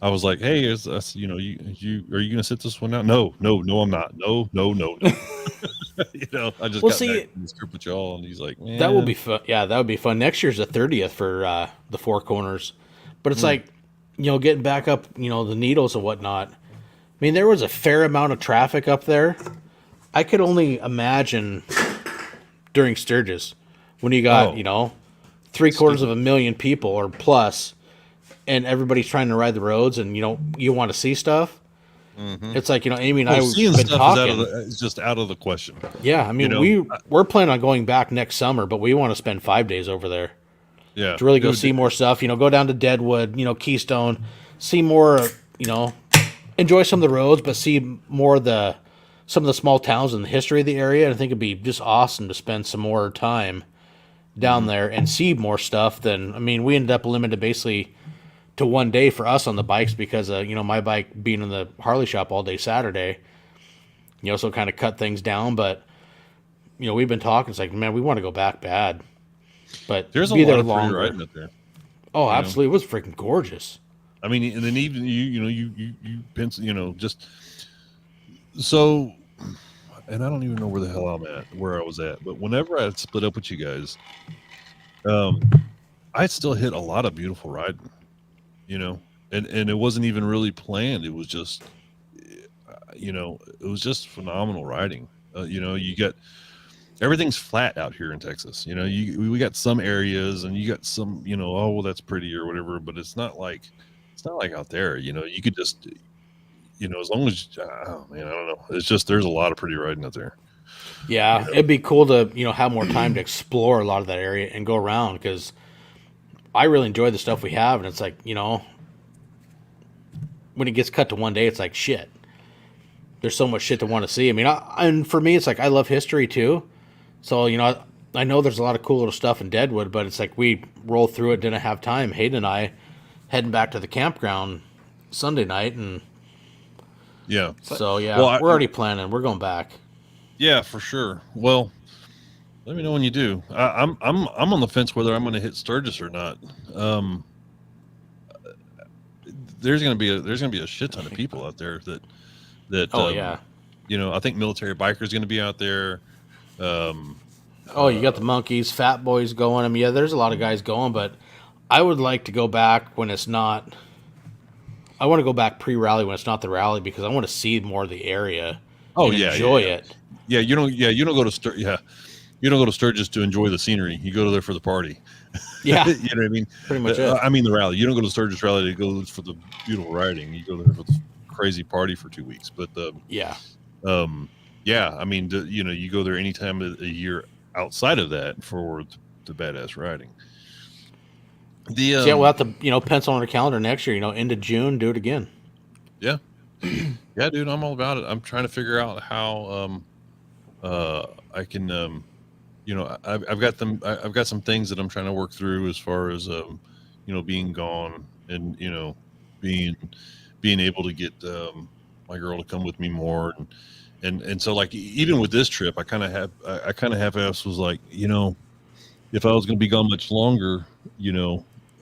Speaker 3: I was like, "Hey, you are you gonna sit this one out?" No, I'm not. No. I just got back in this group with y'all, and he's like, "Man,
Speaker 2: that will be fun." Yeah, that would be fun. Next year's the 30th for the Four Corners, but it's getting back up, the Needles and whatnot. I mean, there was a fair amount of traffic up there. I could only imagine during Sturgis when you got 750,000 people or plus, and everybody's trying to ride the roads, and you want to see stuff. Mm-hmm. It's like Amy and I have been talking.
Speaker 3: It's just out of the question.
Speaker 2: Yeah, I mean we're planning on going back next summer, but we want to spend 5 days over there.
Speaker 3: Yeah,
Speaker 2: to really go see more stuff. Go down to Deadwood, Keystone, see more. Enjoy some of the roads, but see more of some of the small towns and the history of the area. And I think it'd be just awesome to spend some more time down there and see more stuff we ended up limited basically to 1 day for us on the bikes because, my bike being in the Harley shop all day Saturday, so kind of cut things down. But, we've been talking. It's like, man, we want to go back bad. But
Speaker 3: there's a lot of free riding up there.
Speaker 2: Oh, absolutely. It was freaking gorgeous.
Speaker 3: I mean, and then even you pencil, just so, and I don't even know where the hell where I was at, but whenever I split up with you guys, I still hit a lot of beautiful riding, and it wasn't even really planned. It was just, it was just phenomenal riding. You got everything's flat out here in Texas. We got some areas, and you got some, oh, well, that's pretty or whatever, but it's not like out there. You could just, as long as, oh man, I don't know. It's just there's a lot of pretty riding out there.
Speaker 2: Yeah, it'd be cool to have more time to explore a lot of that area and go around because I really enjoy the stuff we have, and it's like when it gets cut to 1 day, it's like shit. There's so much shit to want to see. I mean, and for me, it's like I love history too. So I know there's a lot of cool little stuff in Deadwood, but it's like we roll through it, didn't have time. Hayden and I heading back to the campground Sunday night, and
Speaker 3: yeah.
Speaker 2: So yeah, we're already planning. We're going back.
Speaker 3: Yeah, for sure. Well, let me know when you do. I'm on the fence whether I'm going to hit Sturgis or not. There's going to be a shit ton of people out there that.
Speaker 2: Oh yeah.
Speaker 3: I think military bikers going to be out there.
Speaker 2: You got the monkeys, fat boys going. I mean, yeah, there's a lot of guys going, but I would like to go back when it's not I want to go back pre-rally when it's not the rally because I want to see more of the area.
Speaker 3: Oh
Speaker 2: and
Speaker 3: yeah,
Speaker 2: enjoy
Speaker 3: yeah.
Speaker 2: it.
Speaker 3: Yeah, you don't go to you don't go to Sturgis to enjoy the scenery. You go there for the party.
Speaker 2: Yeah,
Speaker 3: you know what I mean?
Speaker 2: pretty much it.
Speaker 3: I mean the rally. You don't go to Sturgis rally to go for the beautiful riding. You go there for the crazy party for 2 weeks. But
Speaker 2: Yeah.
Speaker 3: yeah, I mean, you go there any time of the year outside of that for the badass riding.
Speaker 2: So yeah, we'll have to, pencil on our calendar next year, end of June, do it again.
Speaker 3: Yeah. Yeah, dude, I'm all about it. I'm trying to figure out how I can I've got some things that I'm trying to work through as far as being gone and being able to get my girl to come with me more and so like even with this trip I kind of half-ass was like if I was going to be gone much longer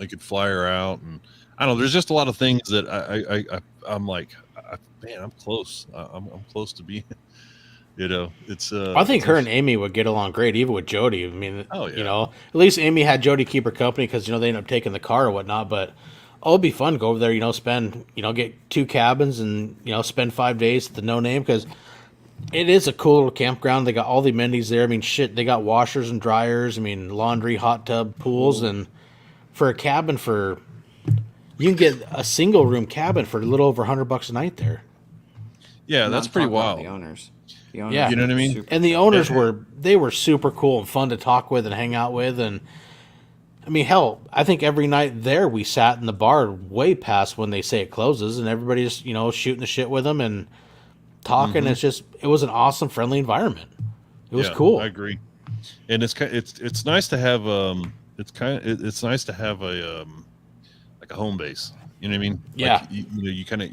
Speaker 3: I could fly her out and I don't know there's just a lot of things that I'm like man I'm close I'm close to being it's
Speaker 2: I think her and Amy would get along great, even with Jody. I mean,
Speaker 3: oh, yeah.
Speaker 2: at least Amy had Jody keep her company because they ended up taking the car or whatnot. But it'd be fun to go over there, spend get 2 cabins and spend 5 days at the No Name because it is a cool little campground. They got all the amenities there. I mean, shit, they got washers and dryers. I mean, laundry, hot tub, pools, and for a cabin you can get a single room cabin for a little over $100 a night there.
Speaker 3: Yeah, that's pretty wild.
Speaker 4: The owners.
Speaker 2: Yeah,
Speaker 3: you know what I mean.
Speaker 2: And the owners were super cool and fun to talk with and hang out with, and I mean, hell, I think every night there we sat in the bar way past when they say it closes, and everybody's shooting the shit with them and talking. Mm-hmm. It was an awesome, friendly environment. It was cool.
Speaker 3: I agree, and it's nice to have it's nice to have a like a home base. You know what I mean?
Speaker 2: Yeah.
Speaker 3: Like, you kind of.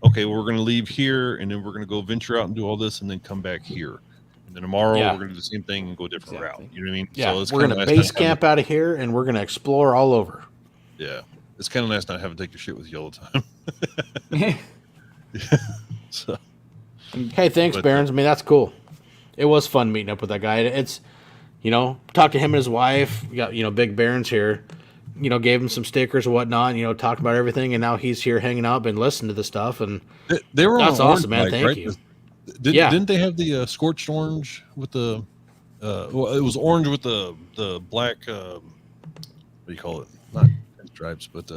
Speaker 3: Okay, we're going to leave here, and then we're going to go venture out and do all this, and then come back here. And then tomorrow we're going to do the same thing and go a different route. You know what I mean?
Speaker 2: Yeah,
Speaker 3: so
Speaker 2: we're going to base camp out of here, and we're going to explore all over.
Speaker 3: Yeah, it's kind of nice not having to take your shit with you all the time. So,
Speaker 2: hey, thanks, Barons. I mean, that's cool. It was fun meeting up with that guy. It's, talk to him and his wife. We got, Big Barons here. Gave him some stickers and whatnot, talked about everything, and now he's here hanging out, been listening to the stuff, and
Speaker 3: they were
Speaker 2: that's awesome, man.
Speaker 3: Bike,
Speaker 2: Thank
Speaker 3: right?
Speaker 2: you.
Speaker 3: Didn't they have the scorched orange with the? Well, it was orange with the black. What do you call it? Not stripes, but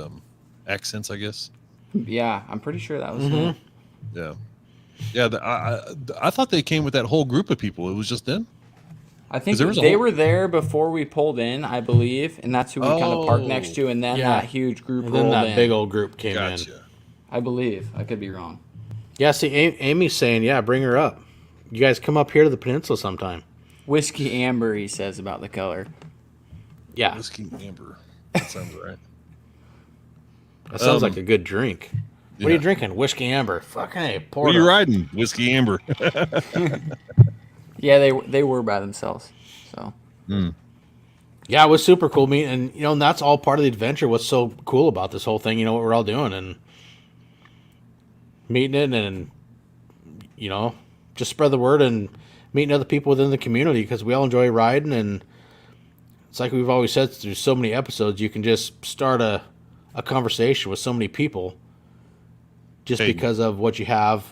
Speaker 3: accents, I guess.
Speaker 4: Yeah, I'm pretty sure that was him.
Speaker 3: Yeah, yeah. I thought they came with that whole group of people. It was just them.
Speaker 4: I think they were there before we pulled in, I believe, and that's who we kind of parked next to, and then that huge group rolled in.
Speaker 2: And then that big old group came in.
Speaker 4: I believe. I could be wrong.
Speaker 2: Yeah, see, Amy's saying, bring her up. You guys come up here to the peninsula sometime.
Speaker 4: Whiskey Amber, he says about the color.
Speaker 2: Yeah.
Speaker 3: Whiskey Amber. That sounds right.
Speaker 2: That sounds like a good drink. What are you drinking? Whiskey Amber. Fucking A. Porter.
Speaker 3: What are you riding? Whiskey Amber.
Speaker 4: Yeah, they were by themselves. So.
Speaker 2: Yeah, it was super cool meeting, and that's all part of the adventure. What's so cool about this whole thing? What we're all doing and meeting it, and just spread the word and meeting other people within the community because we all enjoy riding, and it's like we've always said through so many episodes. You can just start a conversation with so many people just because of what you have.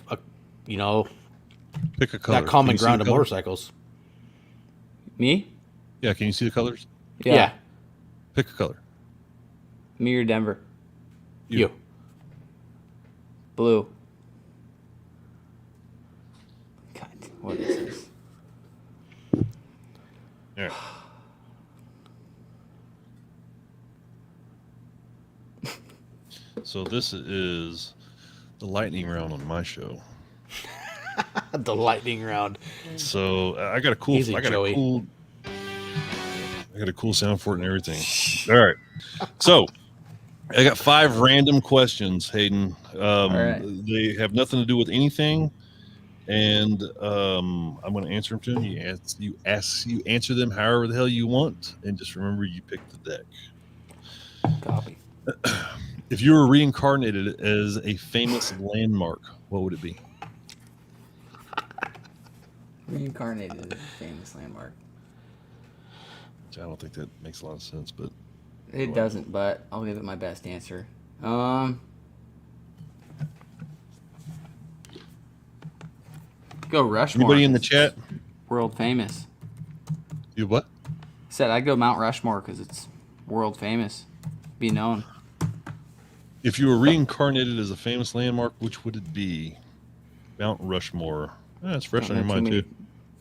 Speaker 3: Pick a color.
Speaker 2: That common ground of motorcycles.
Speaker 4: Me?
Speaker 3: Yeah, can you see the colors?
Speaker 2: Yeah.
Speaker 3: Pick a color.
Speaker 4: Me or Denver?
Speaker 2: You.
Speaker 4: Blue. God, what is this?
Speaker 3: Yeah. So this is the lightning round on my show.
Speaker 2: The lightning round.
Speaker 3: So I got a cool.
Speaker 2: Easy,
Speaker 3: I got
Speaker 2: Joey.
Speaker 3: a cool sound for it and everything. All right. So I got 5 random questions, Hayden.
Speaker 4: All right.
Speaker 3: They have nothing to do with anything, and I'm going to answer them to you. You answer them however the hell you want, and just remember you picked the deck.
Speaker 4: Copy.
Speaker 3: If you were reincarnated as a famous landmark, what would it be?
Speaker 4: Reincarnated as a famous landmark.
Speaker 3: I don't think that makes a lot of sense, but
Speaker 4: It doesn't, but I'll give it my best answer. I'm Go Rushmore.
Speaker 3: Anybody in the chat?
Speaker 4: World famous.
Speaker 3: You what?
Speaker 4: Said I'd go Mount Rushmore because it's world famous. Be known.
Speaker 3: If you were reincarnated as a famous landmark, which would it be? Mount Rushmore. That's fresh on your mind, too.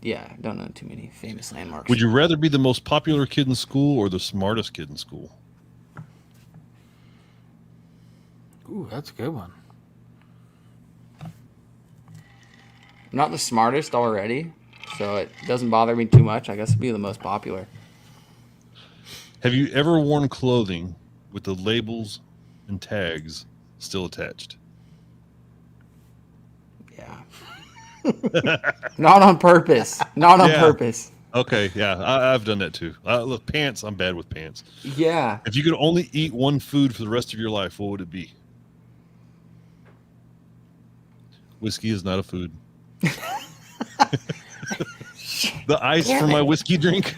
Speaker 4: Yeah, I don't know too many famous landmarks.
Speaker 3: Would you rather be the most popular kid in school or the smartest kid in school?
Speaker 2: Ooh, that's a good one.
Speaker 4: I'm not the smartest already, so it doesn't bother me too much. I guess it'd be the most popular.
Speaker 3: Have you ever worn clothing with the labels and tags still attached?
Speaker 4: Yeah. Not on purpose. Not on purpose.
Speaker 3: Okay, yeah, I've done that too. Look, pants, I'm bad with pants.
Speaker 4: Yeah.
Speaker 3: If you could only eat one food for the rest of your life, what would it be? Whiskey is not a food. The ice from my whiskey drink.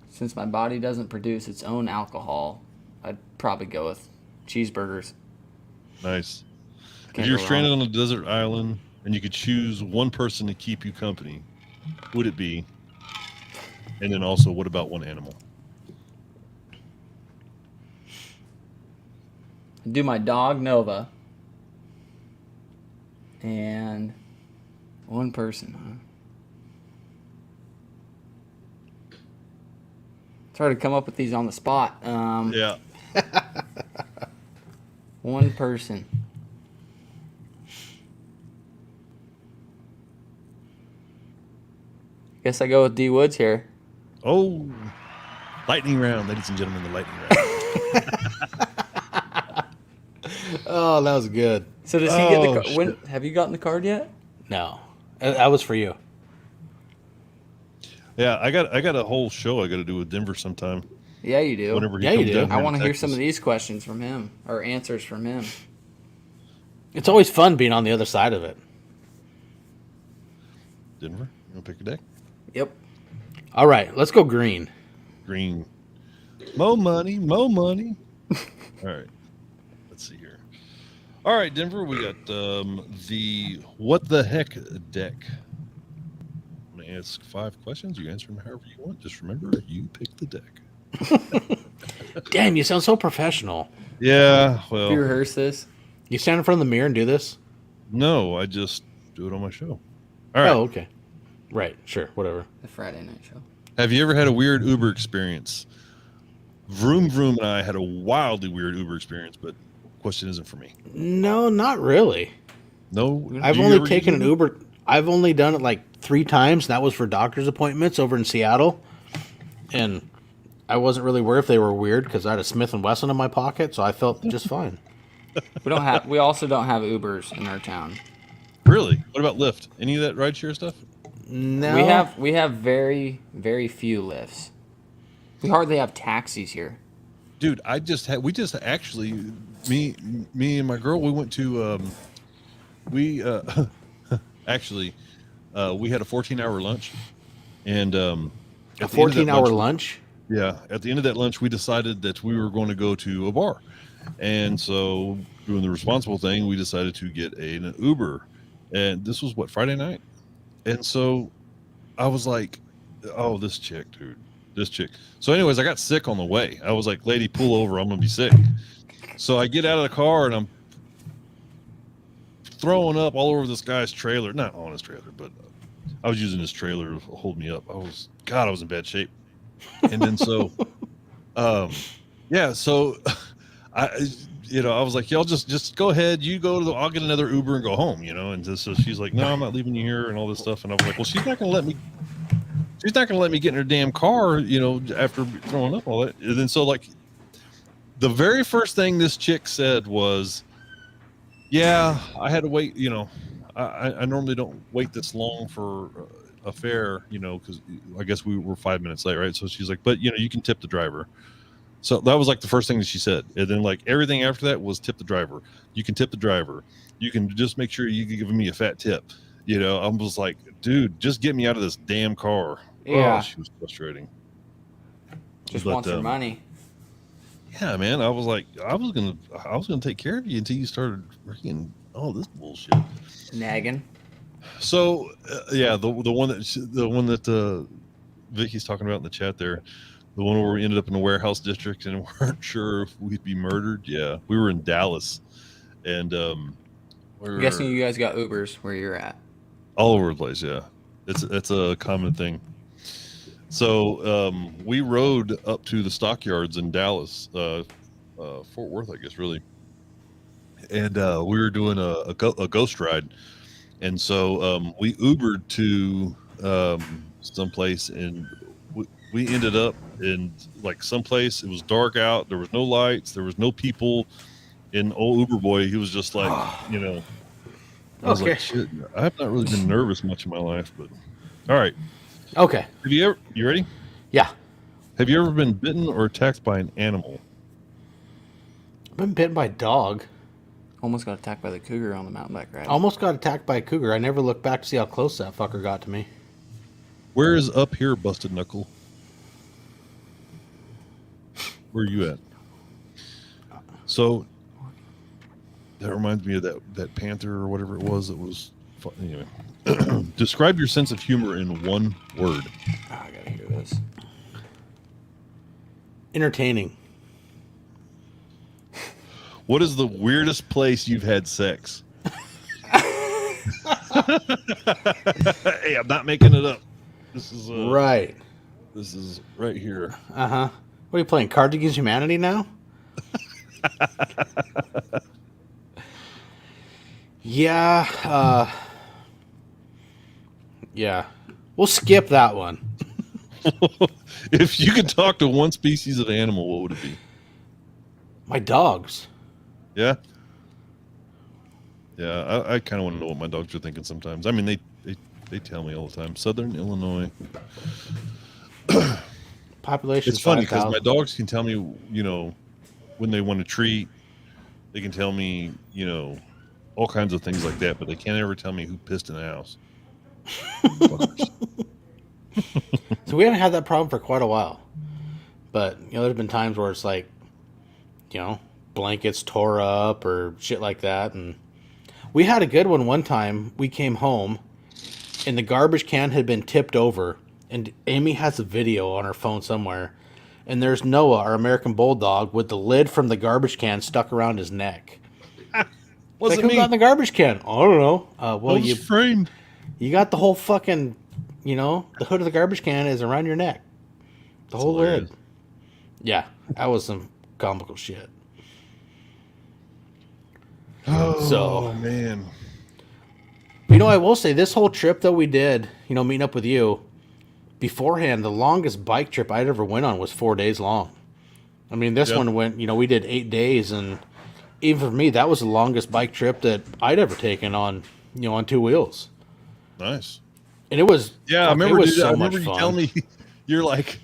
Speaker 4: Since my body doesn't produce its own alcohol, I'd probably go with cheeseburgers.
Speaker 3: Nice.
Speaker 4: Can't
Speaker 3: If you're
Speaker 4: go
Speaker 3: stranded
Speaker 4: wrong.
Speaker 3: on a desert island and you could choose one person to keep you company, who would it be? And then also, what about one animal?
Speaker 4: I'd do my dog Nova. And one person, huh? It's hard to come up with these on the spot.
Speaker 3: Yeah.
Speaker 4: One person. Guess I go with D Woods here.
Speaker 3: Oh, lightning round, ladies and gentlemen, the lightning round.
Speaker 2: Oh, that was good.
Speaker 4: So does he get the card? Have you gotten the card yet?
Speaker 2: No, that was for you.
Speaker 3: Yeah, I got a whole show I got to do with Denver sometime.
Speaker 4: Yeah, you do.
Speaker 3: Whenever he
Speaker 2: Yeah, you
Speaker 3: comes
Speaker 2: do.
Speaker 3: down here
Speaker 4: I
Speaker 3: in
Speaker 4: want to hear
Speaker 3: Texas.
Speaker 4: some of these questions from him or answers from him.
Speaker 2: It's always fun being on the other side of it.
Speaker 3: Denver, you want to pick a deck?
Speaker 4: Yep.
Speaker 2: All right, let's go green.
Speaker 3: Green. Mo money, mo money. All right. Let's see here. All right, Denver, we got the what the heck deck. I'm going to ask 5 questions. You answer them however you want. Just remember, you pick the deck.
Speaker 2: Damn, you sound so professional.
Speaker 3: Yeah,
Speaker 4: Do you
Speaker 3: well,
Speaker 4: rehearse this?
Speaker 2: You stand in front of the mirror and do this?
Speaker 3: no, I just do it on my show. All right.
Speaker 2: Oh, okay. Right, sure, whatever.
Speaker 4: The Friday night show.
Speaker 3: Have you ever had a weird Uber experience? Vroom Vroom and I had a wildly weird Uber experience, but the question isn't for me.
Speaker 2: No, not really.
Speaker 3: No,
Speaker 2: I've
Speaker 3: do you
Speaker 2: only
Speaker 3: ever
Speaker 2: taken
Speaker 3: use
Speaker 2: an Uber. I've only done it like 3 times. And that was for doctor's appointments over in Seattle. And I wasn't really worried if they were weird because I had a Smith & Wesson in my pocket, so I felt just fine.
Speaker 4: We also don't have Ubers in our town.
Speaker 3: Really? What about Lyft? Any of that rideshare stuff?
Speaker 2: No.
Speaker 4: We have very, very few lifts. We hardly have taxis here.
Speaker 3: Dude, we just actually, me and my girl, we went to, actually, we had a 14-hour lunch, and
Speaker 2: a 14-hour lunch?
Speaker 3: Yeah, at the end of that lunch, we decided that we were going to go to a bar, and so doing the responsible thing, we decided to get an Uber, and this was Friday night, and so I was like, oh, this chick, dude. This chick. So anyways, I got sick on the way. I was like, lady, pull over. I'm going to be sick. So I get out of the car and I'm throwing up all over this guy's trailer. Not on his trailer, but I was using his trailer to hold me up. I was in bad shape. And then so, yeah, so I was like, y'all just go ahead. You I'll get another Uber and go home, And so she's like, no, I'm not leaving you here and all this stuff. And I was like, well, she's not going to let me get in her damn car, after throwing up all that. And then so like the very first thing this chick said was, yeah, I had to wait, I normally don't wait this long for a fare, because I guess we were 5 minutes late, right? So she's like, but you can tip the driver. So that was like the first thing that she said. And then like everything after that was tip the driver. You can tip the driver. You can just make sure you give me a fat tip. I was like, dude, just get me out of this damn car.
Speaker 4: Yeah.
Speaker 3: Oh, she was frustrating.
Speaker 4: Just
Speaker 3: But,
Speaker 4: wants her money.
Speaker 3: Yeah, man. I was like, I was gonna take care of you until you started freaking all this bullshit.
Speaker 4: Nagging.
Speaker 3: So, yeah, the one that Vicky's talking about in the chat there, the one where we ended up in the warehouse district and weren't sure if we'd be murdered. Yeah, we were in Dallas, and
Speaker 4: I'm guessing you guys got Ubers where you're at.
Speaker 3: all over the place. Yeah, it's a common thing. So we rode up to the stockyards in Dallas, Fort Worth, I guess, really, and we were doing a ghost ride, and so we Ubered to someplace, and we ended up in like someplace. It was dark out. There was no lights. There was no people. And old Uber boy, he was just like, you know, I was like, shit. I have not really been nervous much in my life, but all right.
Speaker 2: Okay.
Speaker 3: Have you ever? You ready?
Speaker 2: Yeah.
Speaker 3: Have you ever been bitten or attacked by an animal?
Speaker 2: I've been bitten by a dog.
Speaker 4: Almost got attacked by the cougar on the mountain bike ride.
Speaker 2: Almost got attacked by a cougar. I never looked back to see how close that fucker got to me.
Speaker 3: Where is up here, busted knuckle? Where are you at? So that reminds me of that panther or whatever it was that was fun. Anyway. Describe your sense of humor in one word.
Speaker 4: Oh, I gotta hear this.
Speaker 2: Entertaining.
Speaker 3: What is the weirdest place you've had sex? Hey, I'm not making it up. This is
Speaker 2: right.
Speaker 3: This is right here.
Speaker 2: Uh-huh. What are you playing? Cards Against Humanity now? Yeah. Yeah. We'll skip that one.
Speaker 3: If you could talk to one species of animal, what would it be?
Speaker 2: My dogs.
Speaker 3: Yeah. Yeah, I kind of want to know what my dogs are thinking sometimes. I mean, they tell me all the time. Southern Illinois.
Speaker 2: Population.
Speaker 3: It's funny because my dogs can tell me, you know, when they want a treat. They can tell me, you know, all kinds of things like that, but they can't ever tell me who pissed in the house.
Speaker 2: So we haven't had that problem for quite a while. But, you know, there's been times where it's like, you know, blankets tore up or shit like that. And we had a good one time. We came home and the garbage can had been tipped over. And Amy has a video on her phone somewhere. And there's Noah, our American bulldog, with the lid from the garbage can stuck around his neck.
Speaker 3: What's
Speaker 2: like,
Speaker 3: it
Speaker 2: who got in the garbage can? I don't know. Well, you
Speaker 3: framed.
Speaker 2: You got the whole fucking, you know, the hood of the garbage can is around your neck. The whole lid. Yeah, that was some comical shit.
Speaker 3: Oh, man.
Speaker 2: You know, I will say this whole trip that we did, you know, meeting up with you, beforehand, the longest bike trip I'd ever went on was 4 days long. I mean, this one went, you know, we did 8 days, and even for me, that was the longest bike trip that I'd ever taken on, you know, on two wheels.
Speaker 3: Nice.
Speaker 2: And it was,
Speaker 3: I remember,
Speaker 2: it was
Speaker 3: I remember you telling me, you're like,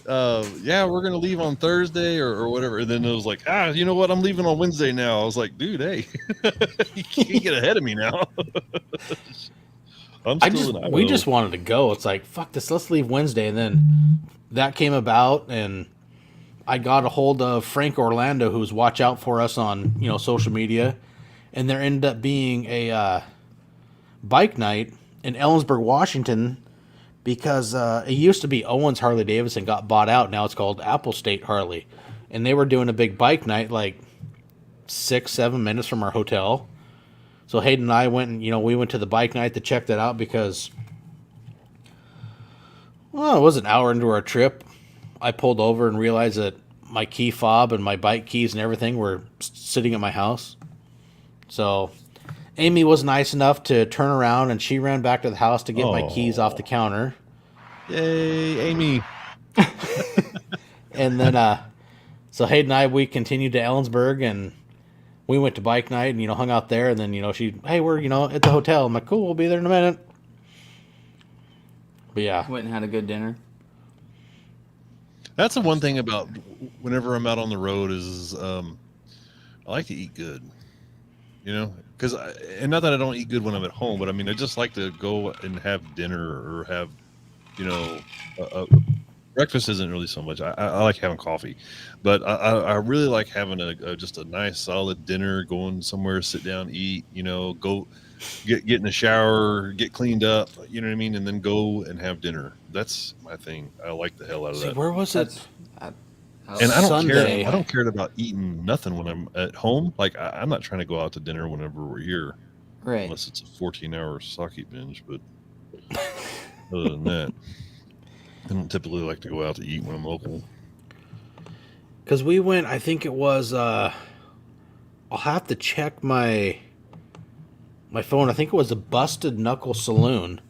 Speaker 3: yeah, we're going to leave on Thursday or whatever. And then it was like, you know what? I'm leaving on Wednesday now. I was like, dude, hey, you can't get ahead of me now.
Speaker 2: We just wanted to go. It's like, fuck this, let's leave Wednesday. And then that came about, and I got a hold of Frank Orlando, who's watch out for us on, you know, social media. And there ended up being a bike night in Ellensburg, Washington, because it used to be Owens Harley Davidson, got bought out. Now it's called Apple State Harley. And they were doing a big bike night like 6-7 minutes from our hotel. So Hayden and I went, and, you know, we went to the bike night to check that out because, well, it was an hour into our trip. I pulled over and realized that my key fob and my bike keys and everything were sitting at my house. So Amy was nice enough to turn around, and she ran back to the house to get my keys off the counter.
Speaker 3: Yay, Amy.
Speaker 2: And then, so Hayden and I, we continued to Ellensburg, and we went to bike night and, you know, hung out there. And then, you know, hey, we're, you know, at the hotel. I'm like, cool, we'll be there in a minute. But yeah.
Speaker 4: Went and had a good dinner.
Speaker 3: That's the one thing about whenever I'm out on the road is I like to eat good, you know, because and not that I don't eat good when I'm at home, but I mean, I just like to go and have dinner or have, you know, breakfast isn't really so much. I like having coffee, but I really like having just a nice solid dinner, going somewhere, sit down, eat, go get in the shower, get cleaned up, you know what I mean? And then go and have dinner. That's my thing. I like the hell out of
Speaker 2: See,
Speaker 3: that.
Speaker 2: where was it?
Speaker 3: And I don't
Speaker 2: Sunday.
Speaker 3: care. I don't care about eating nothing when I'm at home. Like I'm not trying to go out to dinner whenever we're here,
Speaker 4: Right.
Speaker 3: unless it's a 14-hour sake binge. But other than that, I don't typically like to go out to eat when I'm local.
Speaker 2: Because we went, I think it was, I'll have to check my phone. I think it was a Busted Knuckle Saloon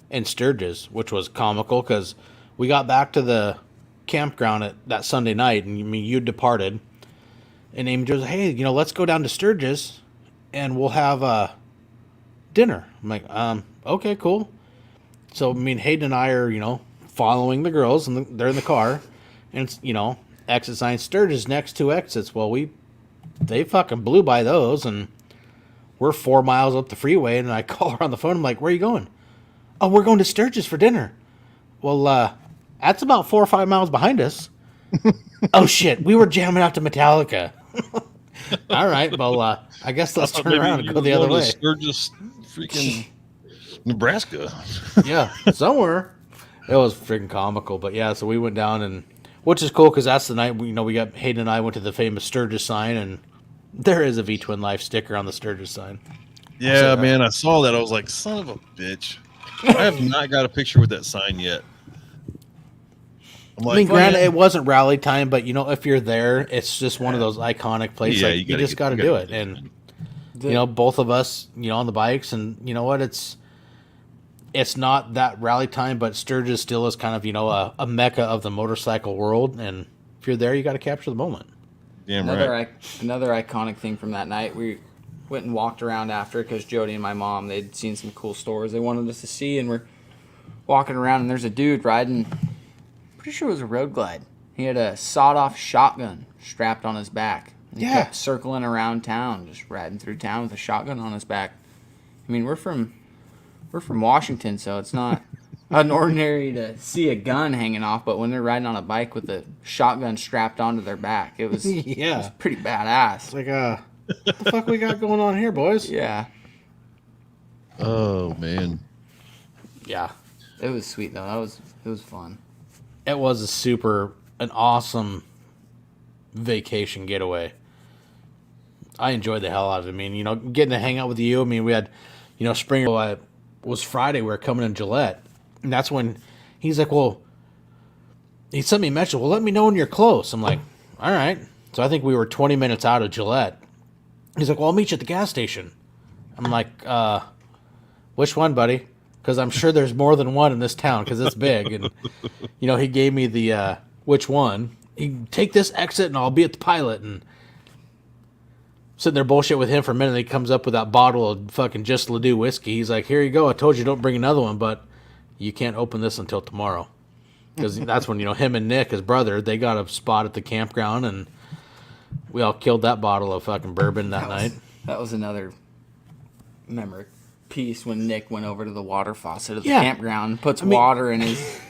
Speaker 2: in Sturgis, which was comical because we got back to the campground at that Sunday night, and you departed, and Amy goes, "Hey, let's go down to Sturgis, and we'll have dinner." I'm like, okay, cool. So Hayden and I are following the girls, and they're in the car, and it's exit sign Sturgis, next 2 exits. Well, they fucking blew by those, and we're 4 miles up the freeway, and I call her on the phone. I'm like, "Where are you going?" "Oh, we're going to Sturgis for dinner." Well, that's about 4 or 5 miles behind us. Oh shit, we were jamming out to Metallica. All right, well, I guess let's turn around and go the other way.
Speaker 3: Sturgis, freaking Nebraska.
Speaker 2: Yeah, somewhere. It was freaking comical, but yeah. So we went down, and which is cool because that's the night we got Hayden and I went to the famous Sturgis sign, and there is a V-Twin Life sticker on the Sturgis sign.
Speaker 3: Yeah, man, I saw that. I was like, son of a bitch. I have not got a picture with that sign yet.
Speaker 2: Granted, it wasn't rally time, but if you're there, it's just one of those iconic places.
Speaker 3: Yeah,
Speaker 2: you just got to do it. And both of us, on the bikes, and you know what? It's not that rally time, but Sturgis still is kind of a mecca of the motorcycle world. And if you're there, you got to capture the moment.
Speaker 3: Damn
Speaker 4: right. Another iconic thing from that night, we went and walked around after because Jody and my mom, they'd seen some cool stores they wanted us to see, and we're walking around, and there's a dude riding. Pretty sure it was a Road Glide. He had a sawed-off shotgun strapped on his back. He kept circling around town, just riding through town with a shotgun on his back. I mean, we're from Washington, so it's not unordinary to see a gun hanging off. But when they're riding on a bike with a shotgun strapped onto their back, it was pretty badass.
Speaker 2: It's like, what the fuck we got going on here, boys?
Speaker 4: Yeah.
Speaker 3: Oh man.
Speaker 4: Yeah. It was sweet though. It was fun.
Speaker 2: It was an awesome vacation getaway. I enjoyed the hell out of it. Getting to hang out with you. We had, Springer was Friday. We were coming in Gillette. And that's when he's like, well, he sent me a message. Well, let me know when you're close. I'm like, all right. So I think we were 20 minutes out of Gillette. He's like, well, I'll meet you at the gas station. I'm like, which one, buddy? Because I'm sure there's more than one in this town because it's big. And, he gave me the which one. You take this exit and I'll be at the Pilot. And sitting there bullshit with him for a minute. And he comes up with that bottle of fucking Just Ledoux whiskey. He's like, here you go. I told you don't bring another one, but you can't open this until tomorrow. Because that's when, him and Nick, his brother, they got a spot at the campground. And we all killed that bottle of fucking bourbon that night.
Speaker 4: That was another memory piece when Nick went over to the water faucet at the campground, puts water in his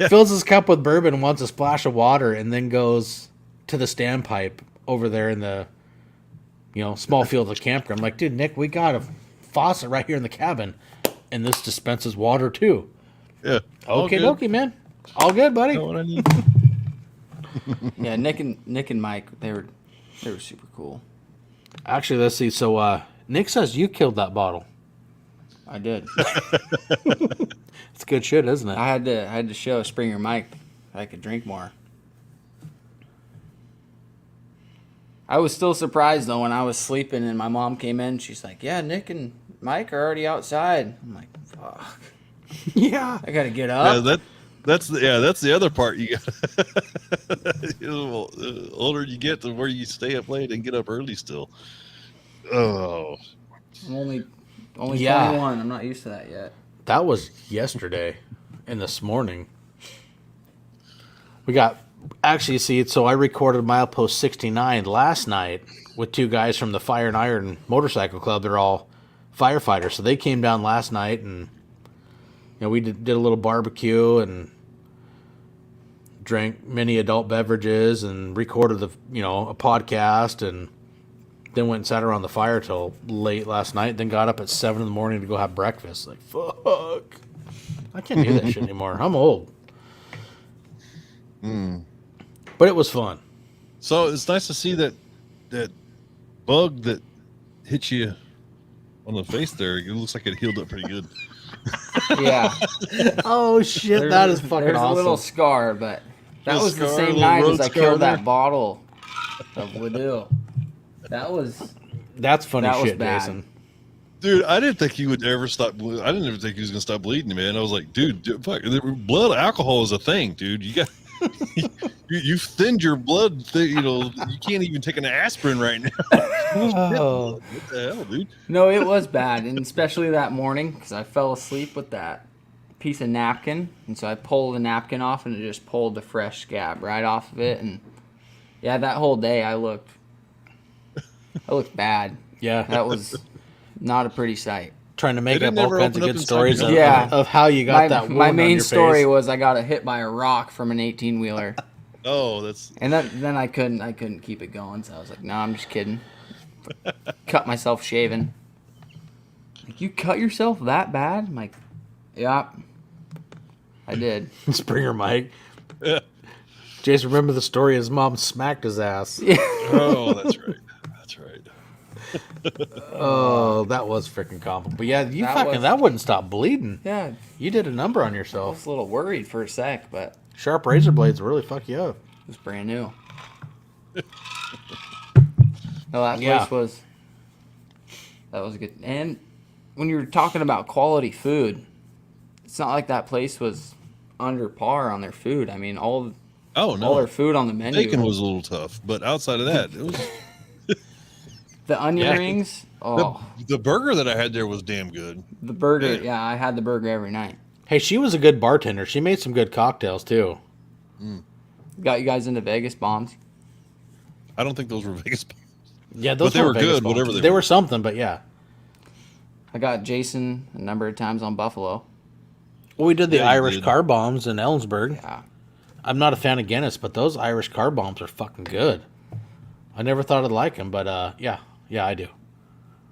Speaker 2: fills his cup with bourbon and wants a splash of water, and then goes to the standpipe over there in the small field of the campground. I'm like, dude, Nick, we got a faucet right here in the cabin, and this dispenses water too.
Speaker 3: Yeah.
Speaker 2: Okay, man. All good, buddy.
Speaker 3: Know what I need.
Speaker 4: Yeah, Nick and Mike, they were super cool.
Speaker 2: Actually, let's see. So Nick says you killed that bottle.
Speaker 4: I did.
Speaker 2: It's good shit, isn't it?
Speaker 4: I had to show Springer Mike I could drink more. I was still surprised though when I was sleeping and my mom came in. She's like, "Yeah, Nick and Mike are already outside." I'm like, "Fuck."
Speaker 2: Yeah,
Speaker 4: I gotta get up.
Speaker 3: Yeah, that's the other part. You got the older you get, the more you stay up late and get up early still. Oh,
Speaker 4: I'm only 21. I'm not used to that yet.
Speaker 2: That was yesterday and this morning. We got actually so I recorded Milepost 69 last night with two guys from the Fire and Iron Motorcycle Club. They're all firefighters, so they came down last night and we did a little barbecue and
Speaker 1: drank many adult beverages and recorded a podcast, and then went and sat around the fire till late last night. Then got up at 7 in the morning to go have breakfast. Like, fuck, I can't do that shit anymore. I'm old. But it was fun.
Speaker 3: So it's nice to see that bug that hit you on the face there. It looks like it healed up pretty good.
Speaker 4: Yeah.
Speaker 1: Oh shit, that is fucking
Speaker 4: There's
Speaker 1: awesome.
Speaker 4: a little scar, but that
Speaker 3: Little
Speaker 4: was the
Speaker 3: scar,
Speaker 4: same
Speaker 3: little
Speaker 4: night
Speaker 3: road
Speaker 4: as I
Speaker 3: scar
Speaker 4: killed
Speaker 3: there.
Speaker 4: that bottle of Wadil.
Speaker 1: That's funny
Speaker 4: that was
Speaker 1: shit,
Speaker 4: bad.
Speaker 1: Jason.
Speaker 3: Dude, I didn't think he would ever stop. I didn't ever think he was gonna stop bleeding, man. I was like, dude, fuck, blood alcohol is a thing, dude. You got you've thinned your blood. You can't even take an aspirin right now.
Speaker 1: Oh.
Speaker 3: What the hell, dude?
Speaker 4: No, it was bad, and especially that morning because I fell asleep with that piece of napkin, and so I pulled the napkin off, and it just pulled the fresh scab right off of it, and yeah, that whole day I looked bad.
Speaker 1: Yeah.
Speaker 4: That was not a pretty sight.
Speaker 1: Trying to make
Speaker 3: They
Speaker 1: up
Speaker 3: didn't
Speaker 1: all
Speaker 3: ever
Speaker 1: kinds of
Speaker 3: open up
Speaker 1: good
Speaker 3: inside
Speaker 1: stories
Speaker 3: your
Speaker 1: of,
Speaker 4: mouth.
Speaker 1: of how you got that wound
Speaker 4: My
Speaker 1: on
Speaker 4: main
Speaker 1: your
Speaker 4: story
Speaker 1: face.
Speaker 4: was I got hit by a rock from an 18-wheeler.
Speaker 3: Oh, that's
Speaker 4: And then I couldn't keep it going, so I was like, no, I'm just kidding. Cut myself shaving. Like, you cut yourself that bad? I'm like, yeah, I did.
Speaker 1: Springer Mike.
Speaker 3: yeah.
Speaker 1: Jason, remember the story? His mom smacked his ass.
Speaker 3: Oh, that's right. That's right.
Speaker 1: Oh, that was freaking comical. But yeah,
Speaker 4: That
Speaker 1: that
Speaker 4: was-
Speaker 1: wouldn't stop bleeding.
Speaker 4: Yeah,
Speaker 1: You did a number on
Speaker 4: I
Speaker 1: yourself.
Speaker 4: was a little worried for a sec, but
Speaker 1: Sharp razor blades will really fuck you up.
Speaker 4: it was brand new. No, that
Speaker 1: Yeah.
Speaker 4: place was good. And when you were talking about quality food, it's not like that place was under par on their food. I mean, all
Speaker 3: Oh
Speaker 4: all
Speaker 3: no,
Speaker 4: their food on the menu.
Speaker 3: bacon was a little tough, but outside of that, it was
Speaker 4: The onion
Speaker 1: Yeah.
Speaker 4: rings. Oh,
Speaker 3: the burger that I had there was damn good.
Speaker 4: the burger.
Speaker 3: Yeah.
Speaker 4: Yeah, I had the burger every night.
Speaker 1: Hey, she was a good bartender. She made some good cocktails too.
Speaker 4: Got you guys into Vegas bombs?
Speaker 3: I don't think those were Vegas.
Speaker 1: Yeah, those
Speaker 3: But they
Speaker 1: were
Speaker 3: were
Speaker 1: Vegas
Speaker 3: good,
Speaker 1: bombs.
Speaker 3: whatever they
Speaker 1: They
Speaker 3: were.
Speaker 1: were something, but yeah.
Speaker 4: I got Jason a number of times on Buffalo.
Speaker 1: Well, we did the
Speaker 3: Yeah, you
Speaker 1: Irish
Speaker 3: did.
Speaker 1: car bombs in Ellensburg.
Speaker 4: Yeah.
Speaker 1: I'm not a fan of Guinness, but those Irish car bombs are fucking good. I never thought I'd like them, but yeah, I do.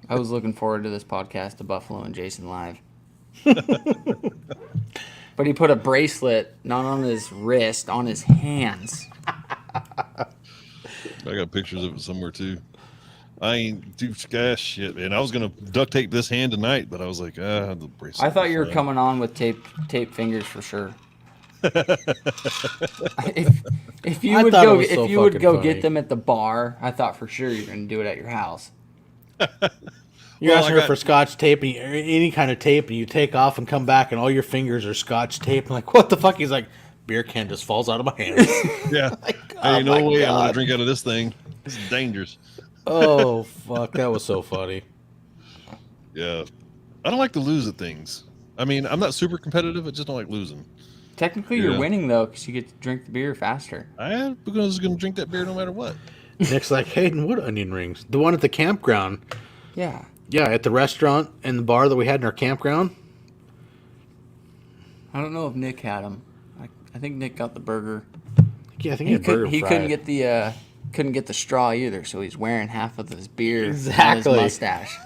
Speaker 4: I was looking forward to this podcast of Buffalo and Jason live. But he put a bracelet not on his wrist, on his hands.
Speaker 3: I got pictures of it somewhere too. I ain't dude, gosh, shit, man. I was gonna duct tape this hand tonight, but I was like, the bracelet.
Speaker 4: I thought you were
Speaker 3: fine.
Speaker 4: coming on with tape fingers for sure. if you
Speaker 1: I
Speaker 4: would
Speaker 1: thought it
Speaker 4: go
Speaker 1: was so
Speaker 4: if you would
Speaker 1: fucking
Speaker 4: go
Speaker 1: funny.
Speaker 4: get them at the bar, I thought for sure you're gonna do it at your house.
Speaker 1: You're
Speaker 3: Well,
Speaker 1: asking
Speaker 3: I
Speaker 1: her
Speaker 3: got-
Speaker 1: for scotch tape, or any kind of tape, and you take off and come back, and all your fingers are scotch tape. I'm like, what the fuck? He's like, beer can just falls out of my hands.
Speaker 3: Yeah.
Speaker 1: oh
Speaker 3: Hey, no
Speaker 1: my
Speaker 3: way I'm gonna
Speaker 1: God.
Speaker 3: drink out of this thing. This is dangerous.
Speaker 1: Oh, fuck. That was so funny.
Speaker 3: Yeah. I don't like to lose at things. I mean, I'm not super competitive. I just don't like losing.
Speaker 4: Technically,
Speaker 3: Yeah.
Speaker 4: you're winning though, because you get to drink the beer faster.
Speaker 3: I was gonna drink that beer no matter what.
Speaker 1: Nick's like, Hayden, what onion rings? The one at the campground.
Speaker 4: Yeah.
Speaker 1: Yeah, at the restaurant and the bar that we had in our campground.
Speaker 4: I don't know if Nick had them. I think Nick got the burger.
Speaker 1: Yeah, I think
Speaker 4: He,
Speaker 1: had burger
Speaker 4: he
Speaker 1: fry.
Speaker 4: couldn't get the straw either, so he's wearing half of his beer on
Speaker 1: Exactly.
Speaker 4: his mustache.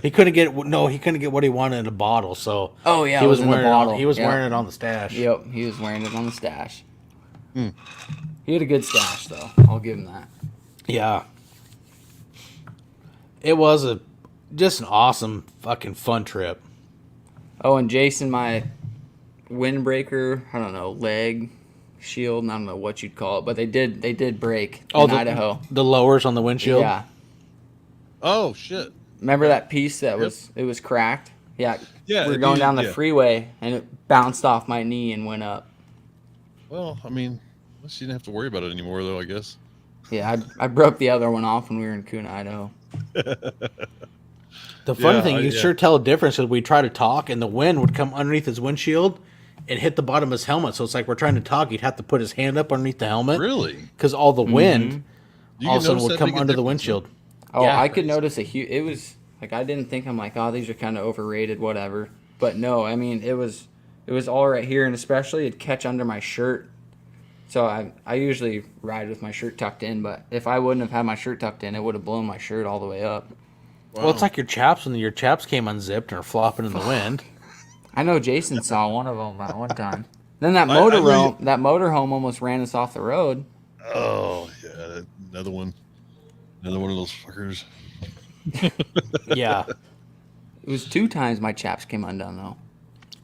Speaker 1: He couldn't get what he wanted in a bottle. So
Speaker 4: Oh yeah,
Speaker 1: he
Speaker 4: it
Speaker 1: was
Speaker 4: was in the
Speaker 1: wearing it
Speaker 4: bottle.
Speaker 1: on, he was
Speaker 4: Yep.
Speaker 1: wearing it on the stash.
Speaker 4: Yep, he was wearing it on the stash. He had a good stash though. I'll give him that.
Speaker 1: Yeah. It was just an awesome fucking fun trip.
Speaker 4: Oh, and Jason, my windbreaker, I don't know, leg shield, I don't know what you'd call it, but they did break in Idaho.
Speaker 1: The lowers on the windshield.
Speaker 4: Yeah.
Speaker 3: Oh shit.
Speaker 4: Remember that piece that was cracked? Yeah.
Speaker 3: Yeah,
Speaker 4: We were
Speaker 3: it
Speaker 4: going
Speaker 3: needed-
Speaker 4: down the
Speaker 3: yeah.
Speaker 4: freeway and it bounced off my knee and went up.
Speaker 3: Well, I mean, you didn't have to worry about it anymore, though. I guess.
Speaker 4: Yeah, I broke the other one off when we were in Kuna, Idaho.
Speaker 1: The funny
Speaker 3: Yeah,
Speaker 1: thing, you
Speaker 3: yeah.
Speaker 1: sure tell a difference is we try to talk and the wind would come underneath his windshield and hit the bottom of his helmet. So it's like we're trying to talk. He'd have to put his hand up underneath the helmet.
Speaker 3: Really?
Speaker 1: Because all the wind
Speaker 3: You
Speaker 1: all of a
Speaker 3: can
Speaker 1: sudden
Speaker 3: notice
Speaker 1: would
Speaker 3: that
Speaker 1: come
Speaker 3: big a
Speaker 1: under the
Speaker 3: difference,
Speaker 1: windshield.
Speaker 4: Oh,
Speaker 1: Yeah.
Speaker 4: I could notice a huge. It was like I didn't think I'm like, oh, these are kind of overrated, whatever. But no, I mean it was all right here, and especially it'd catch under my shirt So I usually ride with my shirt tucked in, but if I wouldn't have had my shirt tucked in, it would have blown my shirt all the way up.
Speaker 3: Wow.
Speaker 2: Well, it's like your chaps when your chaps came unzipped and are flopping in the wind.
Speaker 4: I know Jason saw one of them at one time. Then that motorhome almost ran us off the road.
Speaker 3: Oh yeah, another one of those fuckers.
Speaker 2: Yeah.
Speaker 4: It was 2 times my chaps came undone though.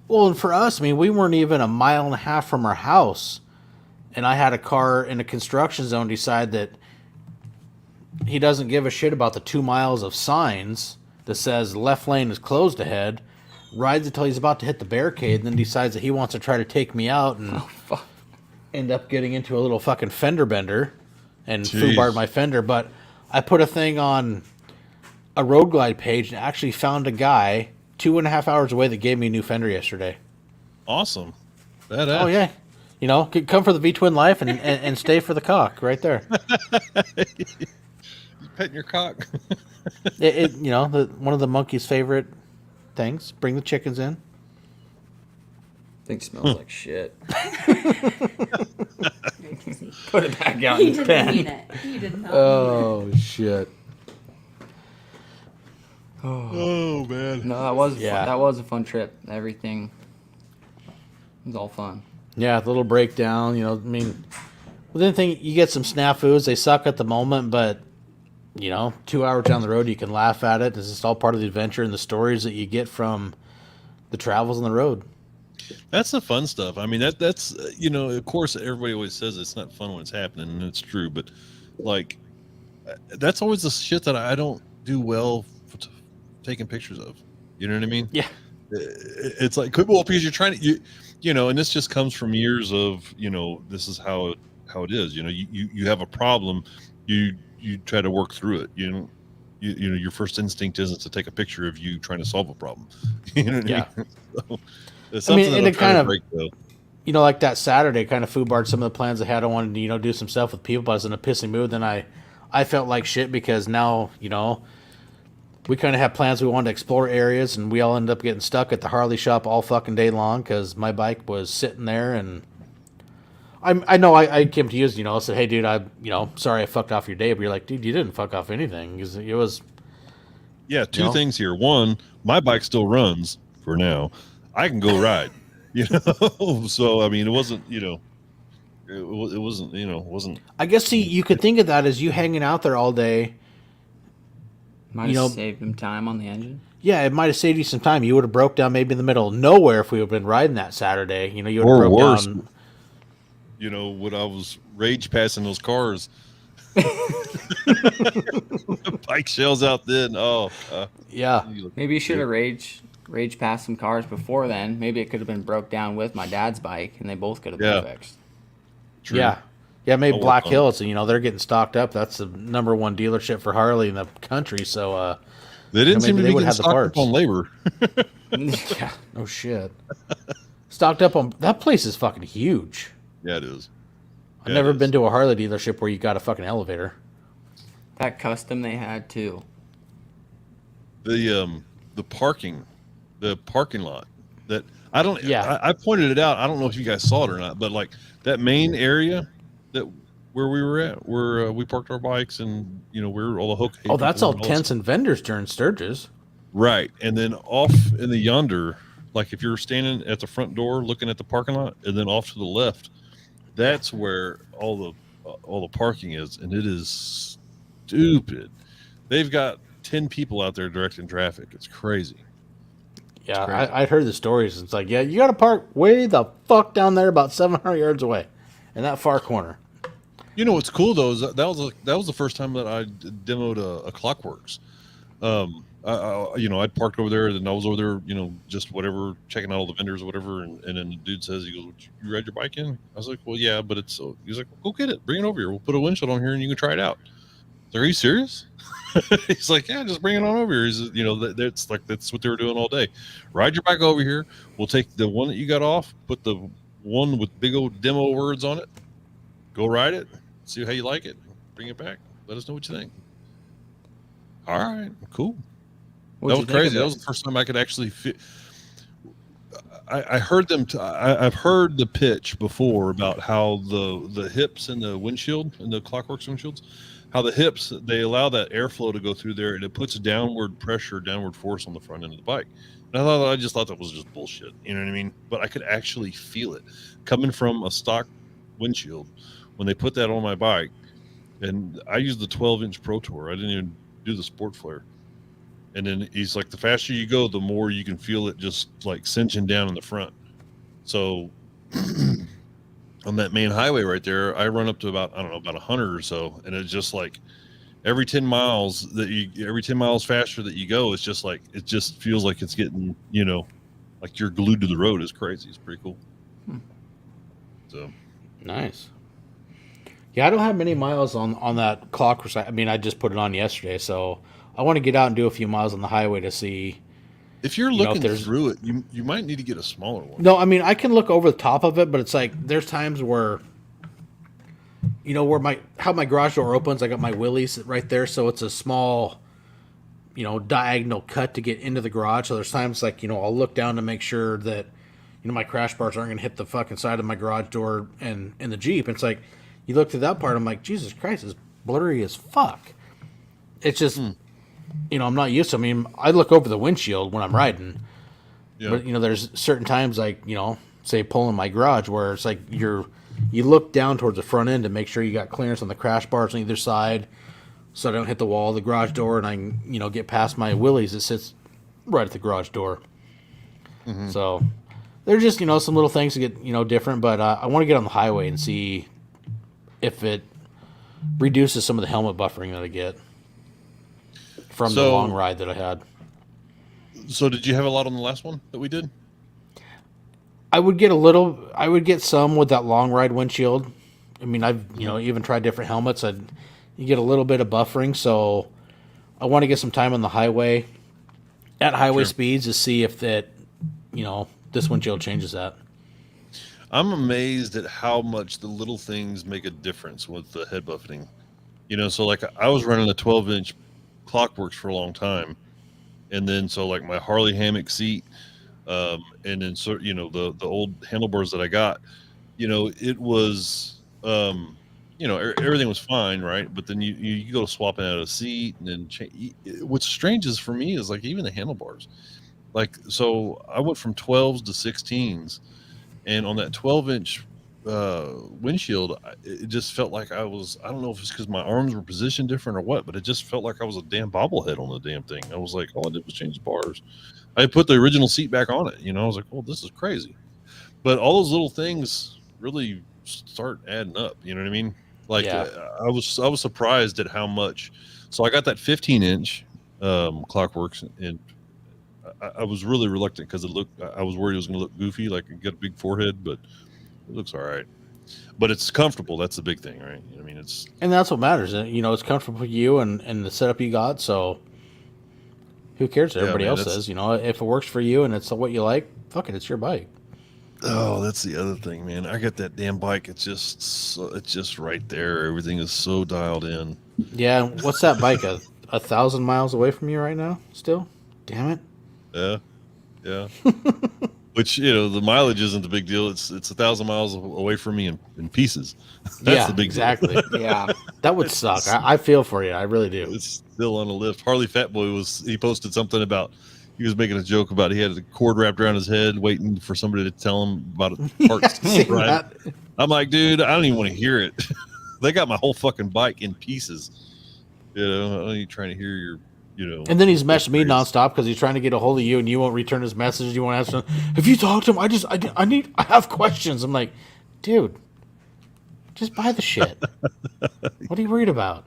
Speaker 2: Well, and for us, I mean, we weren't even a mile and a half from our house, and I had a car in a construction zone decide that he doesn't give a shit about the 2 miles of signs that says left lane is closed ahead, rides until he's about to hit the barricade, and then decides that he wants to try to take me out and end up getting into a little fucking fender bender and foobarred my fender. But I put a thing on a Road Glide page and actually found a guy 2.5 hours away that gave me a new fender yesterday.
Speaker 3: Awesome. Badass.
Speaker 2: Oh, yeah. You know, come for the V-twin life and stay for the cock right there.
Speaker 3: You petting your cock.
Speaker 2: You know, one of the monkey's favorite things. Bring the chickens in.
Speaker 4: Thing smells like shit. Put it back out in his pen.
Speaker 5: Mean it. He did not.
Speaker 2: Oh, shit.
Speaker 3: Oh man.
Speaker 4: No, that was a fun trip. Everything was all fun.
Speaker 2: Yeah, the little breakdown, you know, I mean, well, the thing, you get some snafus. They suck at the moment, but, you know, 2 hours down the road, you can laugh at it. It's just all part of the adventure and the stories that you get from the travels on the road.
Speaker 3: That's the fun stuff. I mean, that's you know, of course, everybody always says it's not fun when it's happening, and it's true. But like, that's always the shit that I don't do well taking pictures of. You know what I mean?
Speaker 2: Yeah.
Speaker 3: It's like, well, because you're trying to, you know, and this just comes from years of, you know, this is how it is. You know, you have a problem, you try to work through it. You know, you know, your first instinct isn't to take a picture of you trying to solve a problem. You know what I mean? So, it's something
Speaker 2: and it kind of,
Speaker 3: break, though.
Speaker 2: you know, like that Saturday kind of foobarred some of the plans I had. I wanted to, you know, do some stuff with people, but I was in a pissy mood. Then I felt like shit because now, you know, we kind of have plans. We wanted to explore areas, and we all ended up getting stuck at the Harley shop all fucking day long because my bike was sitting there. And I know I came to you, you know, I said, hey, dude, sorry I fucked off your day. But you're like, dude, you didn't fuck off anything. It was.
Speaker 3: Yeah, two things here. One, my bike still runs for now. I can go ride, you know. So I mean, it wasn't, you know, it wasn't, you know, wasn't.
Speaker 2: I guess you could think of that as you hanging out there all day.
Speaker 4: Might have saved him time on the engine.
Speaker 2: Yeah, it might have saved you some time. You would have broke down maybe in the middle of nowhere if we would have been riding that Saturday. You know, you would have broke
Speaker 3: worse,
Speaker 2: down.
Speaker 3: You know, when I was rage passing those cars, bike shells out then. Oh,
Speaker 2: yeah.
Speaker 4: Maybe you should have rage past some cars before then. Maybe it could have been broke down with my dad's bike, and they both could have been fixed.
Speaker 3: True.
Speaker 2: Yeah, maybe Black Hills, and you know they're getting stocked up. That's the #1 dealership for Harley in the country. So
Speaker 3: they didn't seem to be getting stocked up on labor.
Speaker 2: Yeah, no shit. Stocked up on that place is fucking huge.
Speaker 3: Yeah, it is.
Speaker 2: I've never been to a Harley dealership where you got a fucking elevator.
Speaker 4: That custom they had too.
Speaker 3: The parking lot that I don't.
Speaker 2: Yeah,
Speaker 3: I pointed it out. I don't know if you guys saw it or not, but like that main area where we were at, where we parked our bikes, and you know where all the hook.
Speaker 2: Oh, that's all tents and vendors during Sturgis.
Speaker 3: Right, and then off in the yonder, like if you're standing at the front door looking at the parking lot, and then off to the left, that's where all the parking is, and it is stupid. They've got 10 people out there directing traffic. It's crazy.
Speaker 2: Yeah, I heard the stories. It's like, yeah, you got to park way the fuck down there, about 700 yards away, in that far corner.
Speaker 3: You know what's cool though is that was the first time that I demoed a Clockworks. You know, I'd parked over there, and I was over there, you know, just whatever, checking out all the vendors or whatever, and then the dude says, he goes, "You ride your bike in?" I was like, "Well, yeah, but it's." He's like, "Go get it, bring it over here. We'll put a windshield on here, and you can try it out." Like, are you serious? He's like, "Yeah, just bring it on over here." He's, you know, that's what they were doing all day. Ride your bike over here. We'll take the one that you got off, put the one with big old demo words on it. Go ride it. See how you like it. Bring it back. Let us know what you think. All right, cool. That was crazy. That was the first time I could actually fit. I heard them. I've heard the pitch before about how the hips in the windshield, in the Clockworks windshields, how the hips, they allow that airflow to go through there, and it puts downward pressure, downward force on the front end of the bike. And I just thought that was just bullshit. You know what I mean? But I could actually feel it coming from a stock windshield when they put that on my bike. And I used the 12-inch Pro Tour. I didn't even do the Sport Flare. And then he's like, the faster you go, the more you can feel it just like cinching down in the front. So on that main highway right there, I run up to about 100 or so. And it's just like every 10 miles faster that you go, it's just like, it just feels like it's getting, like you're glued to the road. It's crazy. It's pretty cool. So
Speaker 2: nice. Yeah, I don't have many miles on that clock. I mean, I just put it on yesterday, so I want to get out and do a few miles on the highway to see.
Speaker 3: If you're looking through it, you might need to get a smaller one.
Speaker 2: No, I mean, I can look over the top of it, but it's like there's times where, where how my garage door opens, I got my willies right there, so it's a small, diagonal cut to get into the garage. So there's times like, I'll look down to make sure that, my crash bars aren't going to hit the fucking side of my garage door and in the Jeep. And it's like, you look through that part, I'm like, Jesus Christ, it's blurry as fuck. It's just, I'm not used to it. I mean, I look over the windshield when I'm riding. Yeah. But, there's certain times like, say pulling my garage where it's like you look down towards the front end to make sure you got clearance on the crash bars on either side so I don't hit the wall of the garage door and I can, get past my willies that sits right at the garage door. Mm-hmm. So there's just, some little things to get, different. But I want to get on the highway and see if it reduces some of the helmet buffering that I get from the long ride that I had.
Speaker 3: So did you have a lot on the last one that we did?
Speaker 2: I would get some with that long ride windshield. I mean, I've, even tried different helmets. You get a little bit of buffering. So I want to get some time on the highway at highway speeds to see if that, this windshield changes that.
Speaker 3: I'm amazed at how much the little things make a difference with the head buffeting. So like I was running a 12-inch Clockworks for a long time. And then so like my Harley hammock seat, and then the old handlebars that I got, it was everything was fine, right? But then you go swapping out a seat and then what's strange is for me is like even the handlebars. Like so I went from 12s to 16s. And on that 12-inch windshield, it just felt like I don't know if it's because my arms were positioned different or what, but it just felt like I was a damn bobblehead on the damn thing. I was like, all I did was change the bars. I put the original seat back on it. I was like, oh, this is crazy. But all those little things really start adding up. You know what I mean? Like I was surprised at how much. So I got that 15-inch Clockworks, and I was really reluctant because I was worried it was going to look goofy, like it got a big forehead, but it looks all right. But it's comfortable. That's the big thing, right? I mean,
Speaker 2: and that's what matters. It's comfortable for you and the setup you got. So who cares what everybody else says? If it works for you and it's what you like, fuck it, it's your bike.
Speaker 3: Oh, that's the other thing, man. I got that damn bike. It's just right there. Everything is so dialed in.
Speaker 2: Yeah. What's that bike? 1,000 miles away from you right now? Still? Damn it.
Speaker 3: Yeah. Which, the mileage isn't the big deal. It's 1,000 miles away from me in pieces. That's the big
Speaker 2: exactly.
Speaker 3: deal.
Speaker 2: Yeah. That would suck. I feel for you. I really do.
Speaker 3: It's still on a lift. Harley Fatboy he posted something about, he was making a joke about he had a cord wrapped around his head waiting for somebody to tell him about a part. Right? I'm like, dude, I don't even want to hear it. They got my whole fucking bike in pieces. I don't even trying to hear your
Speaker 2: and then he's messaged me nonstop because he's trying to get a hold of you and you won't return his message. You won't answer. Have you talked to him? I have questions. I'm like, dude, just buy the shit. What are you worried about?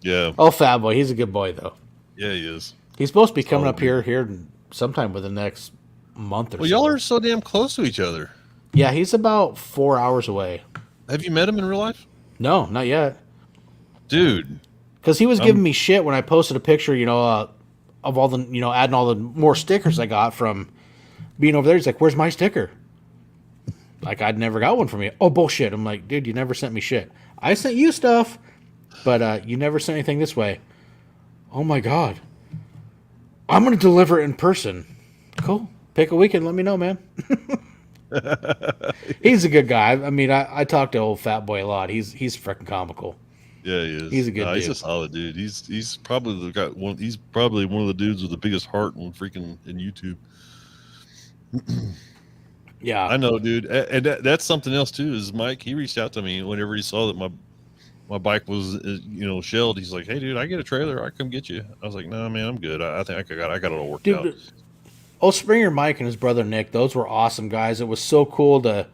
Speaker 3: Yeah.
Speaker 2: Oh, Fat Boy. He's a good boy, though.
Speaker 3: Yeah, he is.
Speaker 2: He's supposed to be coming up here sometime within the next month or so.
Speaker 3: Well, y'all are so damn close to each other.
Speaker 2: Yeah, he's about 4 hours away.
Speaker 3: Have you met him in real life?
Speaker 2: No, not yet.
Speaker 3: Dude.
Speaker 2: Because he was giving me shit when I posted a picture, of all the, adding all the more stickers I got from being over there. He's like, where's my sticker? Like, I'd never got one from you. Oh, bullshit. I'm like, dude, you never sent me shit. I sent you stuff, but you never sent anything this way. Oh, my God. I'm going to deliver it in person. Cool. pick a weekend. Let me know, man. He's a good guy. I mean, I talk to old fat boy a lot. He's freaking comical.
Speaker 3: Yeah, he is.
Speaker 2: He's a good dude.
Speaker 3: He's a solid dude. He's probably got one. He's probably one of the dudes with the biggest heart in YouTube.
Speaker 2: Yeah,
Speaker 3: I know, dude. And that's something else too. Is Mike? He reached out to me whenever he saw that my bike was shelled. He's like, "Hey, dude, I get a trailer. I come get you." I was like, "No, man, I'm good. I think I got it all worked out."
Speaker 2: Oh, Springer Mike and his brother Nick, those were awesome guys. It was so cool to.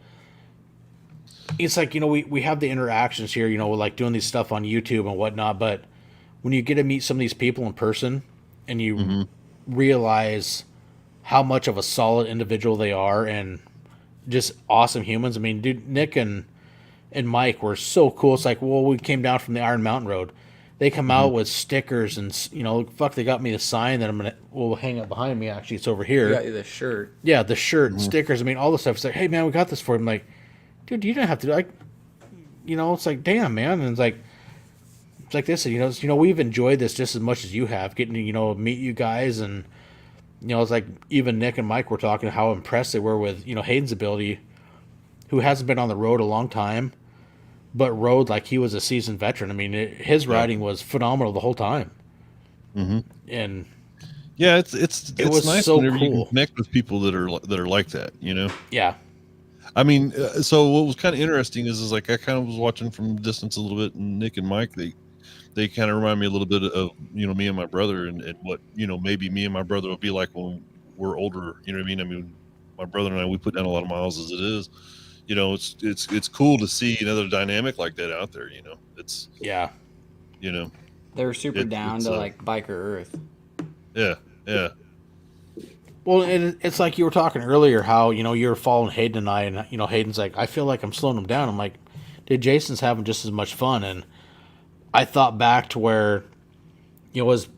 Speaker 2: It's like, we have the interactions here, like doing these stuff on YouTube and whatnot, but when you get to meet some of these people in person and you realize how much of a solid individual they are and just awesome humans. I mean, dude, Nick and Mike were so cool. It's like, well, we came down from the Iron Mountain Road. They come out with stickers and, they got me a sign that we'll hang up behind me. Actually, it's over here.
Speaker 4: You got you the shirt.
Speaker 2: Yeah, the shirt and stickers. I mean, all the stuff. It's like, hey, man, we got this for you. I'm like, dude, you didn't have to, it's like, damn, man. And it's like this, we've enjoyed this just as much as you have, getting to, meet you guys. And, it's like even Nick and Mike were talking how impressed they were with, Hayden's ability, who hasn't been on the road a long time, but rode like he was a seasoned veteran. I mean, his riding was phenomenal the whole time. Mm-hmm. And
Speaker 3: yeah, it was nice
Speaker 2: so
Speaker 3: whenever
Speaker 2: cool.
Speaker 3: you can connect with people that are like that,
Speaker 2: Yeah.
Speaker 3: I mean, so what was kind of interesting is like I kind of was watching from a distance a little bit, and Nick and Mike, they kind of remind me a little bit of me and my brother, and what maybe me and my brother will be like when we're older. You know what I mean? I mean, my brother and I, we put down a lot of miles as it is. It's cool to see another dynamic like that out there. It's
Speaker 4: They were super down to like Biker Earth.
Speaker 3: Yeah.
Speaker 2: Well, it's like you were talking earlier how, you were following Hayden and I, and, Hayden's like, I feel like I'm slowing him down. I'm like, dude, Jason's having just as much fun. And I thought back to where it was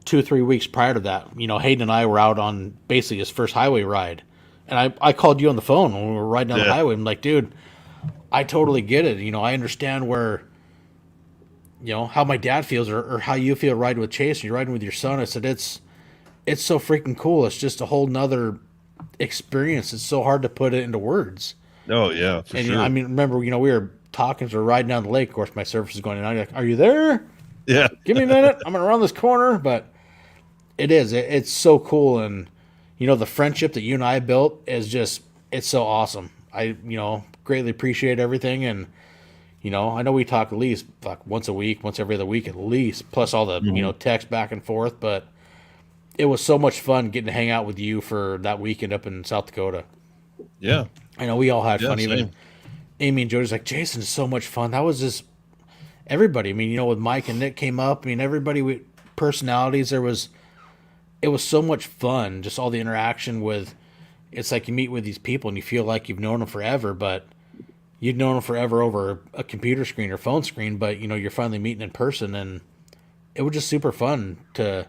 Speaker 2: 2 or 3 weeks prior to that. Hayden and I were out on basically his first highway ride. And I called you on the phone when we were riding down the highway. I'm like, dude, I totally get it. I understand where, how my dad feels or how you feel riding with Chase and you're riding with your son. I said, it's so freaking cool. It's just a whole nother experience. It's so hard to put it into words.
Speaker 3: Oh yeah, for sure.
Speaker 2: I mean, remember, we were talking as we were riding down the lake. Of course, my surface is going in. I'm like, are you there?
Speaker 3: Yeah.
Speaker 2: Give me a minute. I'm going to run this corner. But it's so cool. And, the friendship that you and I built is just, it's so awesome. I, greatly appreciate everything. And, I know we talk at least once a week, once every other week at least, plus all the, text back and forth. But it was so much fun getting to hang out with you for that weekend up in South Dakota.
Speaker 3: Yeah.
Speaker 2: I know we all had fun.
Speaker 3: Same.
Speaker 2: Even Amy and Jody's like, Jason is so much fun. That was just everybody. I mean, with Mike and Nick came up. I mean, everybody with personalities. It was so much fun. Just all the interaction with, it's like you meet with these people and you feel like you've known them forever, but you've known them forever over a computer screen or phone screen, but you're finally meeting in person, and it was just super fun to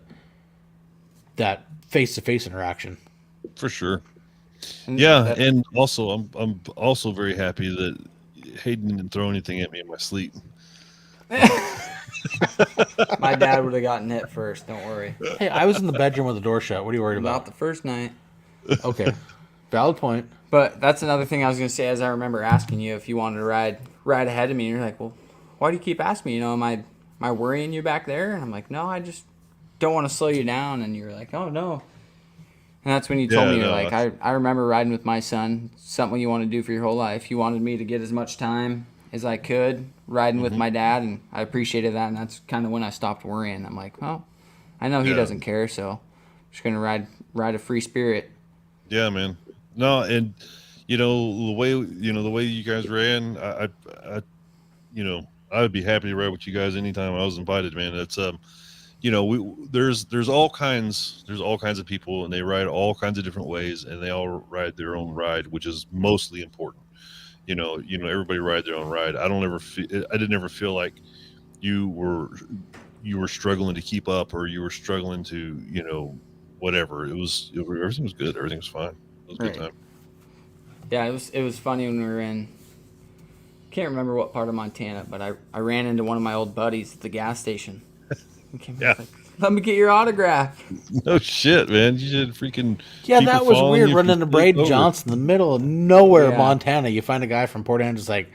Speaker 2: that face-to-face interaction.
Speaker 3: For sure. Yeah, and also I'm also very happy that Hayden didn't throw anything at me in my sleep.
Speaker 4: My dad would have gotten hit first. Don't worry.
Speaker 2: Hey, I was in the bedroom with the door shut. What are you worried about?
Speaker 4: Not the first night.
Speaker 2: Okay, valid point.
Speaker 4: But that's another thing I was gonna say. As I remember asking you if you wanted to ride ahead of me, and you're like, "Well, why do you keep asking me? Am I worrying you back there?" And I'm like, "No, I just don't want to slow you down." And you're like, "Oh no." And that's when you told me, you're like, I remember riding with my son, something you want to do for your whole life. You wanted me to get as much time as I could riding with my dad, and I appreciated that, and that's kind of when I stopped worrying. I'm like, well, I know he doesn't care, so I'm just going to ride a free spirit.
Speaker 3: Yeah, man. No, and, the way you guys ran, I would be happy to ride with you guys anytime I was invited, man. It's, there's all kinds of people, and they ride all kinds of different ways, and they all ride their own ride, which is mostly important. Everybody ride their own ride. I didn't ever feel like you were struggling to keep up, or you were struggling to, whatever. Everything was good. Everything was fine. It was a good time.
Speaker 4: Yeah, it was funny when we were in, can't remember what part of Montana, but I ran into one of my old buddies at the gas station.
Speaker 3: Yeah.
Speaker 4: Let me get your autograph.
Speaker 3: No shit, man. You should freaking.
Speaker 2: Yeah,
Speaker 3: people
Speaker 2: that was
Speaker 3: following
Speaker 2: weird
Speaker 3: you
Speaker 2: running
Speaker 3: from
Speaker 2: into Braden
Speaker 3: over.
Speaker 2: Johnson in the middle of nowhere,
Speaker 4: Yeah.
Speaker 2: Montana. You find a guy from Port Angeles like,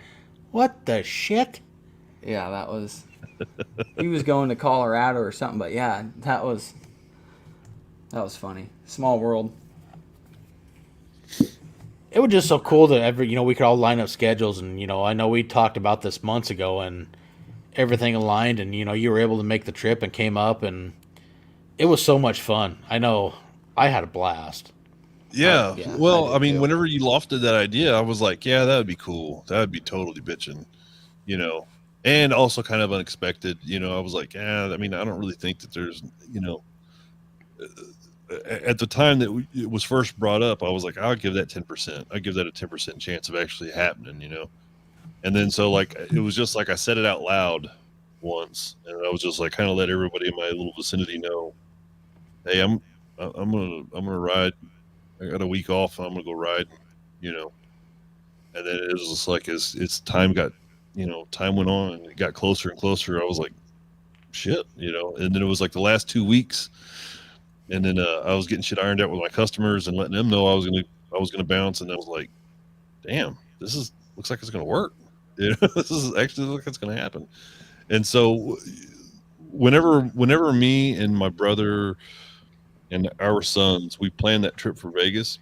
Speaker 2: what the shit?
Speaker 4: Yeah, that was. He was going to Colorado or something, but yeah, that was funny. Small world.
Speaker 2: It was just so cool that we could all line up schedules, and I know we talked about this months ago, and everything aligned, and you were able to make the trip and came up, and it was so much fun. I know I had a blast.
Speaker 3: Yeah.
Speaker 4: Yeah,
Speaker 3: Well,
Speaker 4: I
Speaker 3: I
Speaker 4: did
Speaker 3: mean,
Speaker 4: too.
Speaker 3: whenever you lofted that idea, I was like, yeah, that would be cool. That would be totally bitching, and also kind of unexpected. I was like, yeah, I mean, I don't really think that there's, at the time that it was first brought up, I was like, I'll give that 10%. I give that a 10% chance of actually happening, And then so like it was just like I said it out loud once, and I was just like kind of let everybody in my little vicinity know, hey, I'm gonna ride. I got a week off. I'm gonna go ride, And then it was just like as time got, time went on and it got closer and closer. I was like, shit, And then it was like the last 2 weeks. And then I was getting shit ironed out with my customers and letting them know I was gonna bounce, and I was like, "Damn, looks like it's gonna work. This is actually looks like it's gonna happen." And so, whenever me and my brother and our sons, we planned that trip for Vegas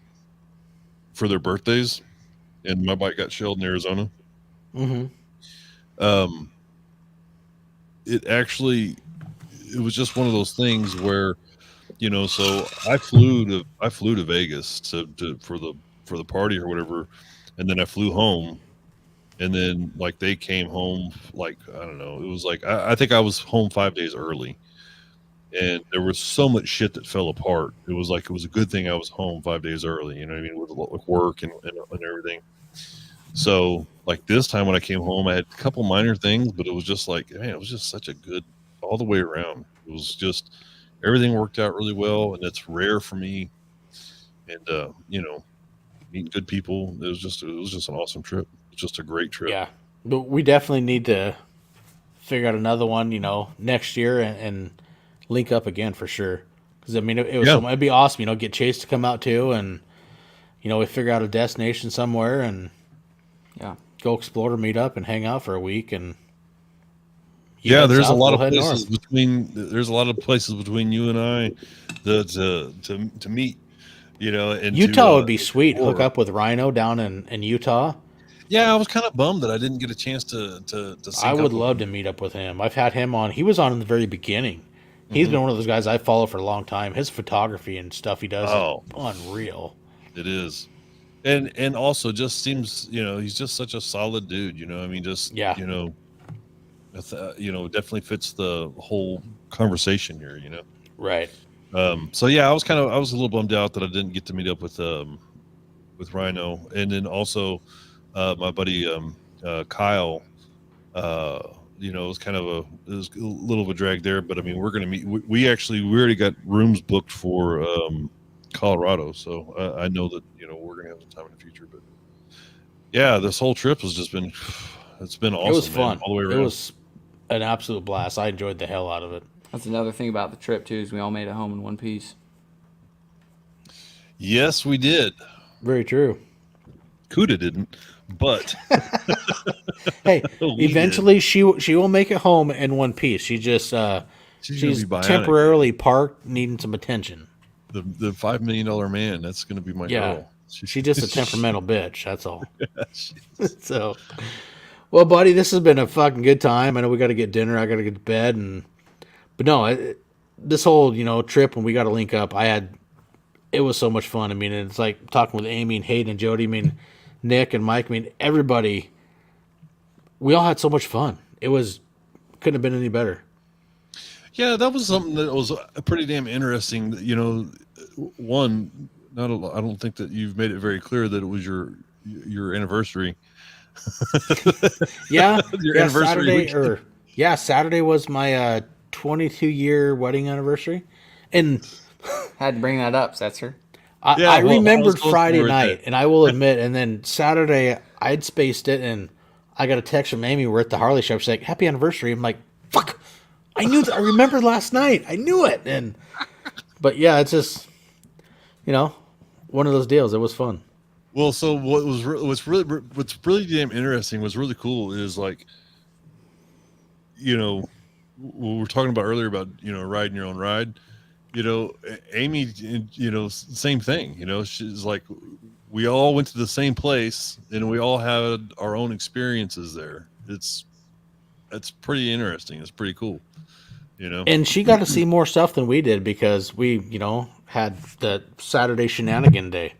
Speaker 3: for their birthdays, and my bike got shelled in Arizona.
Speaker 2: Mm-hmm.
Speaker 3: It was just one of those things where. So I flew to Vegas for the party or whatever, and then I flew home, and then like they came home like I don't know, it was like I think I was home 5 days early, and there was so much shit that fell apart. It was a good thing I was home 5 days early. You know what I mean, with work and everything. So like this time when I came home, I had a couple minor things, but it was just like, man, it was just such a good all the way around. It was just. Everything worked out really well, and it's rare for me. And meeting good people. It was just an awesome trip. It was just a great trip.
Speaker 2: Yeah, but we definitely need to figure out another one, next year and link up again for sure. Because I mean, it'd be awesome, get Chase to come out too, and we figure out a destination somewhere and go explore or meet up and hang out for a week and.
Speaker 3: Yeah, there's a lot of
Speaker 2: places
Speaker 3: between you and I to meet, and
Speaker 2: Utah would be sweet. Hook up with Rhino down in Utah.
Speaker 3: Yeah, I was kind of bummed that I didn't get a chance to sync
Speaker 2: I would
Speaker 3: up
Speaker 2: love to meet up with him. I've had him on. He was on in the very beginning. He's been one of those guys I follow for a long time. His photography and stuff he does is unreal.
Speaker 3: It is. And also just seems, he's just such a solid dude, I mean, just, definitely fits the whole conversation here,
Speaker 2: Right.
Speaker 3: So yeah, I was a little bummed out that I didn't get to meet up with Rhino, and then also my buddy Kyle. It was a little of a drag there, but I mean, we're gonna meet. We already got rooms booked for Colorado, so I know that we're gonna have some time in the future. But yeah, this whole trip has just been. It's been awesome.
Speaker 2: It was fun.
Speaker 3: All the way around.
Speaker 2: It was an absolute blast. I enjoyed the hell out of it.
Speaker 4: That's another thing about the trip too, is we all made it home in one piece.
Speaker 3: Yes, we did.
Speaker 2: Very true.
Speaker 3: Kuda didn't, but
Speaker 2: hey, eventually she will make it home in one piece. She just she's temporarily parked, needing some attention.
Speaker 3: The $5 million man. That's going to be my girl.
Speaker 2: She's just a temperamental bitch. That's all. So. Well, buddy, this has been a fucking good time. I know we got to get dinner. I got to get to bed, but no, this whole trip when we got to link up, it was so much fun. I mean, it's like talking with Amy and Hayden and Jody. I mean, Nick and Mike. I mean, everybody. We all had so much fun. Couldn't have been any better.
Speaker 3: Yeah, that was something that was pretty damn interesting. One, I don't think that you've made it very clear that it was your anniversary.
Speaker 2: Saturday Saturday was my 22-year wedding anniversary, and
Speaker 4: had to bring that up, Setzer.
Speaker 2: I remembered Friday night, and I will admit, and then Saturday I'd spaced it, and I got a text from Amy. We're at the Harley shop. She's like, "Happy anniversary!" I'm like, "Fuck, I knew that. I remember last night. I knew it. But yeah, it's just, one of those deals. It was fun.
Speaker 3: Well, so what's really damn interesting, what's really cool is like, what we were talking about earlier about, riding your own ride, Amy, same thing, she's like, we all went to the same place and we all had our own experiences there. It's pretty interesting. It's pretty cool,
Speaker 2: And she got to see more stuff than we did because we, had the Saturday shenanigan day.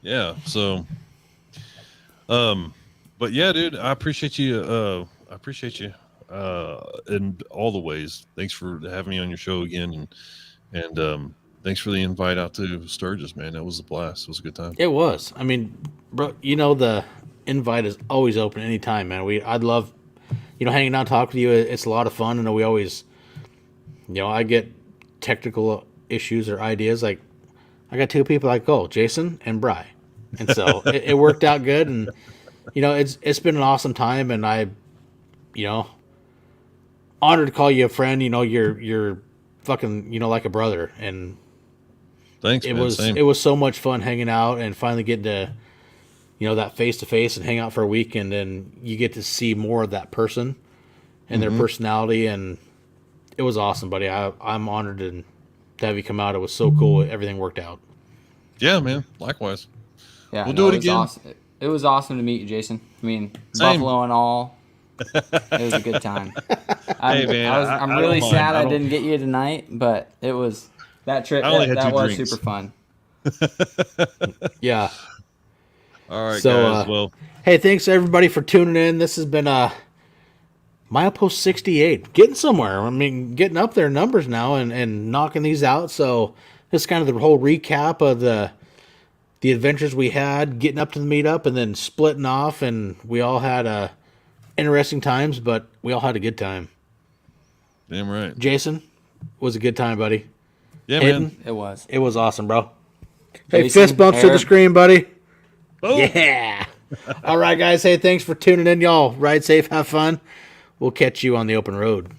Speaker 3: Yeah. So, but yeah, dude, I appreciate you. In all the ways. Thanks for having me on your show again. And thanks for the invite out to Sturgis, man. That was a blast. It was a good time.
Speaker 2: It was. I mean, bro, the invite is always open anytime, man. I'd love, hanging out, talking to you. It's a lot of fun. And we always, I get technical issues or ideas. Like, I got two people like, Jason and Bri. And so it worked out good. And, it's been an awesome time. And I, honored to call you a friend. You're fucking, like a brother. And
Speaker 3: thanks, man.
Speaker 2: It was so much fun hanging out and finally getting to, that face to face and hang out for a week. And then you get to see more of that person and their personality. And it was awesome, buddy. I'm honored to have you come out. It was so cool. Everything worked out.
Speaker 3: Yeah, man. Likewise.
Speaker 4: Yeah,
Speaker 3: we'll do it again.
Speaker 4: Awesome. It was awesome to meet you, Jason. I mean,
Speaker 3: Same.
Speaker 4: Buffalo and all. It was a good time.
Speaker 3: Hey, man,
Speaker 4: I'm really sad I didn't get you tonight, but it was that trip. That was
Speaker 3: drinks.
Speaker 4: super fun.
Speaker 2: Yeah.
Speaker 3: All right, guys. Well,
Speaker 2: hey, thanks everybody for tuning in. This has been Milepost 68. Getting somewhere. I mean, getting up there in numbers now and knocking these out. So this is kind of the whole recap of the adventures we had, getting up to the meetup and then splitting off, and we all had interesting times, but we all had a good time.
Speaker 3: damn right.
Speaker 2: Jason, was a good time, buddy.
Speaker 3: Yeah,
Speaker 2: Hayden,
Speaker 3: man.
Speaker 4: It was.
Speaker 2: It was awesome, bro. Hey,
Speaker 4: Jason,
Speaker 2: fist bumps to the
Speaker 4: Aaron.
Speaker 2: screen, buddy.
Speaker 3: Boom.
Speaker 2: Yeah. All right, guys. Hey, thanks for tuning in, y'all. Ride safe, have fun. We'll catch you on the open road.